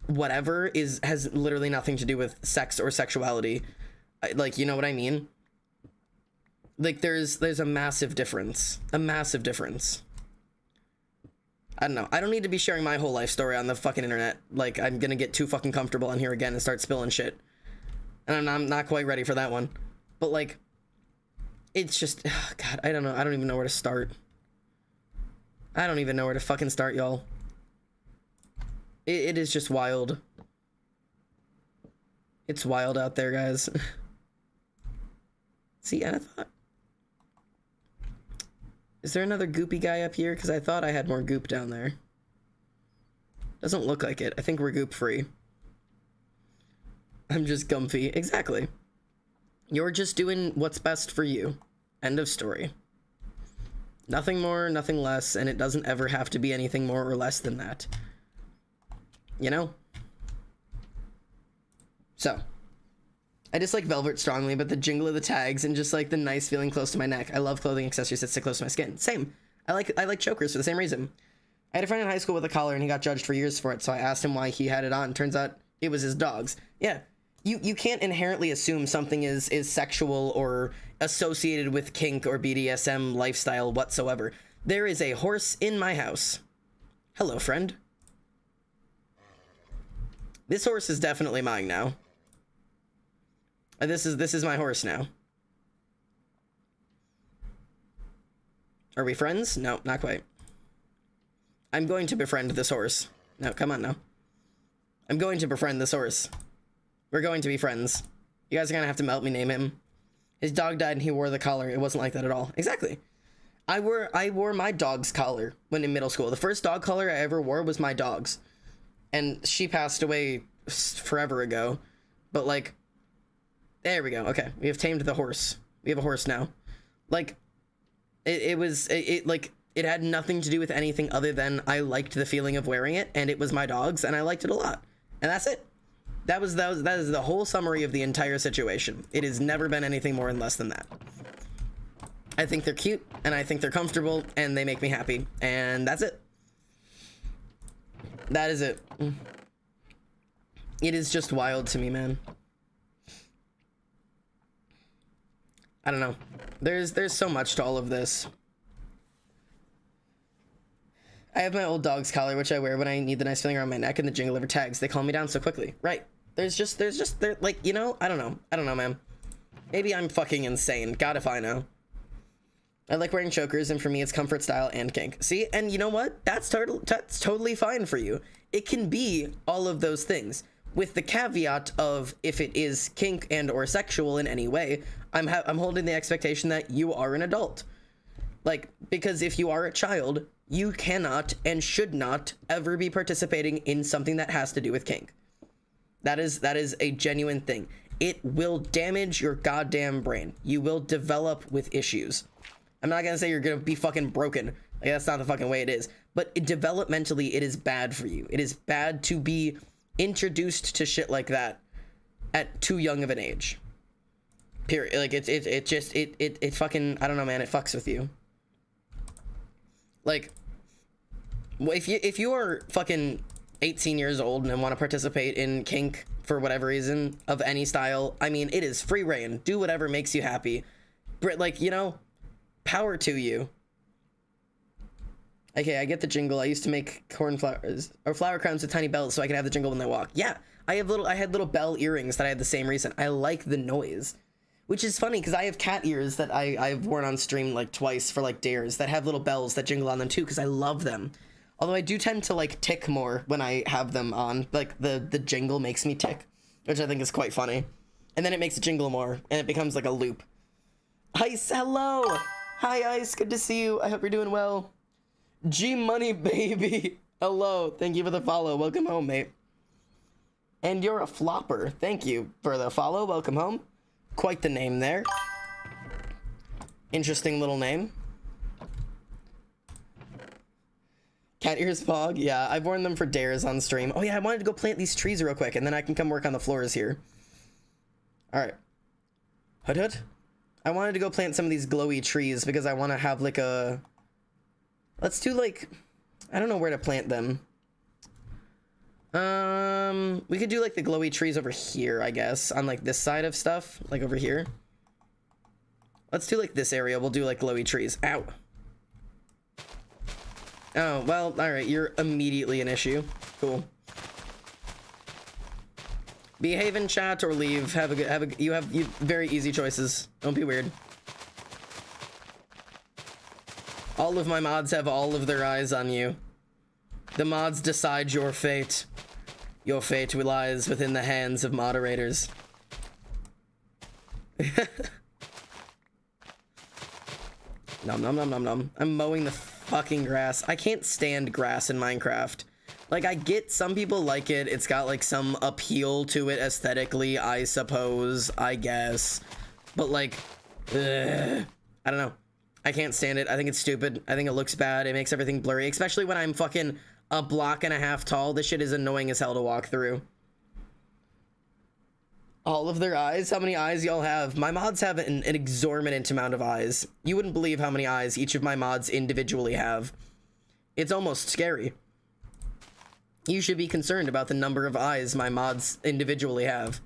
whatever has literally nothing to do with sex or sexuality. Like, you know what I mean? Like, there's a massive difference. A massive difference. I don't know. I don't need to be sharing my whole life story on the fucking internet. Like, I'm gonna get too fucking comfortable on here again and start spilling shit. And I'm not quite ready for that one. But, like, it's just... Oh, God, I don't know. I don't even know where to start. I don't even know where to fucking start, y'all. It is just wild. It's wild out there, guys. See, and I thought... Is there another goopy guy up here? Because I thought I had more goop down there. Doesn't look like it. I think we're goop free. I'm just comfy. Exactly. You're just doing what's best for you. End of story. Nothing more, nothing less, and it doesn't ever have to be anything more or less than that. You know? So. I dislike velvet strongly, but the jingle of the tags and just like the nice feeling close to my neck. I love clothing accessories that sit close to my skin. Same. I like chokers for the same reason. I had a friend in high school with a collar and he got judged for years for it, so I asked him why he had it on. Turns out it was his dog's. Yeah. You can't inherently assume something is sexual or associated with kink or BDSM lifestyle whatsoever. There is a horse in my house. Hello, friend. This horse is definitely mine now. This is my horse now. Are we friends? No, not quite. I'm going to befriend this horse. No, come on now. I'm going to befriend this horse. We're going to be friends. You guys are gonna have to help me name him. His dog died and he wore the collar. It wasn't like that at all. Exactly. I wore my dog's collar when in middle school. The first dog collar I ever wore was my dog's. And she passed away forever ago. But like, there we go. Okay, we have tamed the horse. We have a horse now. Like, it had nothing to do with anything other than I liked the feeling of wearing it, and it was my dog's, and I liked it a lot. And that's it. That is the whole summary of the entire situation. It has never been anything more and less than that. I think they're cute, and I think they're comfortable, and they make me happy, and that's it. That is it. It is just wild to me, man. I don't know. There's so much to all of this. I have my old dog's collar, which I wear when I need the nice feeling around my neck, and the jingle over tags. They calm me down so quickly. Right. There's just, like, you know, I don't know, man. Maybe I'm fucking insane. God if I know. I like wearing chokers, and for me, it's comfort, style, and kink. See, and you know what? That's totally fine for you. It can be all of those things, with the caveat of if it is kink and or sexual in any way, I'm holding the expectation that you are an adult. Like, because if you are a child, you cannot and should not ever be participating in something that has to do with kink. That is a genuine thing. It will damage your goddamn brain. You will develop with issues. I'm not gonna say you're gonna be fucking broken. Like, that's not the fucking way it is. But developmentally, it is bad for you. It is bad to be introduced to shit like that at too young of an age. Period. Like, it fucking, I don't know, man. It fucks with you. Like, if you are fucking 18 years old and want to participate in kink for whatever reason of any style, I mean, it is free reign. Do whatever makes you happy. Like, you know, power to you. Okay, I get the jingle. I used to make cornflowers or flower crowns with tiny bells so I could have the jingle when they walk. Yeah, I had little bell earrings that I had the same reason. I like the noise. Which is funny because I have cat ears that I've worn on stream like twice for like dares that have little bells that jingle on them too because I love them. Although I do tend to like tick more when I have them on. Like the jingle makes me tick, which I think is quite funny. And then it makes it jingle more and it becomes like a loop. Ice, hello! Hi Ice, good to see you. I hope you're doing well. G Money baby, hello. Thank you for the follow. Welcome home, mate. And you're a flopper. Thank you for the follow. Welcome home. Quite the name there. Interesting little name. Cat ears fog. Yeah, I've worn them for dares on stream. Oh yeah, I wanted to go plant these trees real quick and then I can come work on the floors here. Alright. Hut. I wanted to go plant some of these glowy trees because I want to have like a... Let's do like... I don't know where to plant them. We could do like the glowy trees over here, I guess, on like this side of stuff, like over here. Let's do like this area. We'll do like glowy trees. Ow. Oh, well, all right. You're immediately an issue. Cool. Behave in chat or leave. You have very easy choices. Don't be weird. All of my mods have all of their eyes on you. The mods decide your fate. Your fate lies within the hands of moderators. Nom nom nom nom nom. I'm mowing the fucking grass. I can't stand grass in Minecraft. Like, I get some people like it. It's got like some appeal to it aesthetically, I suppose, I guess. But like, I don't know. I can't stand it. I think it's stupid. I think it looks bad. It makes everything blurry, especially when I'm fucking a block and a half tall. This shit is annoying as hell to walk through. All of their eyes? How many eyes y'all have? My mods have an exorbitant amount of eyes. You wouldn't believe how many eyes each of my mods individually have. It's almost scary. You should be concerned about the number of eyes my mods individually have.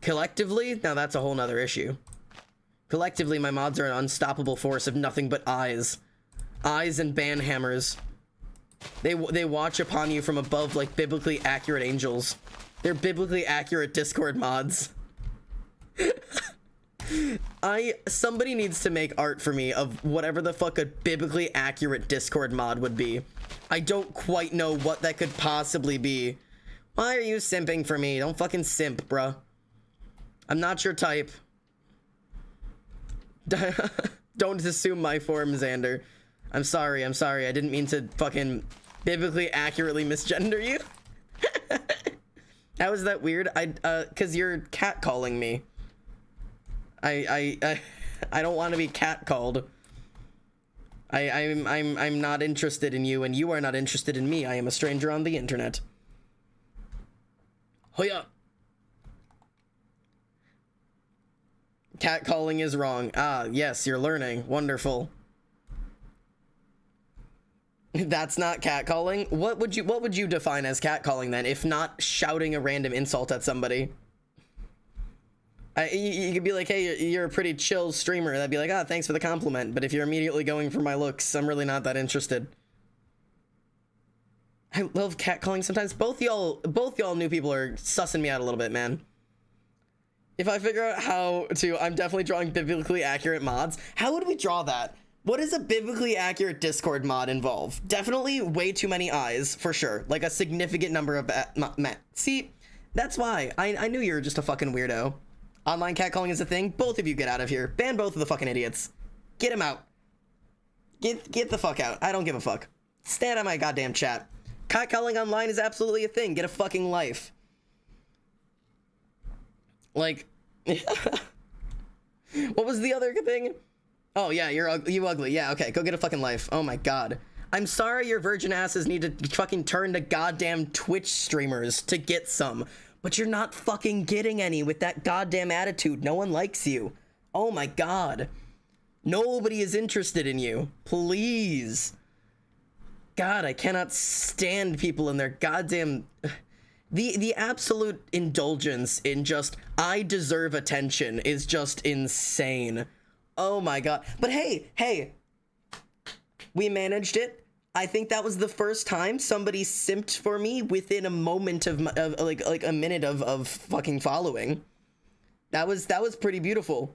Collectively? Now that's a whole nother issue. Collectively, my mods are an unstoppable force of nothing but eyes. Eyes and banhammers. They watch upon you from above like biblically accurate angels. They're biblically accurate Discord mods. Somebody needs to make art for me of whatever the fuck a biblically accurate Discord mod would be. I don't quite know what that could possibly be. Why are you simping for me? Don't fucking simp, bruh. I'm not your type. Don't assume my form, Xander. I'm sorry. I didn't mean to fucking biblically accurately misgender you. How is that weird? Cause you're catcalling me. I don't want to be catcalled. I'm not interested in you, and you are not interested in me. I am a stranger on the internet. Hoya. Catcalling is wrong. Ah, yes, you're learning. Wonderful. That's not catcalling. What would you define as catcalling then, if not shouting a random insult at somebody? You could be like, hey, you're a pretty chill streamer. That'd be like, ah, thanks for the compliment. But if you're immediately going for my looks, I'm really not that interested. I love catcalling sometimes. Both y'all new people are sussing me out a little bit, man. If I figure out how to, I'm definitely drawing biblically accurate mods. How would we draw that? What does a biblically accurate Discord mod involve? Definitely way too many eyes, for sure. Like a significant number of... See, that's why. I knew you were just a fucking weirdo. Online catcalling is a thing. Both of you get out of here. Ban both of the fucking idiots. Get him out. Get the fuck out. I don't give a fuck. Stand on my goddamn chat. Catcalling online is absolutely a thing. Get a fucking life. Like... What was the other thing? Oh yeah, you ugly. Yeah, okay, go get a fucking life. Oh my god. I'm sorry your virgin asses need to fucking turn to goddamn Twitch streamers to get some. But you're not fucking getting any with that goddamn attitude. No one likes you. Oh my god. Nobody is interested in you. Please. God, I cannot stand people in their goddamn... The absolute indulgence in just, I deserve attention is just insane. Oh my god. But hey, we managed it. I think that was the first time somebody simped for me within a moment of like a minute of fucking following. That was pretty beautiful.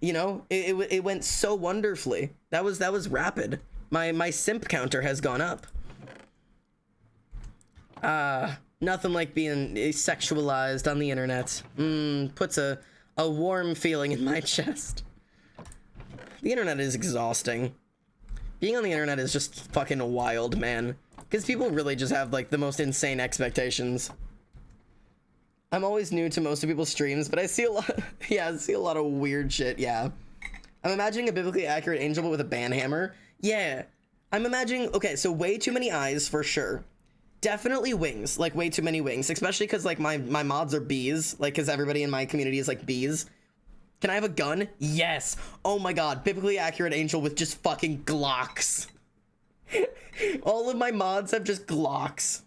You know, it went so wonderfully. That was rapid. My simp counter has gone up. Nothing like being sexualized on the internet. Puts a warm feeling in my chest. The internet is exhausting. Being on the internet is just fucking wild, man. Because people really just have, like, the most insane expectations. I'm always new to most of people's streams, but I see a lot... Yeah, I see a lot of weird shit, yeah. I'm imagining a biblically accurate angel but with a banhammer. Yeah. I'm imagining... Okay, so way too many eyes, for sure. Definitely wings. Like, way too many wings. Especially because, like, my mods are bees. Like, because everybody in my community is, like, bees. Can I have a gun? Yes. Oh my god. Biblically accurate angel with just fucking Glocks. All of my mods have just Glocks.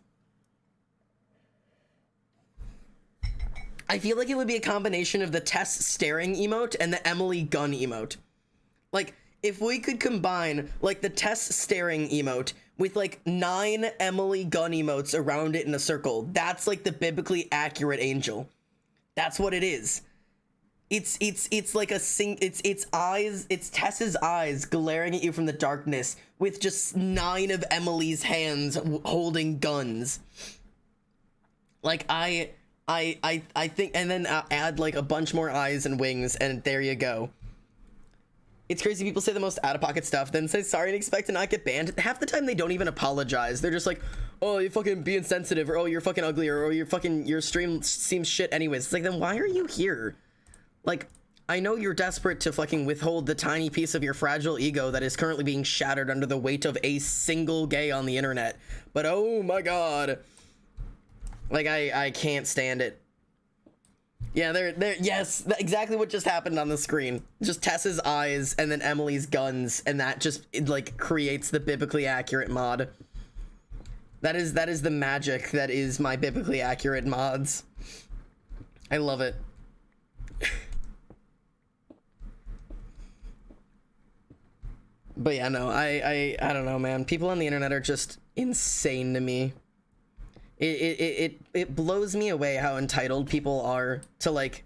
I feel like it would be a combination of the Tess staring emote and the Emily gun emote. Like, if we could combine, like, the Tess staring emote with, like, 9 Emily gun emotes around it in a circle, that's, like, the biblically accurate angel. That's what it is. It's like it's Tess's eyes glaring at you from the darkness with just 9 of Emily's hands holding guns. Like, I think, and then add like a bunch more eyes and wings, and there you go. It's crazy. People say the most out-of-pocket stuff, then say sorry and expect to not get banned. Half the time they don't even apologize. They're just like, oh, you're fucking being sensitive, or oh, you're fucking ugly, or oh, your stream seems shit anyways. It's like, then why are you here? Like, I know you're desperate to fucking withhold the tiny piece of your fragile ego that is currently being shattered under the weight of a single gay on the internet. But oh my god. Like, I can't stand it. Yeah, yes, exactly what just happened on the screen. Just Tess's eyes and then Emily's guns, and that just, like, creates the biblically accurate mod. That is the magic that is my biblically accurate mods. I love it. But yeah, no, I don't know, man. People on the internet are just insane to me. It blows me away how entitled people are to, like,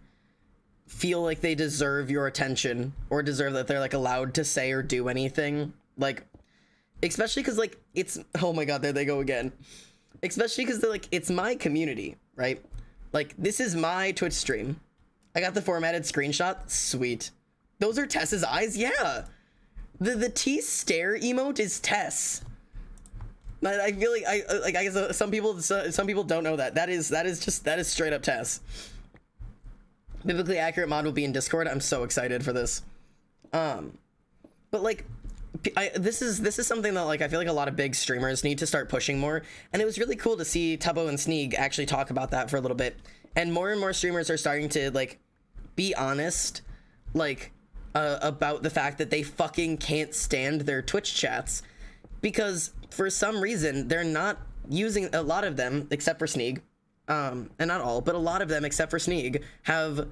feel like they deserve your attention or deserve that they're like allowed to say or do anything. Like, especially because like it's, oh my god, there they go again. Especially because they're like, it's my community, right? Like, this is my Twitch stream. I got the formatted screenshot. Sweet. Those are Tess's eyes? Yeah. The T stare emote is Tess. I feel like I guess some people don't know that. That is straight up Tess. Biblically accurate mod will be in Discord. I'm so excited for this. But like, this is something that like I feel like a lot of big streamers need to start pushing more, and it was really cool to see Tubbo and Sneeg actually talk about that for a little bit, and more streamers are starting to like be honest, like about the fact that they fucking can't stand their Twitch chats because for some reason they're not using, a lot of them except for Sneeg, and not all, but a lot of them except for Sneeg have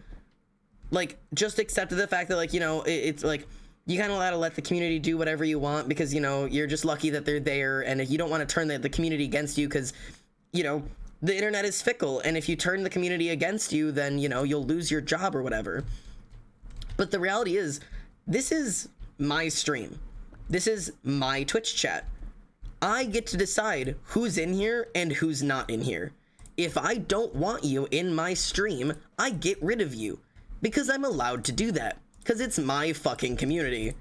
like just accepted the fact that like, you know, it's like you kind of gotta let the community do whatever you want because, you know, you're just lucky that they're there, and if you don't want to turn the community against you because, you know, the internet is fickle, and if you turn the community against you, then, you know, you'll lose your job or whatever. But the reality is, this is my stream. This is my Twitch chat. I get to decide who's in here and who's not in here. If I don't want you in my stream, I get rid of you because I'm allowed to do that because it's my fucking community.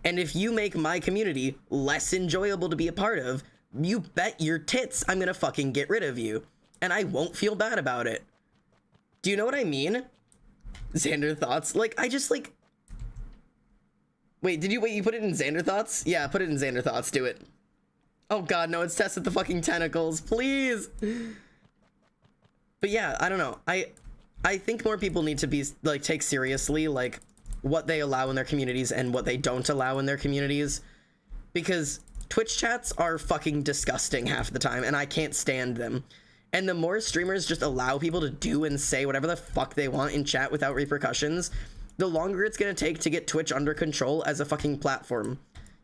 And if you make my community less enjoyable to be a part of, you bet your tits I'm gonna fucking get rid of you, and I won't feel bad about it. Do you know what I mean? Xander thoughts? Like, I just like... Wait, you put it in Xander thoughts? Yeah, put it in Xander thoughts, do it. Oh god, no, it's Tess with the fucking tentacles, please! But yeah, I don't know. I think more people need to be, like, take seriously, like, what they allow in their communities and what they don't allow in their communities. Because Twitch chats are fucking disgusting half the time, and I can't stand them. And the more streamers just allow people to do and say whatever the fuck they want in chat without repercussions, the longer it's gonna take to get Twitch under control as a fucking platform.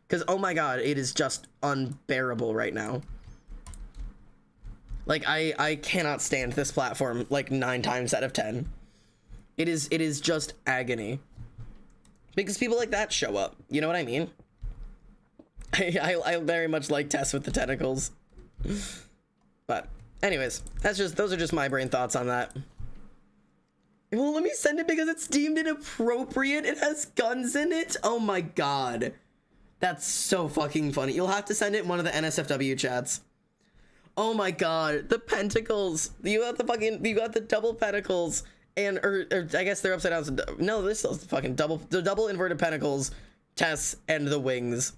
Because, oh my god, it is just unbearable right now. Like, I cannot stand this platform, like, 9 times out of 10. It is just agony. Because people like that show up, you know what I mean? I very much like Tess with the tentacles. But, anyways, those are just my brain thoughts on that. Well, let me send it because it's deemed inappropriate. It has guns in it. Oh my god. That's so fucking funny. You'll have to send it in one of the NSFW chats. Oh my god. The pentacles. You got the double pentacles. And, or I guess they're upside down. So, no, this is fucking the double inverted pentacles, Tess, and the wings.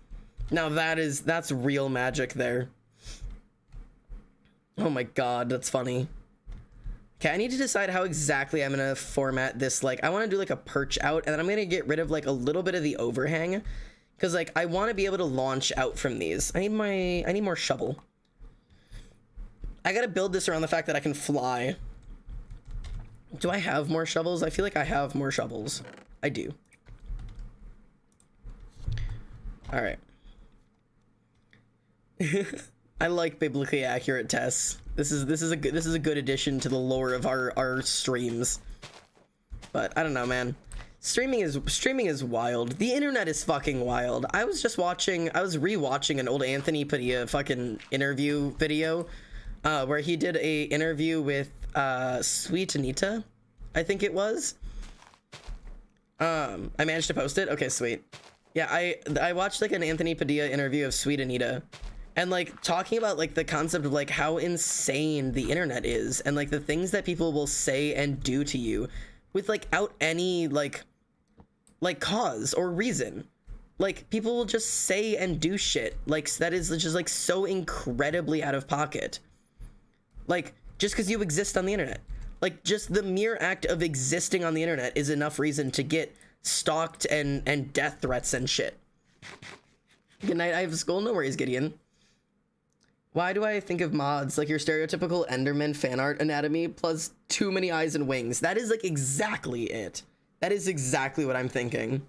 Now that's real magic there. Oh my god, that's funny. Okay, I need to decide how exactly I'm gonna format this. Like, I want to do like a perch out, and then I'm gonna get rid of like a little bit of the overhang, because like I want to be able to launch out from these. I need more shovel. I gotta build this around the fact that I can fly. Do I have more shovels? I feel like I have more shovels. I do. All right. I like biblically accurate Tess. This is a good addition to the lore of our streams. But I don't know, man. Streaming is wild. The internet is fucking wild. I was rewatching an old Anthony Padilla fucking interview video, where he did a interview with Sweet Anita, I think it was. I managed to post it. Okay, sweet. Yeah, I watched like an Anthony Padilla interview of Sweet Anita. And like talking about like the concept of like how insane the internet is and like the things that people will say and do to you with like out any like cause or reason. Like people will just say and do shit like that is just like so incredibly out of pocket. Like just because you exist on the internet. Like just the mere act of existing on the internet is enough reason to get stalked and death threats and shit. Good night, I have school. No worries, Gideon. Why do I think of mods like your stereotypical Enderman fan art anatomy plus too many eyes and wings? That is like exactly it. That is exactly what I'm thinking.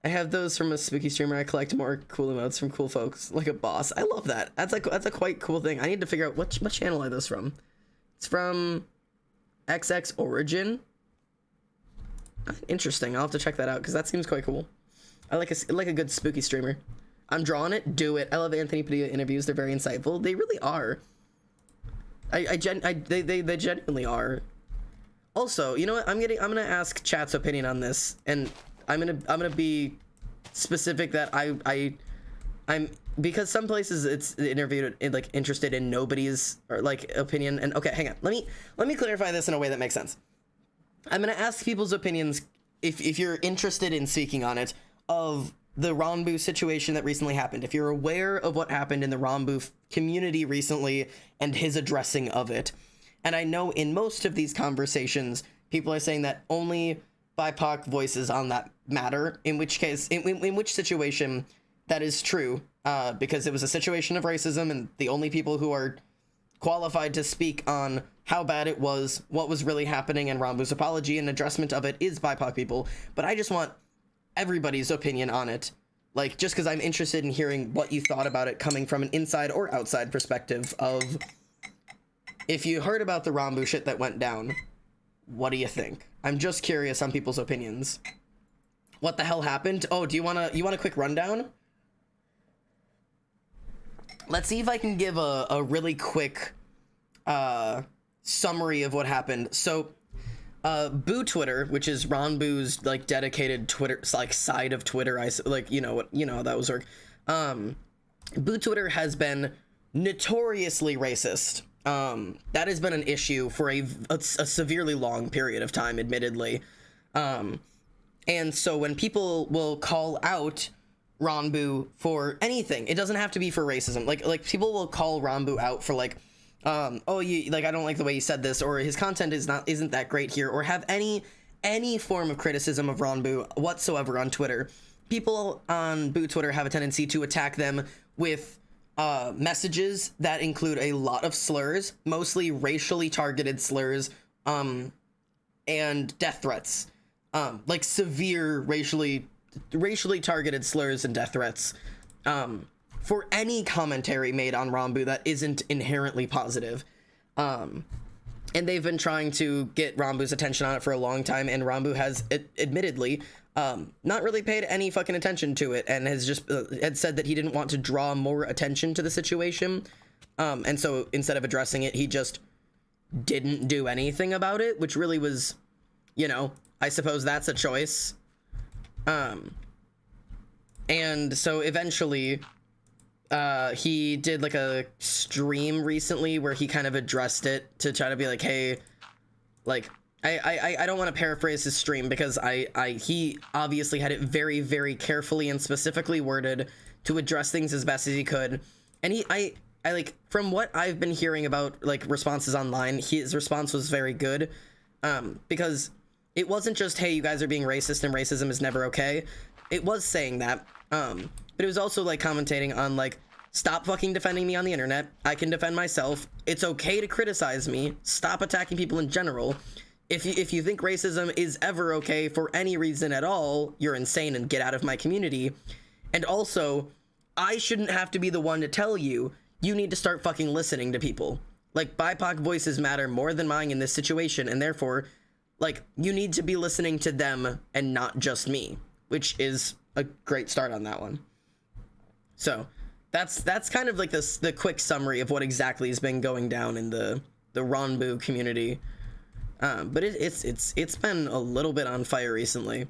I have those from a spooky streamer. I collect more cool emotes from cool folks like a boss. I love that. That's a quite cool thing. I need to figure out what channel are those from. It's from XX Origin. Interesting. I'll have to check that out because that seems quite cool. I like a good spooky streamer. I'm drawing it. Do it. I love Anthony Padilla interviews. They're very insightful. They really are. They genuinely are. Also, you know what? I'm gonna ask chat's opinion on this, and I'm gonna be specific that I'm because some places it's interviewed like interested in nobody's or like opinion. And okay, hang on. Let me clarify this in a way that makes sense. I'm gonna ask people's opinions if you're interested in speaking on it of the Ranbu situation that recently happened. If you're aware of what happened in the Ranbu community recently and his addressing of it. And I know in most of these conversations, people are saying that only BIPOC voices on that matter, in which case, in which situation that is true, because it was a situation of racism and the only people who are qualified to speak on how bad it was, what was really happening, and Ranbu's apology and addressment of it is BIPOC people. But I just want everybody's opinion on it, like, just because I'm interested in hearing what you thought about it coming from an inside or outside perspective of, if you heard about the Ranbu shit that went down, what do you think? I'm just curious on people's opinions. What the hell happened? Oh, you want a quick rundown? Let's see if I can give a really quick summary of what happened. So Boo Twitter, which is Ranbu's like dedicated Twitter like side of Twitter, like you know how that was work. Boo Twitter has been notoriously racist. That has been an issue for a severely long period of time, admittedly. And so when people will call out Ranbu for anything, it doesn't have to be for racism. Like people will call Ranbu out for like, oh, you like, I don't like the way you said this, or his content isn't that great here, or have any form of criticism of Ranbu whatsoever on Twitter. People on Boo Twitter have a tendency to attack them with messages that include a lot of slurs, mostly racially targeted slurs, and death threats, like severe racially targeted slurs and death threats, for any commentary made on Ranbu that isn't inherently positive. And they've been trying to get Ranbu's attention on it for a long time, and Ranbu has admittedly not really paid any fucking attention to it, and has just had said that he didn't want to draw more attention to the situation. And so instead of addressing it, he just didn't do anything about it, which really was, you know, I suppose that's a choice. And so eventually, he did like a stream recently where he kind of addressed it to try to be like, hey, like, I don't want to paraphrase his stream because he obviously had it very, very carefully and specifically worded to address things as best as he could. And I like, from what I've been hearing about like responses online, his response was very good. Because it wasn't just, hey, you guys are being racist and racism is never okay. It was saying that, but it was also like commentating on like, stop fucking defending me on the internet. I can defend myself. It's okay to criticize me. Stop attacking people in general. If you think racism is ever okay for any reason at all, you're insane and get out of my community. And also, I shouldn't have to be the one to tell you, you need to start fucking listening to people. Like, BIPOC voices matter more than mine in this situation, and therefore, like, you need to be listening to them and not just me, which is a great start on that one. So, that's kind of like the quick summary of what exactly has been going down in the Ranbu community. But it's been a little bit on fire recently.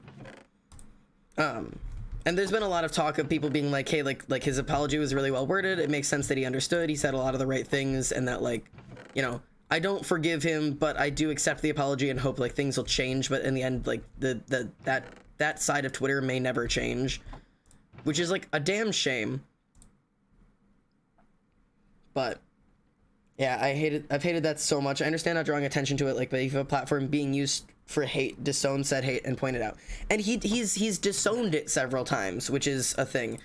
And there's been a lot of talk of people being like, hey, like his apology was really well worded. It makes sense that he understood. He said a lot of the right things, and that, like, you know, I don't forgive him, but I do accept the apology and hope like things will change. But in the end, like that side of Twitter may never change, which is like a damn shame. But yeah, I've hated that so much. I understand not drawing attention to it, like, but if you have a platform being used for hate, disown said hate and pointed out. And he's disowned it several times, which is a thing.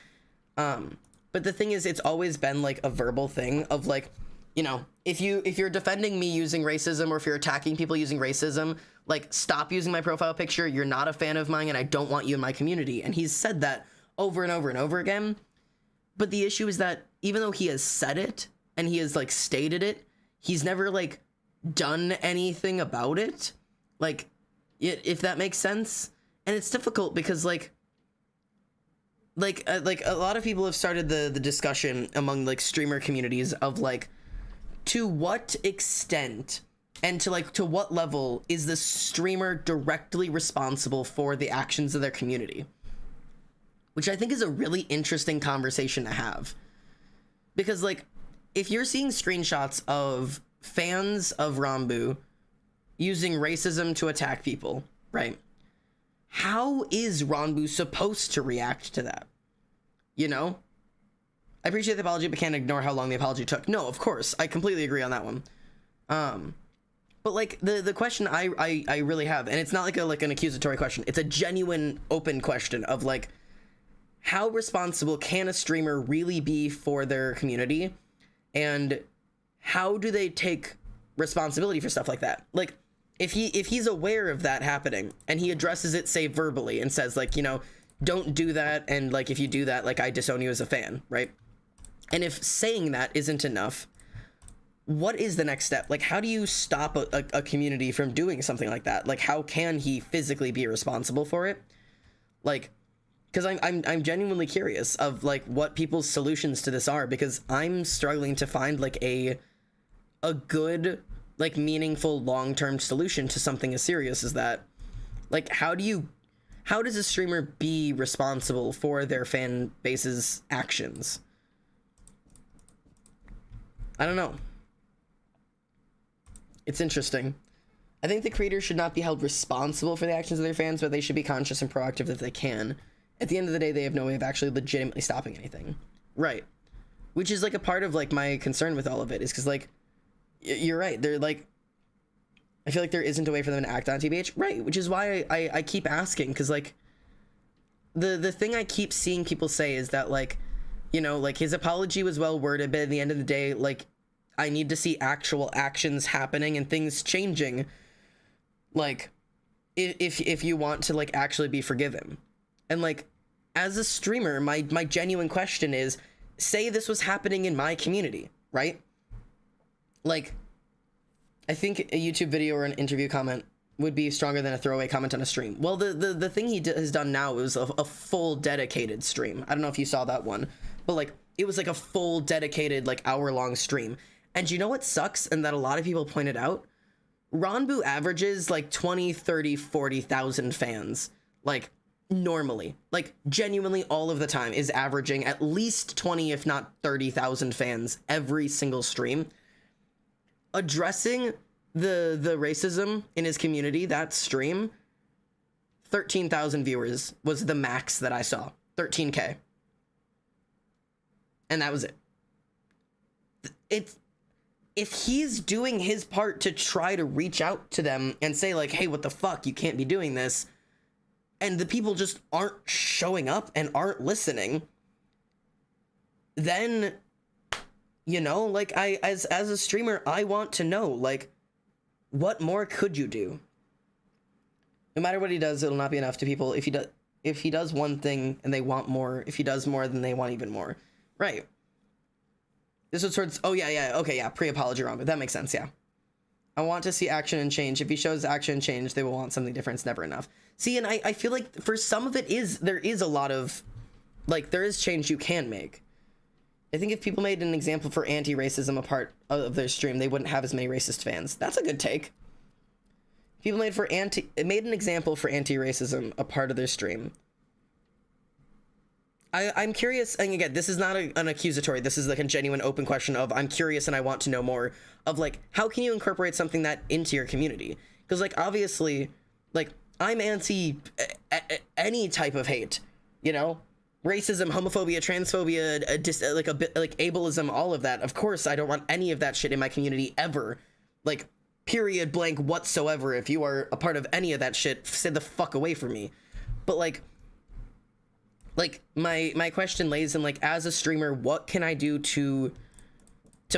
But the thing is, it's always been like a verbal thing of like, you know, if you're defending me using racism, or if you're attacking people using racism, like, stop using my profile picture. You're not a fan of mine and I don't want you in my community. And he's said that over and over and over again. But the issue is that even though he has said it, and he has, like, stated it, he's never, like, done anything about it. Like, if that makes sense. And it's difficult because like a lot of people have started the discussion among like streamer communities of like, to what extent and to what level is the streamer directly responsible for the actions of their community, which I think is a really interesting conversation to have. Because like, if you're seeing screenshots of fans of Rambu using racism to attack people, right? How is Ranbu supposed to react to that? You know? I appreciate the apology, but can't ignore how long the apology took. No, of course. I completely agree on that one. But like the question I really have, and it's not like an accusatory question. It's a genuine open question of like, how responsible can a streamer really be for their community? And how do they take responsibility for stuff like that? Like, if he's aware of that happening and he addresses it, say, verbally, and says like, you know, don't do that, and like, if you do that, like, I disown you as a fan, right? And if saying that isn't enough, what is the next step? Like, how do you stop a community from doing something like that? Like, how can he physically be responsible for it? Like, because I'm genuinely curious of like what people's solutions to this are, because I'm struggling to find like a good, like, meaningful long-term solution to something as serious as that. Like, how does a streamer be responsible for their fan base's actions? I don't know. It's interesting. I think the creators should not be held responsible for the actions of their fans, but they should be conscious and proactive if they can. At the end of the day, they have no way of actually legitimately stopping anything. Right. Which is like a part of like my concern with all of it, is because like, you're right. They're like, I feel like there isn't a way for them to act on TBH. Right. Which is why I keep asking. Because like the thing I keep seeing people say is that like, you know, like his apology was well worded, but at the end of the day, like, I need to see actual actions happening and things changing. Like, if you want to like actually be forgiven. And like, as a streamer, my genuine question is, say this was happening in my community, right? Like, I think a YouTube video or an interview comment would be stronger than a throwaway comment on a stream. Well, the thing he has done now is a full dedicated stream. I don't know if you saw that one, but like, it was like a full dedicated, like, hour-long stream. And you know what sucks, and that a lot of people pointed out? Ranbu averages like 20, 30, 40,000 fans. Like, normally. Like, genuinely all of the time is averaging at least 20, if not 30,000 fans every single stream. Addressing the racism in his community, that stream, 13,000 viewers was the max that I saw. 13K. And that was it. If he's doing his part to try to reach out to them and say like, hey, what the fuck, you can't be doing this, and the people just aren't showing up and aren't listening, then, you know, like, as a streamer, I want to know, like, what more could you do? No matter what he does, it'll not be enough to people. If he does one thing and they want more, if he does more, then they want even more. Right. This was towards, oh yeah, okay, yeah, pre-apology wrong, but that makes sense, yeah. I want to see action and change. If he shows action and change, they will want something different. It's never enough. See, and I feel like for some of it there is a lot of, like, there is change you can make. I think if people made an example for anti-racism a part of their stream, they wouldn't have as many racist fans. That's a good take. People made an example for anti-racism a part of their stream. I'm curious, and again, this is not an accusatory, this is like a genuine open question of, I'm curious and I want to know more of, like, how can you incorporate something that into your community? Because, like, obviously, like, I'm anti any type of hate, you know? Racism, homophobia, transphobia, like ableism, all of that. Of course, I don't want any of that shit in my community ever. Like, period blank whatsoever. If you are a part of any of that shit, stay the fuck away from me. But, like, my question lays in, like, as a streamer, what can I do to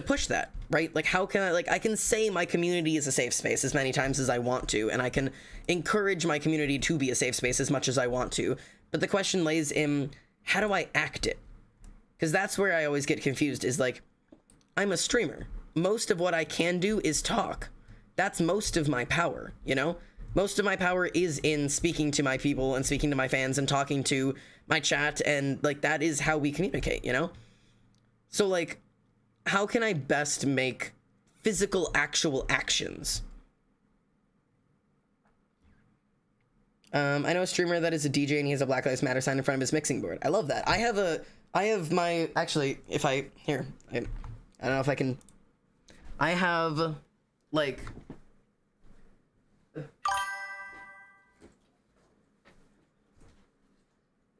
push that, right? Like, how can I can say my community is a safe space as many times as I want to, and I can encourage my community to be a safe space as much as I want to, but the question lays in, how do I act it? Because that's where I always get confused, is like, I'm a streamer. Most of what I can do is talk. That's most of my power, you know? Most of my power is in speaking to my people and speaking to my fans and talking to my chat, and like that is how we communicate, you know? So like, how can I best make physical actual actions? I know a streamer that is a DJ and he has a Black Lives Matter sign in front of his mixing board. I love that. I have my, actually, if I, here, I don't know if I can, I have, like,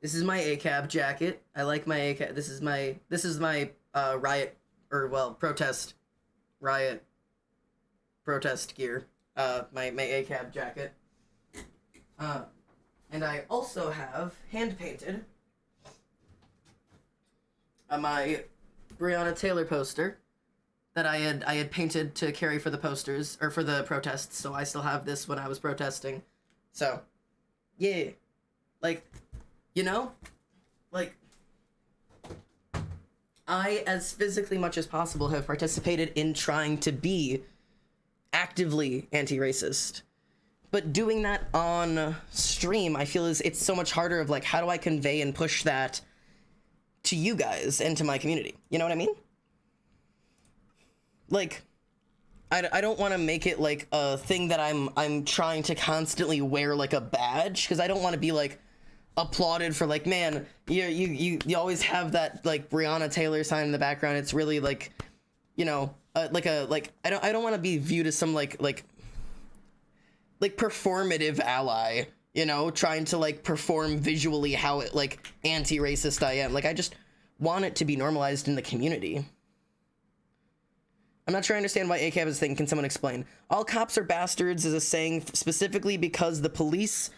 this is my ACAB jacket. I like my ACAB, this is my, riot, or, well, protest gear, my ACAB jacket. And I also have hand-painted my Breonna Taylor poster that I had painted to carry for the posters, or for the protests, so I still have this when I was protesting. So, yeah. Like, you know? Like, I, as physically much as possible, have participated in trying to be actively anti-racist. But doing that on stream, I feel it's so much harder of like, how do I convey and push that to you guys and to my community? You know what I mean? Like, I don't want to make it like a thing that I'm trying to constantly wear like a badge, because I don't want to be like applauded for like, man, you always have that like Breonna Taylor sign in the background. It's really like, you know, I don't want to be viewed as some like performative ally, you know, trying to like perform visually how it like anti-racist I am. Like, I just want it to be normalized in the community. I'm not sure I understand why ACAB is a thing. Can someone explain? All cops are bastards is a saying specifically because the police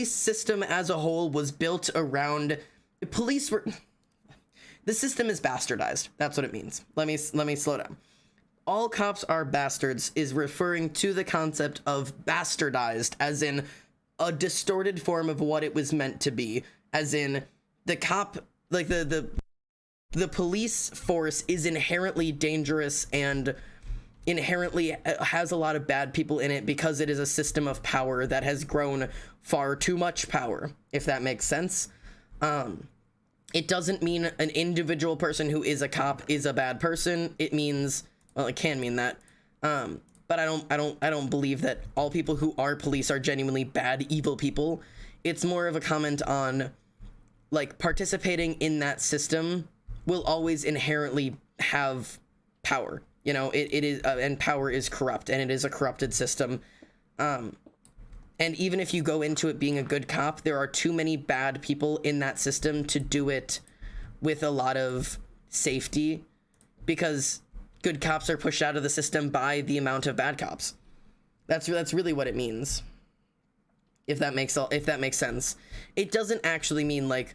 system as a whole was built around the system is bastardized. That's what it means. Let me slow down. All cops are bastards is referring to the concept of bastardized, as in a distorted form of what it was meant to be, as in the cop, like the police force is inherently dangerous and inherently has a lot of bad people in it because it is a system of power that has grown far too much power, if that makes sense. It doesn't mean an individual person who is a cop is a bad person. It means, well, it can mean that, but I don't believe that all people who are police are genuinely bad, evil people. It's more of a comment on, like, participating in that system will always inherently have power. You know, it is, and power is corrupt, and it is a corrupted system. And even if you go into it being a good cop, there are too many bad people in that system to do it with a lot of safety, because good cops are pushed out of the system by the amount of bad cops. That's really what it means. If that makes sense. It doesn't actually mean like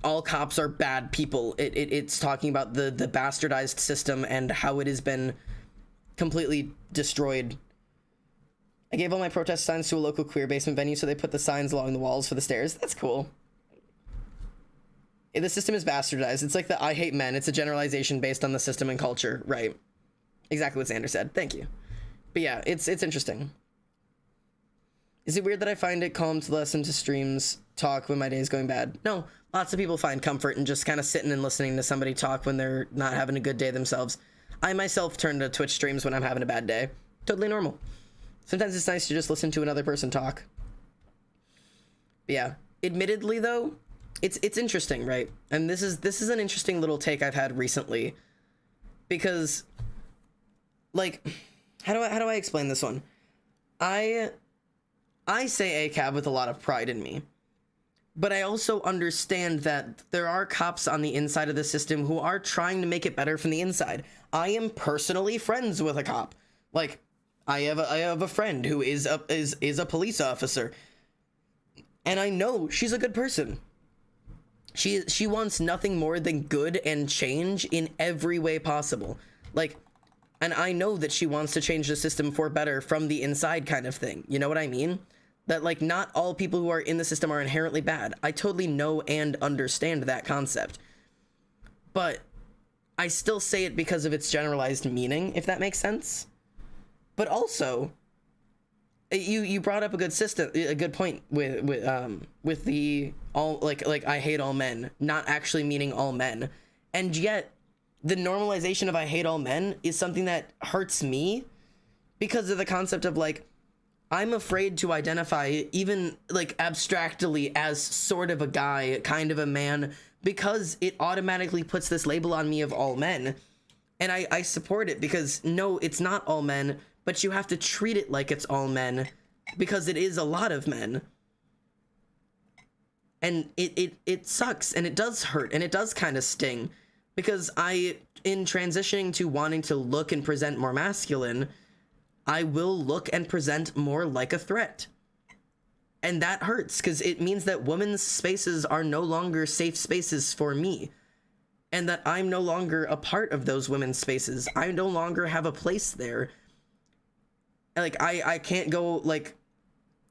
all cops are bad people. It's talking about the bastardized system and how it has been completely destroyed. I gave all my protest signs to a local queer basement venue, so they put the signs along the walls for the stairs. That's cool. The system is bastardized. It's like the I hate men. It's a generalization based on the system and culture. Right. Exactly what Xander said. Thank you. But yeah, it's interesting. Is it weird that I find it calm to listen to streams talk when my day is going bad? No, lots of people find comfort in just kind of sitting and listening to somebody talk when they're not having a good day themselves. I myself turn to Twitch streams when I'm having a bad day. Totally normal. Sometimes it's nice to just listen to another person talk. But yeah, admittedly though, it's interesting, right? And this is an interesting little take I've had recently, because like, how do I explain this one? I say ACAB with a lot of pride in me, but I also understand that there are cops on the inside of the system who are trying to make it better from the inside. I am personally friends with a cop. Like, I have a friend who is a police officer, and I know she's a good person. She wants nothing more than good and change in every way possible. Like, and I know that she wants to change the system for better from the inside, kind of thing. You know what I mean? That, like, not all people who are in the system are inherently bad. I totally know and understand that concept. But I still say it because of its generalized meaning, if that makes sense. But also, you brought up a good point with the all like I hate all men, not actually meaning all men. And yet the normalization of I hate all men is something that hurts me because of the concept of like I'm afraid to identify even like abstractly as sort of a guy, kind of a man, because it automatically puts this label on me of all men. And I support it because no, it's not all men, but you have to treat it like it's all men because it is a lot of men. And it sucks and it does hurt and it does kind of sting because in transitioning to wanting to look and present more masculine, I will look and present more like a threat. And that hurts because it means that women's spaces are no longer safe spaces for me. And that I'm no longer a part of those women's spaces. I no longer have a place there. Like, I can't go, like,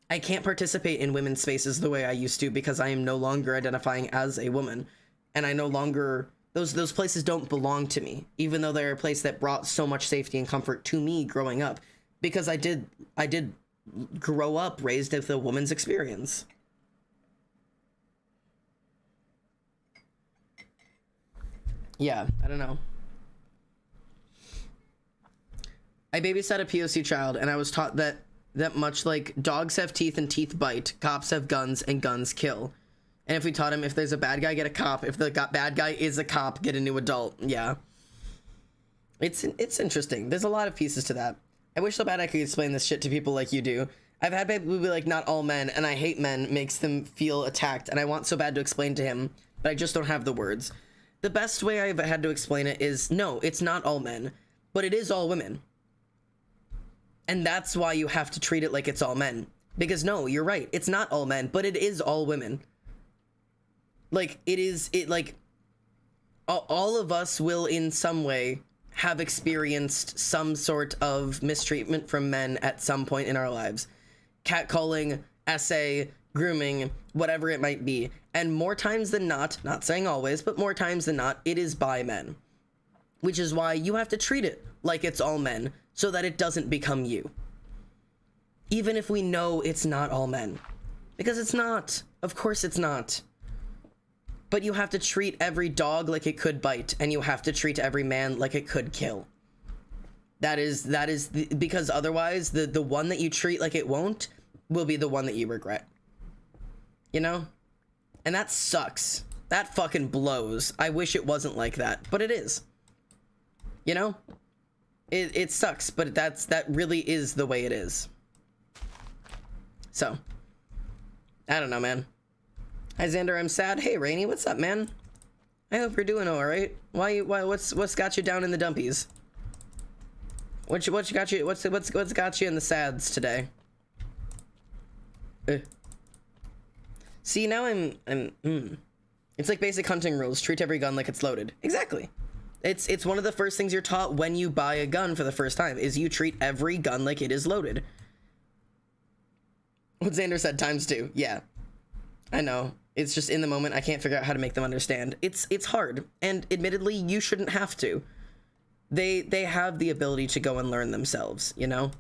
I can't participate in women's spaces the way I used to because I am no longer identifying as a woman. And I no longer, those places don't belong to me, even though they're a place that brought so much safety and comfort to me growing up. Because I did grow up raised with a woman's experience. Yeah, I don't know. I babysat a POC child, and I was taught that much like dogs have teeth and teeth bite, cops have guns and guns kill. And if we taught him if there's a bad guy, get a cop. If the bad guy is a cop, get a new adult. Yeah. It's interesting. There's a lot of pieces to that. I wish so bad I could explain this shit to people like you do. I've had people be like, not all men, and I hate men makes them feel attacked, and I want so bad to explain to him, but I just don't have the words. The best way I've had to explain it is, no, it's not all men, but it is all women. And that's why you have to treat it like it's all men. Because no, you're right, it's not all men, but it is all women. Like, all of us will in some way have experienced some sort of mistreatment from men at some point in our lives. Catcalling, essay, grooming, whatever it might be. And more times than not saying always, but more times than not, it is by men. Which is why you have to treat it like it's all men, so that it doesn't become you. Even if we know it's not all men. Because it's not. Of course it's not. But you have to treat every dog like it could bite, and you have to treat every man like it could kill. Because otherwise, the one that you treat like it won't will be the one that you regret. You know? And that sucks. That fucking blows. I wish it wasn't like that, but it is. You know? It sucks, but that really is the way it is. So, I don't know, man. Hi Xander, I'm sad. Hey Rainy, what's up, man? I hope you're doing all right. What's got you down in the dumpies? What's got you in the sads today? See, now it's like basic hunting rules. Treat every gun like it's loaded. Exactly. It's one of the first things you're taught when you buy a gun for the first time is you treat every gun like it is loaded. What Xander said, ×2. Yeah. I know. It's just in the moment I can't figure out how to make them understand. It's hard, and admittedly you shouldn't have to. They have the ability to go and learn themselves, you know?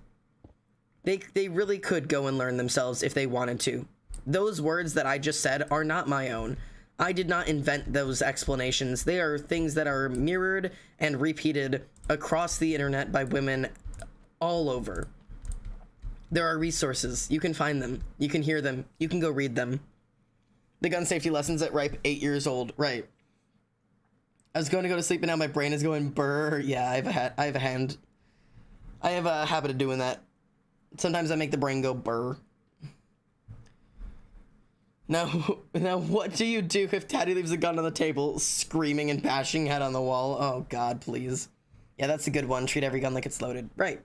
They really could go and learn themselves if they wanted to. Those words that I just said are not my own. I did not invent those explanations. They are things that are mirrored and repeated across the internet by women all over. There are resources. You can find them. You can hear them. You can go read them. The gun safety lessons at ripe 8 years old. Right. I was going to go to sleep, and now my brain is going brr. Yeah, I have a habit of doing that. Sometimes I make the brain go burr. Now, what do you do if Daddy leaves a gun on the table, screaming and bashing head on the wall? Oh, God, please. Yeah, that's a good one. Treat every gun like it's loaded. Right.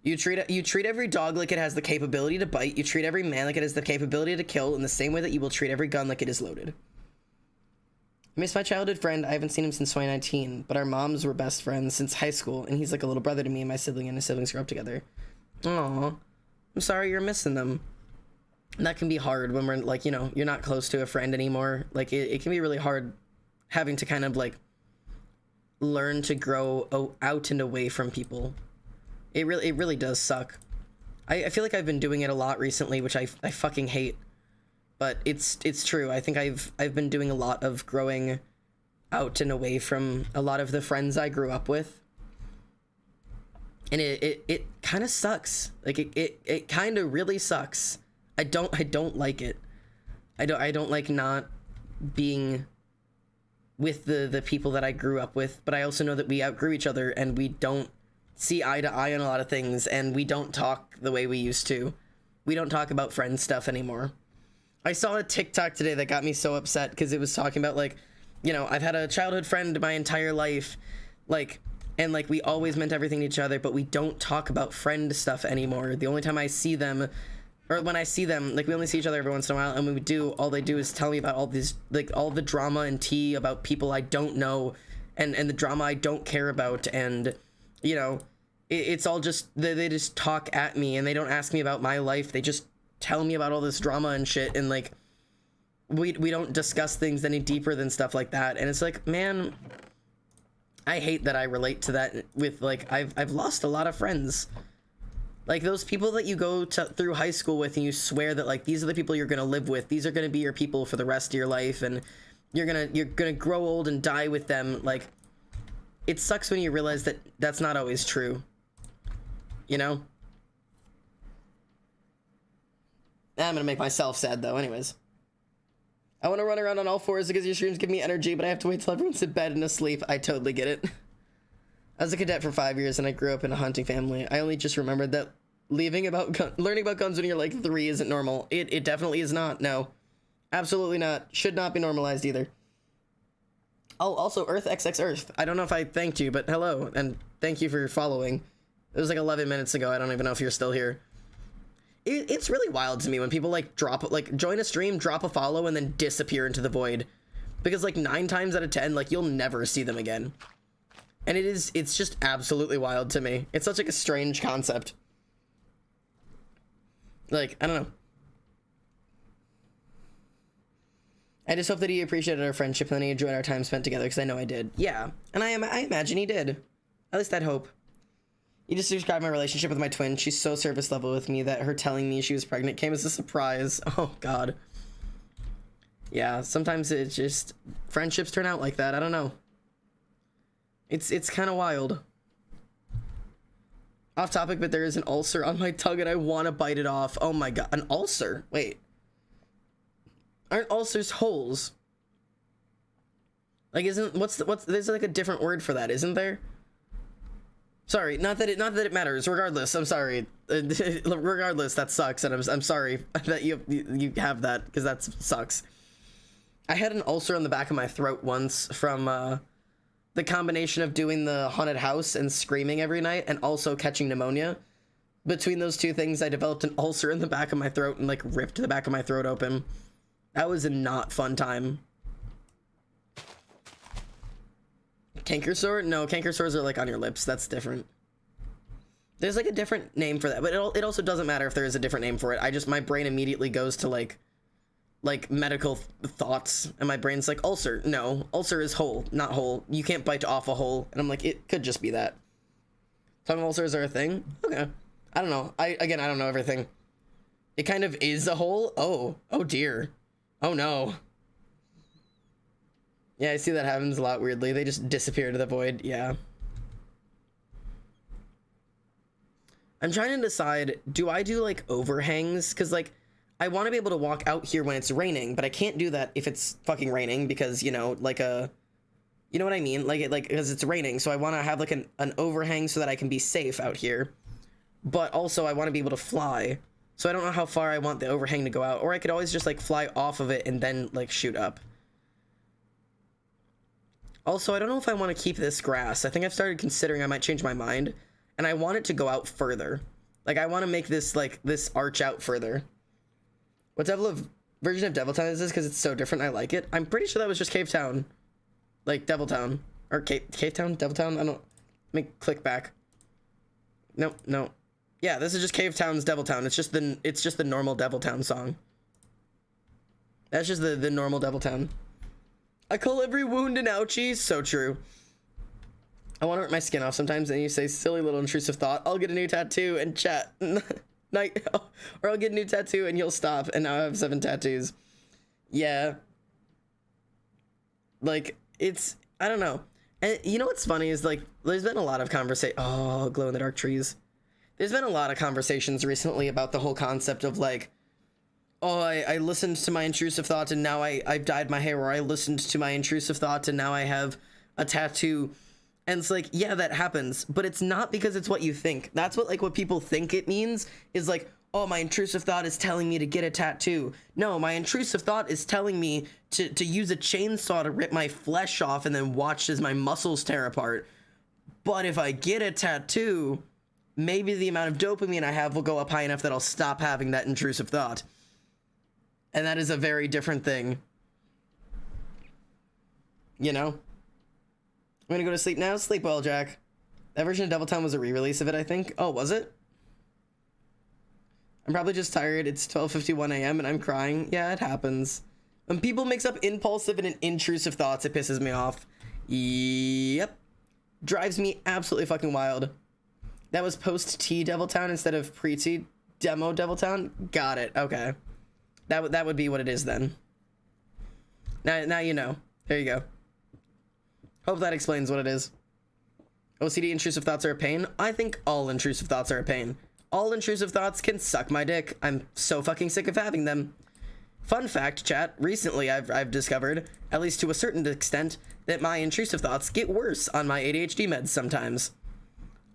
You treat every dog like it has the capability to bite. You treat every man like it has the capability to kill in the same way that you will treat every gun like it is loaded. I miss my childhood friend. I haven't seen him since 2019, but our moms were best friends since high school, and he's like a little brother to me, and my sibling and his siblings grew up together. Aw. I'm sorry you're missing them. And that can be hard when we're, like, you know, you're not close to a friend anymore. Like, it can be really hard having to kind of, like, learn to grow out and away from people. It really does suck. I feel like I've been doing it a lot recently, which I fucking hate. But it's true. I think I've been doing a lot of growing out and away from a lot of the friends I grew up with. And it kind of sucks. Like it kind of really sucks. I don't like it. I don't like not being with the people that I grew up with, but I also know that we outgrew each other and we don't see eye to eye on a lot of things, and we don't talk the way we used to. We don't talk about friend stuff anymore. I saw a TikTok today that got me so upset because it was talking about, like, you know, I've had a childhood friend my entire life, like, and like we always meant everything to each other, but we don't talk about friend stuff anymore. The only time I see them, or when I see them, like, we only see each other every once in a while, and when we do, all they do is tell me about all these, like, all the drama and tea about people I don't know, and the drama I don't care about, and, you know, it's all just, they just talk at me, and they don't ask me about my life. They just tell me about all this drama and shit, and, like, we don't discuss things any deeper than stuff like that. And it's like, man, I hate that I relate to that with, like, I've lost a lot of friends. Like, those people that you go through high school with, and you swear that, like, these are the people you're gonna live with, these are gonna be your people for the rest of your life, and you're gonna grow old and die with them. Like, it sucks when you realize that that's not always true, you know? I'm gonna make myself sad, though. Anyways, I want to run around on all fours because your streams give me energy, but I have to wait till everyone's in bed and asleep. I totally get it. I was a cadet for 5 years, and I grew up in a hunting family. I only just remembered that learning about guns when you're like 3 isn't normal. It definitely is not. No, absolutely not. Should not be normalized either. Oh, also, Earth XX Earth. I don't know if I thanked you, but hello, and thank you for following. It was like 11 minutes ago. I don't even know if you're still here. It's really wild to me when people, like, join a stream, drop a follow, and then disappear into the void. Because, like, 9 times out of 10, like, you'll never see them again. And it's just absolutely wild to me. It's such, like, a strange concept. Like, I don't know. I just hope that he appreciated our friendship and he enjoyed our time spent together, because I know I did. Yeah, and I imagine he did. At least I'd hope. You just described my relationship with my twin. She's so surface level with me that her telling me she was pregnant came as a surprise. Oh, God. Yeah, sometimes it's just... friendships turn out like that. I don't know. It's kind of wild. Off topic, but there is an ulcer on my tongue and I want to bite it off. Oh, my God. An ulcer? Wait. Aren't ulcers holes? Like, there's like a different word for that, isn't there? Sorry, not that it matters. Regardless, I'm sorry. Regardless, that sucks, and I'm sorry that you have that, because that sucks. I had an ulcer on the back of my throat once from the combination of doing the haunted house and screaming every night, and also catching pneumonia. Between those two things, I developed an ulcer in the back of my throat and, like, ripped the back of my throat open. That was a not fun time. Canker sore? No, canker sores are, like, on your lips. That's different. There's, like, a different name for that, but it also doesn't matter if there is a different name for it. My brain immediately goes to, like medical thoughts, and my brain's like, ulcer. No, ulcer is hole, not hole. You can't bite off a hole. And I'm like, it could just be that. Tongue ulcers are a thing? Okay. I don't know. I don't know everything. It kind of is a hole? Oh dear. Oh no. Yeah, I see that happens a lot weirdly. They just disappear into the void. Yeah. I'm trying to decide, do I do, like, overhangs? Because, like, I want to be able to walk out here when it's raining, but I can't do that if it's fucking raining because, you know, like you know what I mean? Like, because it's raining, so I want to have, like, an overhang so that I can be safe out here. But also, I want to be able to fly. So I don't know how far I want the overhang to go out. Or I could always just, like, fly off of it and then, like, shoot up. Also, I don't know if I want to keep this grass. I think I've started considering I might change my mind. And I want it to go out further. Like, I want to make this, like, this arch out further. What version of Deviltown is this? Because it's so different, I like it. I'm pretty sure that was just Cave Town. Like, Deviltown. Or Cave Town? Deviltown? I don't... Let me click back. Nope, no. Yeah, this is just Cave Town's Deviltown. It's just the normal Deviltown song. That's just the normal Deviltown. I call every wound an ouchie. So true. I want to rip my skin off sometimes, and you say, silly little intrusive thought. I'll get a new tattoo and chat. Night, or I'll get a new tattoo and you'll stop, and now I have 7 tattoos. Yeah. Like, it's, I don't know. And you know what's funny is, like, there's been a lot of conversation. Oh, glow in the dark trees. There's been a lot of conversations recently about the whole concept of, like, oh, I listened to my intrusive thought and now I've dyed my hair, or I listened to my intrusive thought and now I have a tattoo. And it's like, yeah, that happens, but it's not because it's what you think. That's what, like, what people think it means is like, oh, my intrusive thought is telling me to get a tattoo. No, my intrusive thought is telling me to use a chainsaw to rip my flesh off and then watch as my muscles tear apart. But if I get a tattoo, maybe the amount of dopamine I have will go up high enough that I'll stop having that intrusive thought. And that is a very different thing. You know? I'm gonna go to sleep now. Sleep well, Jack. That version of Devil Town was a re-release of it, I think. Oh, was it? I'm probably just tired. It's 12:51 a.m. and I'm crying. Yeah, it happens. When people mix up impulsive and intrusive thoughts, it pisses me off. Yep. Drives me absolutely fucking wild. That was post-T Devil Town instead of pre-T demo Devil Town? Got it. Okay. That would be what it is then. Now you know. There you go. Hope that explains what it is. OCD intrusive thoughts are a pain. I think all intrusive thoughts are a pain. All intrusive thoughts can suck my dick. I'm so fucking sick of having them. Fun fact, chat, recently I've discovered, at least to a certain extent, that my intrusive thoughts get worse on my ADHD meds sometimes.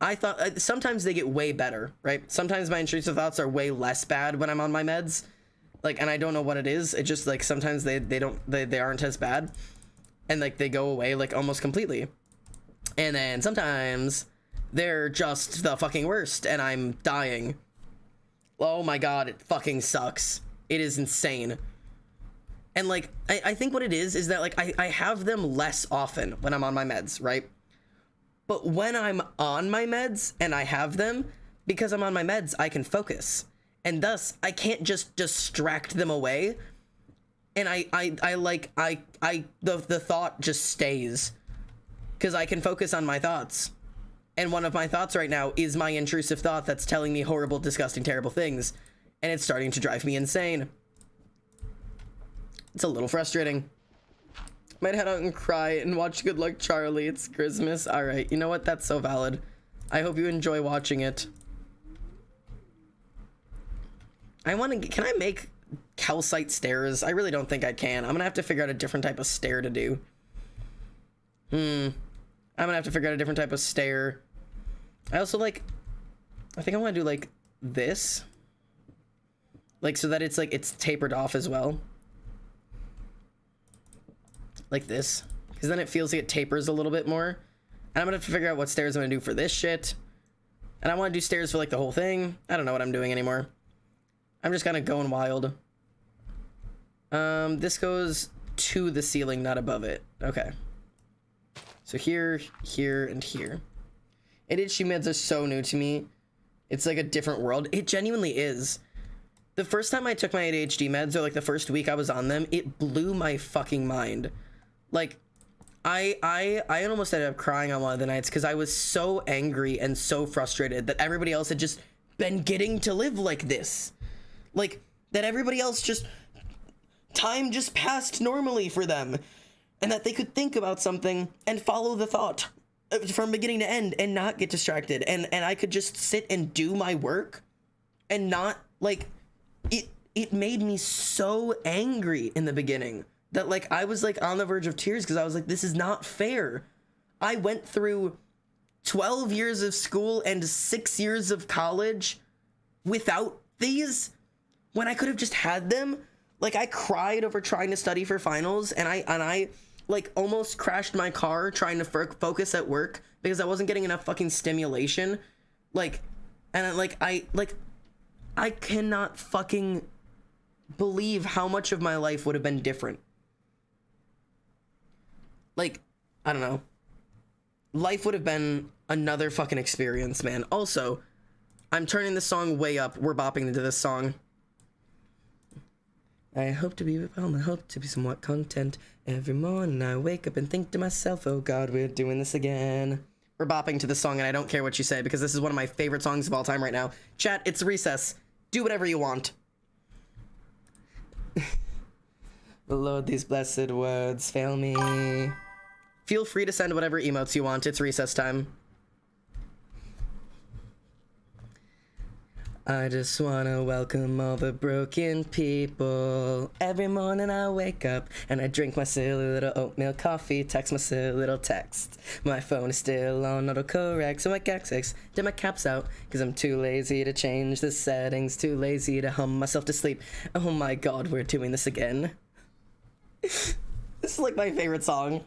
I thought, sometimes they get way better, right? Sometimes my intrusive thoughts are way less bad when I'm on my meds. Like, and I don't know what it is. It just, like, sometimes they aren't as bad. And, like, they go away, like, almost completely. And then sometimes they're just the fucking worst and I'm dying. Oh my god, it fucking sucks. It is insane. And, like, I think what it is that, like, I have them less often when I'm on my meds, right? But when I'm on my meds and I have them, because I'm on my meds, I can focus. And thus, I can't just distract them away. And the thought just stays. Because I can focus on my thoughts. And one of my thoughts right now is my intrusive thought that's telling me horrible, disgusting, terrible things. And it's starting to drive me insane. It's a little frustrating. Might head out and cry and watch Good Luck Charlie. It's Christmas. Alright, you know what? That's so valid. I hope you enjoy watching it. Can I make calcite stairs? I really don't think I can. I'm gonna have to figure out a different type of stair to do. I'm gonna have to figure out a different type of stair. I also I think I want to do like this. Like so that it's tapered off as well. Like this. Because then it feels like it tapers a little bit more. And I'm gonna have to figure out what stairs I'm gonna do for this shit. And I want to do stairs for like the whole thing. I don't know what I'm doing anymore. I'm just kind of going wild. This goes to the ceiling, not above it. Okay. So here, here, and here. ADHD meds are so new to me. It's like a different world. It genuinely is. The first time I took my ADHD meds, or like the first week I was on them, it blew my fucking mind. Like, I almost ended up crying on one of the nights because I was so angry and so frustrated that everybody else had just been getting to live like this. Like, that everybody else just... time just passed normally for them. And that they could think about something and follow the thought from beginning to end and not get distracted. And I could just sit and do my work and not, like... It made me so angry in the beginning that, like, I was, like, on the verge of tears because I was like, this is not fair. I went through 12 years of school and 6 years of college without these when I could have just had them. Like, I cried over trying to study for finals, and I like almost crashed my car trying to focus at work because I wasn't getting enough fucking stimulation. Like, and I cannot fucking believe how much of my life would have been different. Like, I don't know. Life would have been another fucking experience, man. Also, I'm turning the song way up. We're bopping into this song. I hope to be well, I hope to be somewhat content. Every morning I wake up and think to myself, oh god, we're doing this again. We're bopping to the song and I don't care what you say because this is one of my favorite songs of all time right now. Chat, it's recess. Do whatever you want. Lord, these blessed words fail me. Feel free to send whatever emotes you want. It's recess time. I just wanna welcome all the broken people. Every morning I wake up and I drink my silly little oatmeal coffee, text my silly little text. My phone is still on autocorrect, so I get my caps out, cause I'm too lazy to change the settings, too lazy to hum myself to sleep. Oh my god, we're doing this again. This is like my favorite song.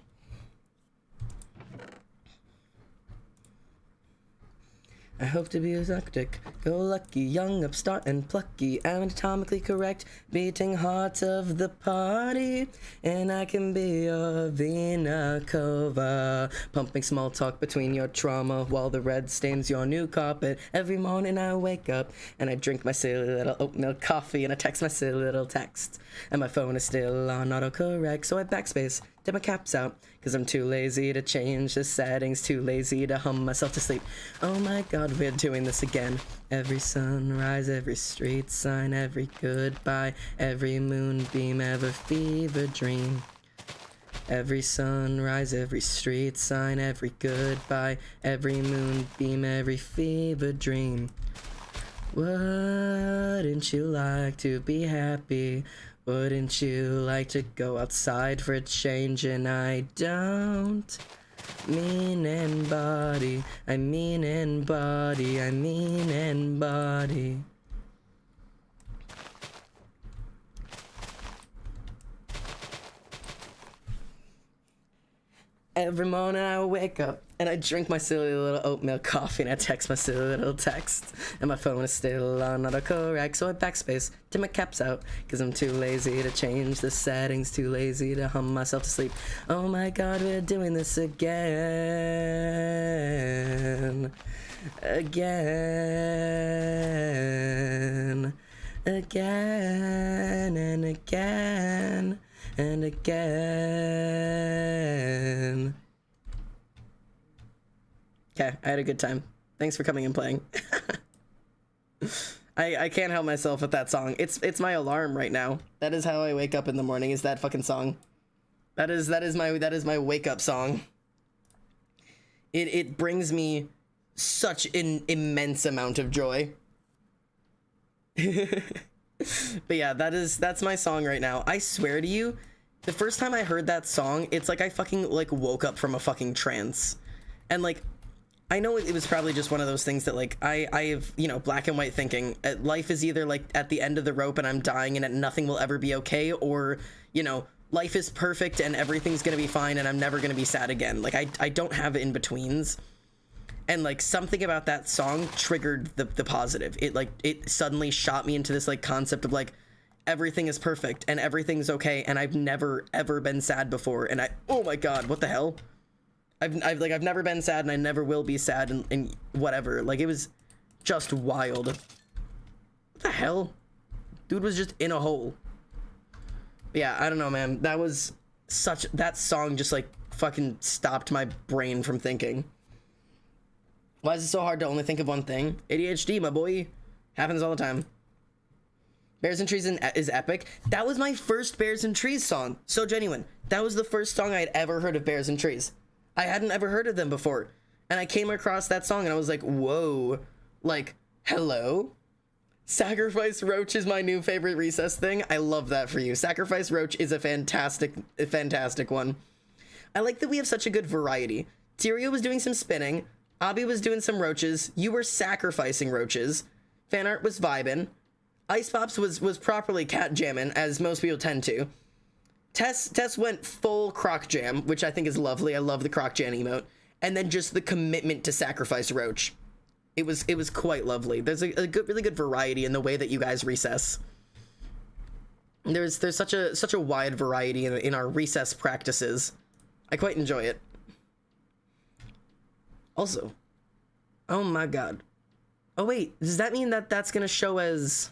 I hope to be a eclectic, go lucky, young, upstart, and plucky, anatomically correct, beating heart of the party, and I can be your Vina Kova, pumping small talk between your trauma while the red stains your new carpet. Every morning I wake up and I drink my silly little oatmeal coffee and I text my silly little text, and my phone is still on autocorrect, so I backspace, dip my caps out, cause I'm too lazy to change the settings, too lazy to hum myself to sleep. Oh my god, we're doing this again. Every sunrise, every street sign, every goodbye, every moonbeam, every fever dream. Every sunrise, every street sign, every goodbye, every moonbeam, every fever dream. Wouldn't you like to be happy? Wouldn't you like to go outside for a change? And I don't mean embody, I mean embody, I mean embody. Every morning I wake up and I drink my silly little oatmeal coffee and I text my silly little text, and my phone is still on autocorrect, so I backspace, dip my caps out, cause I'm too lazy to change the settings, too lazy to hum myself to sleep. Oh my god, we're doing this again. Again. Again and again and again. Okay, I had a good time. Thanks for coming and playing. I can't help myself with that song. It's my alarm right now. That is how I wake up in the morning, is that fucking song. That is my wake up song. It brings me such an immense amount of joy. But yeah, that's my song right now. I swear to you, the first time I heard that song, it's like I fucking like woke up from a fucking trance. And like, I know it was probably just one of those things that like I have, you know, black and white thinking. Life is either like at the end of the rope and I'm dying and nothing will ever be okay, or, you know, life is perfect and everything's gonna be fine and I'm never gonna be sad again. Like I don't have in-betweens. And like something about that song triggered the positive. It suddenly shot me into this like concept of like everything is perfect and everything's okay and I've never ever been sad before, and oh my god, what the hell? I've never been sad and I never will be sad and whatever. Like, it was just wild. What the hell? Dude was just in a hole. But yeah, I don't know, man. That song just like fucking stopped my brain from thinking. Why is it so hard to only think of one thing? ADHD, my boy. Happens all the time. Bears and Trees is epic. That was my first Bears and Trees song. So genuine. That was the first song I had ever heard of Bears and Trees. I hadn't ever heard of them before. And I came across that song and I was like, whoa. Like, hello? Sacrifice Roach is my new favorite recess thing. I love that for you. Sacrifice Roach is a fantastic one. I like that we have such a good variety. Tyrio was doing some spinning. Abby was doing some roaches. You were sacrificing roaches. Fan art was vibing. Ice Pops was properly cat jamming, as most people tend to. Tess went full croc jam, which I think is lovely. I love the croc jam emote. And then just the commitment to sacrifice Roach. It was quite lovely. There's a really good variety in the way that you guys recess. There's such a wide variety in our recess practices. I quite enjoy it. Also, oh my god. Oh wait, does that mean that that's gonna show as...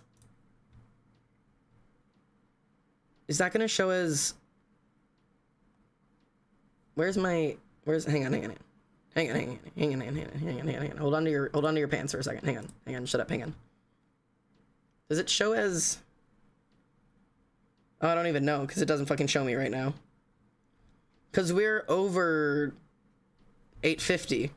Is that gonna show as... Hang on. Hold on to your pants for a second. Hang on, shut up, hang on. Does it show as... Oh, I don't even know, because it doesn't fucking show me right now. Because we're over 850.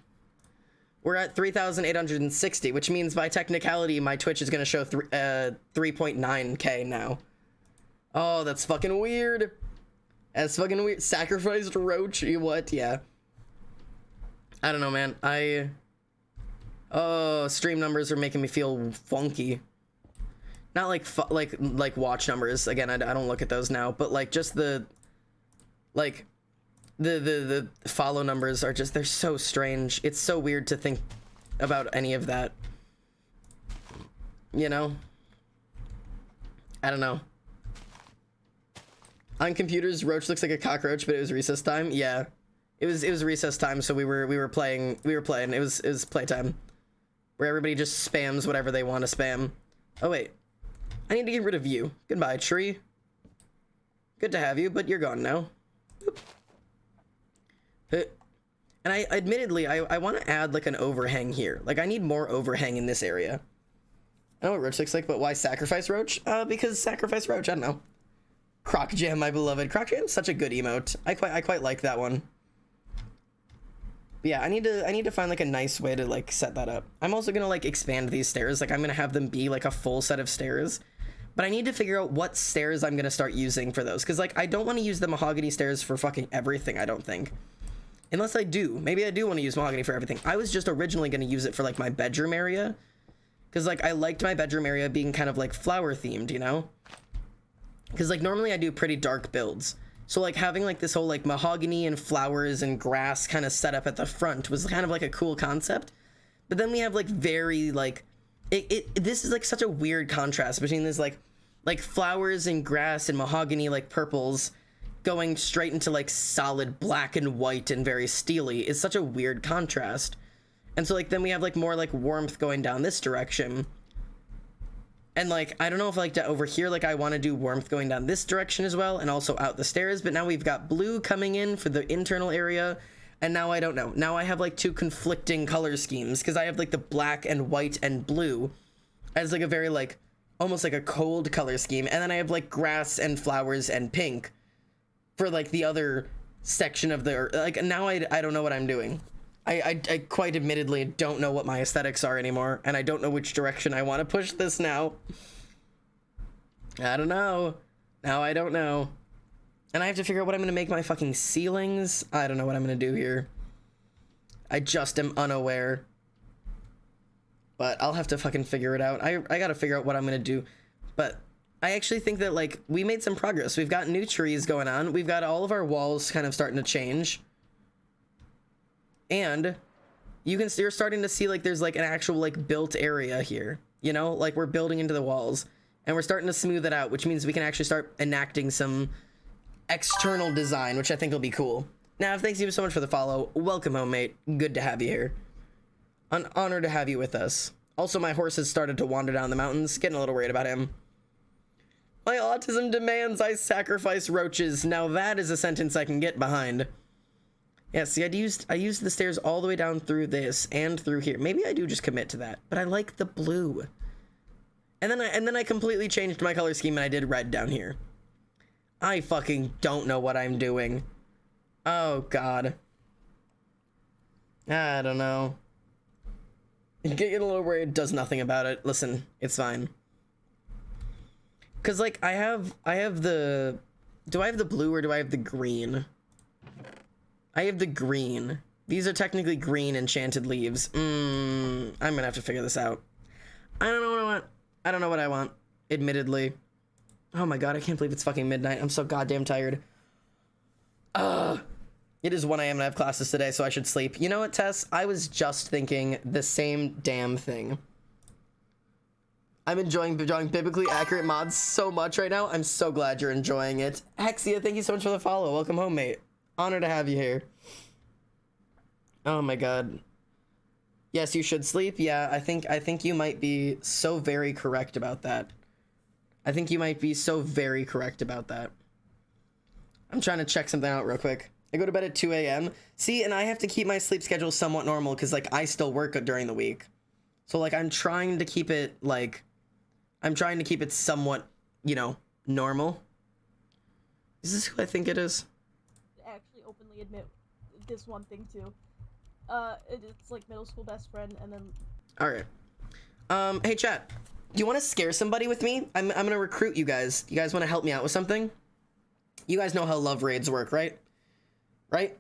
We're at 3,860, which means by technicality, my Twitch is going to show 3.9k now. Oh, that's fucking weird. That's fucking weird. Sacrificed roach? You what? Yeah. I don't know, man. Oh, stream numbers are making me feel funky. Not like watch numbers. Again, I don't look at those now, but like just the follow numbers are just, they're so strange. It's so weird to think about any of that. You know? I don't know. On computers, Roach looks like a cockroach, but it was recess time. Yeah. It was recess time, so we were playing. It was playtime. Where everybody just spams whatever they want to spam. Oh wait. I need to get rid of you. Goodbye, tree. Good to have you, but you're gone now. And I admittedly want to add like an overhang here. Like I need more overhang in this area. I know what Roach looks like, but why sacrifice Roach? Because sacrifice Roach, I don't know. Croc Jam, my beloved. Croc Jam's such a good emote. I quite like that one. But yeah, I need to find like a nice way to like set that up. I'm also gonna like expand these stairs. Like I'm gonna have them be like a full set of stairs. But I need to figure out what stairs I'm gonna start using for those. Cause like I don't want to use the mahogany stairs for fucking everything, I don't think. Unless I do. Maybe I do want to use mahogany for everything. I was just originally gonna use it for like my bedroom area. Cause like I liked my bedroom area being kind of like flower themed, you know? Cause like normally I do pretty dark builds. So like having like this whole like mahogany and flowers and grass kind of set up at the front was kind of like a cool concept. But then we have like very like this is like such a weird contrast between this like flowers and grass and mahogany like purples going straight into like solid black and white and very steely. It's such a weird contrast. And so like then we have like more like warmth going down this direction. And like, I don't know if like to over here, like I want to do warmth going down this direction as well and also out the stairs, but now we've got blue coming in for the internal area. And now I don't know. Now I have like two conflicting color schemes because I have like the black and white and blue as like a very like, almost like a cold color scheme. And then I have like grass and flowers and pink for like the other section of the, like now I don't know what I'm doing. I quite admittedly don't know what my aesthetics are anymore, and I don't know which direction I want to push this now. I don't know. Now I don't know. And I have to figure out what I'm going to make my fucking ceilings. I don't know what I'm going to do here. I just am unaware. But I'll have to fucking figure it out. I got to figure out what I'm going to do. But I actually think that, like, we made some progress. We've got new trees going on. We've got all of our walls kind of starting to change. And you're starting to see like there's like an actual like built area here, you know, like we're building into the walls and we're starting to smooth it out, which means we can actually start enacting some external design, which I think will be cool. Nav, thanks you so much for the follow. Welcome home, mate. Good to have you here. An honor to have you with us. Also, my horse has started to wander down the mountains, getting a little worried about him. My autism demands I sacrifice roaches. Now that is a sentence I can get behind. Yeah, see, I used the stairs all the way down through this and through here. Maybe I do just commit to that, but I like the blue. And then I completely changed my color scheme and I did red down here. I fucking don't know what I'm doing. Oh god. I don't know. Getting a little worried does nothing about it. Listen, it's fine. Cause like I have the, do I have the blue or do I have the green? I have the green. These are technically green enchanted leaves. I'm gonna have to figure this out. I don't know what I want. I don't know what I want, admittedly. Oh my god, I can't believe it's fucking midnight. I'm so goddamn tired. It is 1 a.m. and I have classes today, so I should sleep. You know what, Tess? I was just thinking the same damn thing. I'm enjoying biblically accurate mods so much right now. I'm so glad you're enjoying it. Hexia, thank you so much for the follow. Welcome home, mate. Honor to have you here. Oh my god. Yes, you should sleep. Yeah, I think you might be so very correct about that. I think you might be so very correct about that. I'm trying to check something out real quick. I go to bed at 2 a.m. See, and I have to keep my sleep schedule somewhat normal because like I still work during the week. So like I'm trying to keep it like I'm trying to keep it somewhat, you know, normal. Is this who I think it is? Actually openly admit this one thing too. It's like middle school best friend, and then. All right. Hey chat, do you want to scare somebody with me? I'm gonna recruit you guys. You guys want to help me out with something? You guys know how love raids work, right? Right?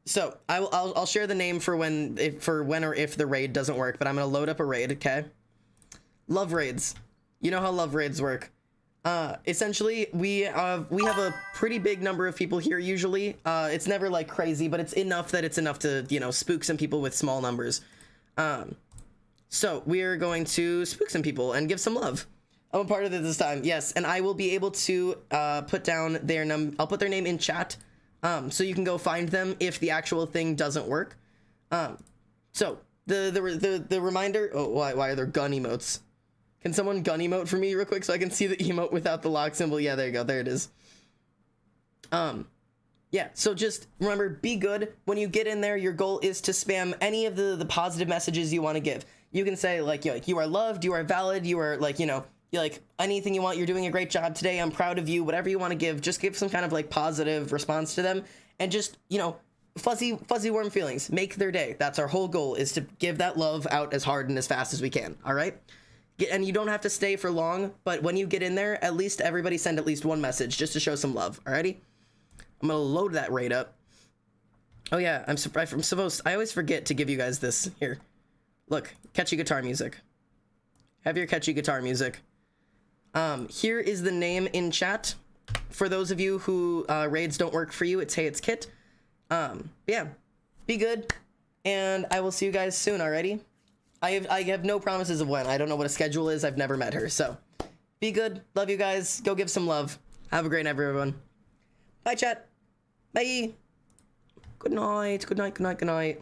So I'll share the name for when or if the raid doesn't work, but I'm gonna load up a raid, okay? Love raids. You know how love raids work. Essentially we have a pretty big number of people here usually. It's never like crazy, but it's enough to, you know, spook some people with small numbers. So we're going to spook some people and give some love. I'm a part of it this time, yes, and I will be able to put down their I'll put their name in chat, so you can go find them if the actual thing doesn't work. So the reminder. Oh, why are there gun emotes? Can someone gun emote for me real quick so I can see the emote without the lock symbol? Yeah, there you go. There it is. Yeah, so just remember, be good. When you get in there, your goal is to spam any of the positive messages you want to give. You can say, like, you are loved, you are valid, you are, like, you know, like, anything you want, you're doing a great job today, I'm proud of you, whatever you want to give, just give some kind of, like, positive response to them, and just, you know, fuzzy warm feelings. Make their day. That's our whole goal, is to give that love out as hard and as fast as we can, all right? And you don't have to stay for long, but when you get in there, at least everybody send at least one message just to show some love, alrighty? I'm gonna load that raid up. Oh yeah, I'm supposed, I always forget to give you guys this. Here, look, catchy guitar music. Have your catchy guitar music. Here is the name in chat. For those of you who raids don't work for you, it's Hey It's Kit. Yeah, be good, and I will see you guys soon, alrighty? I have no promises of when. I don't know what a schedule is. I've never met her, so be good. Love you guys. Go give some love. Have a great night, everyone. Bye, chat. Bye. Good night. Good night. Good night. Good night.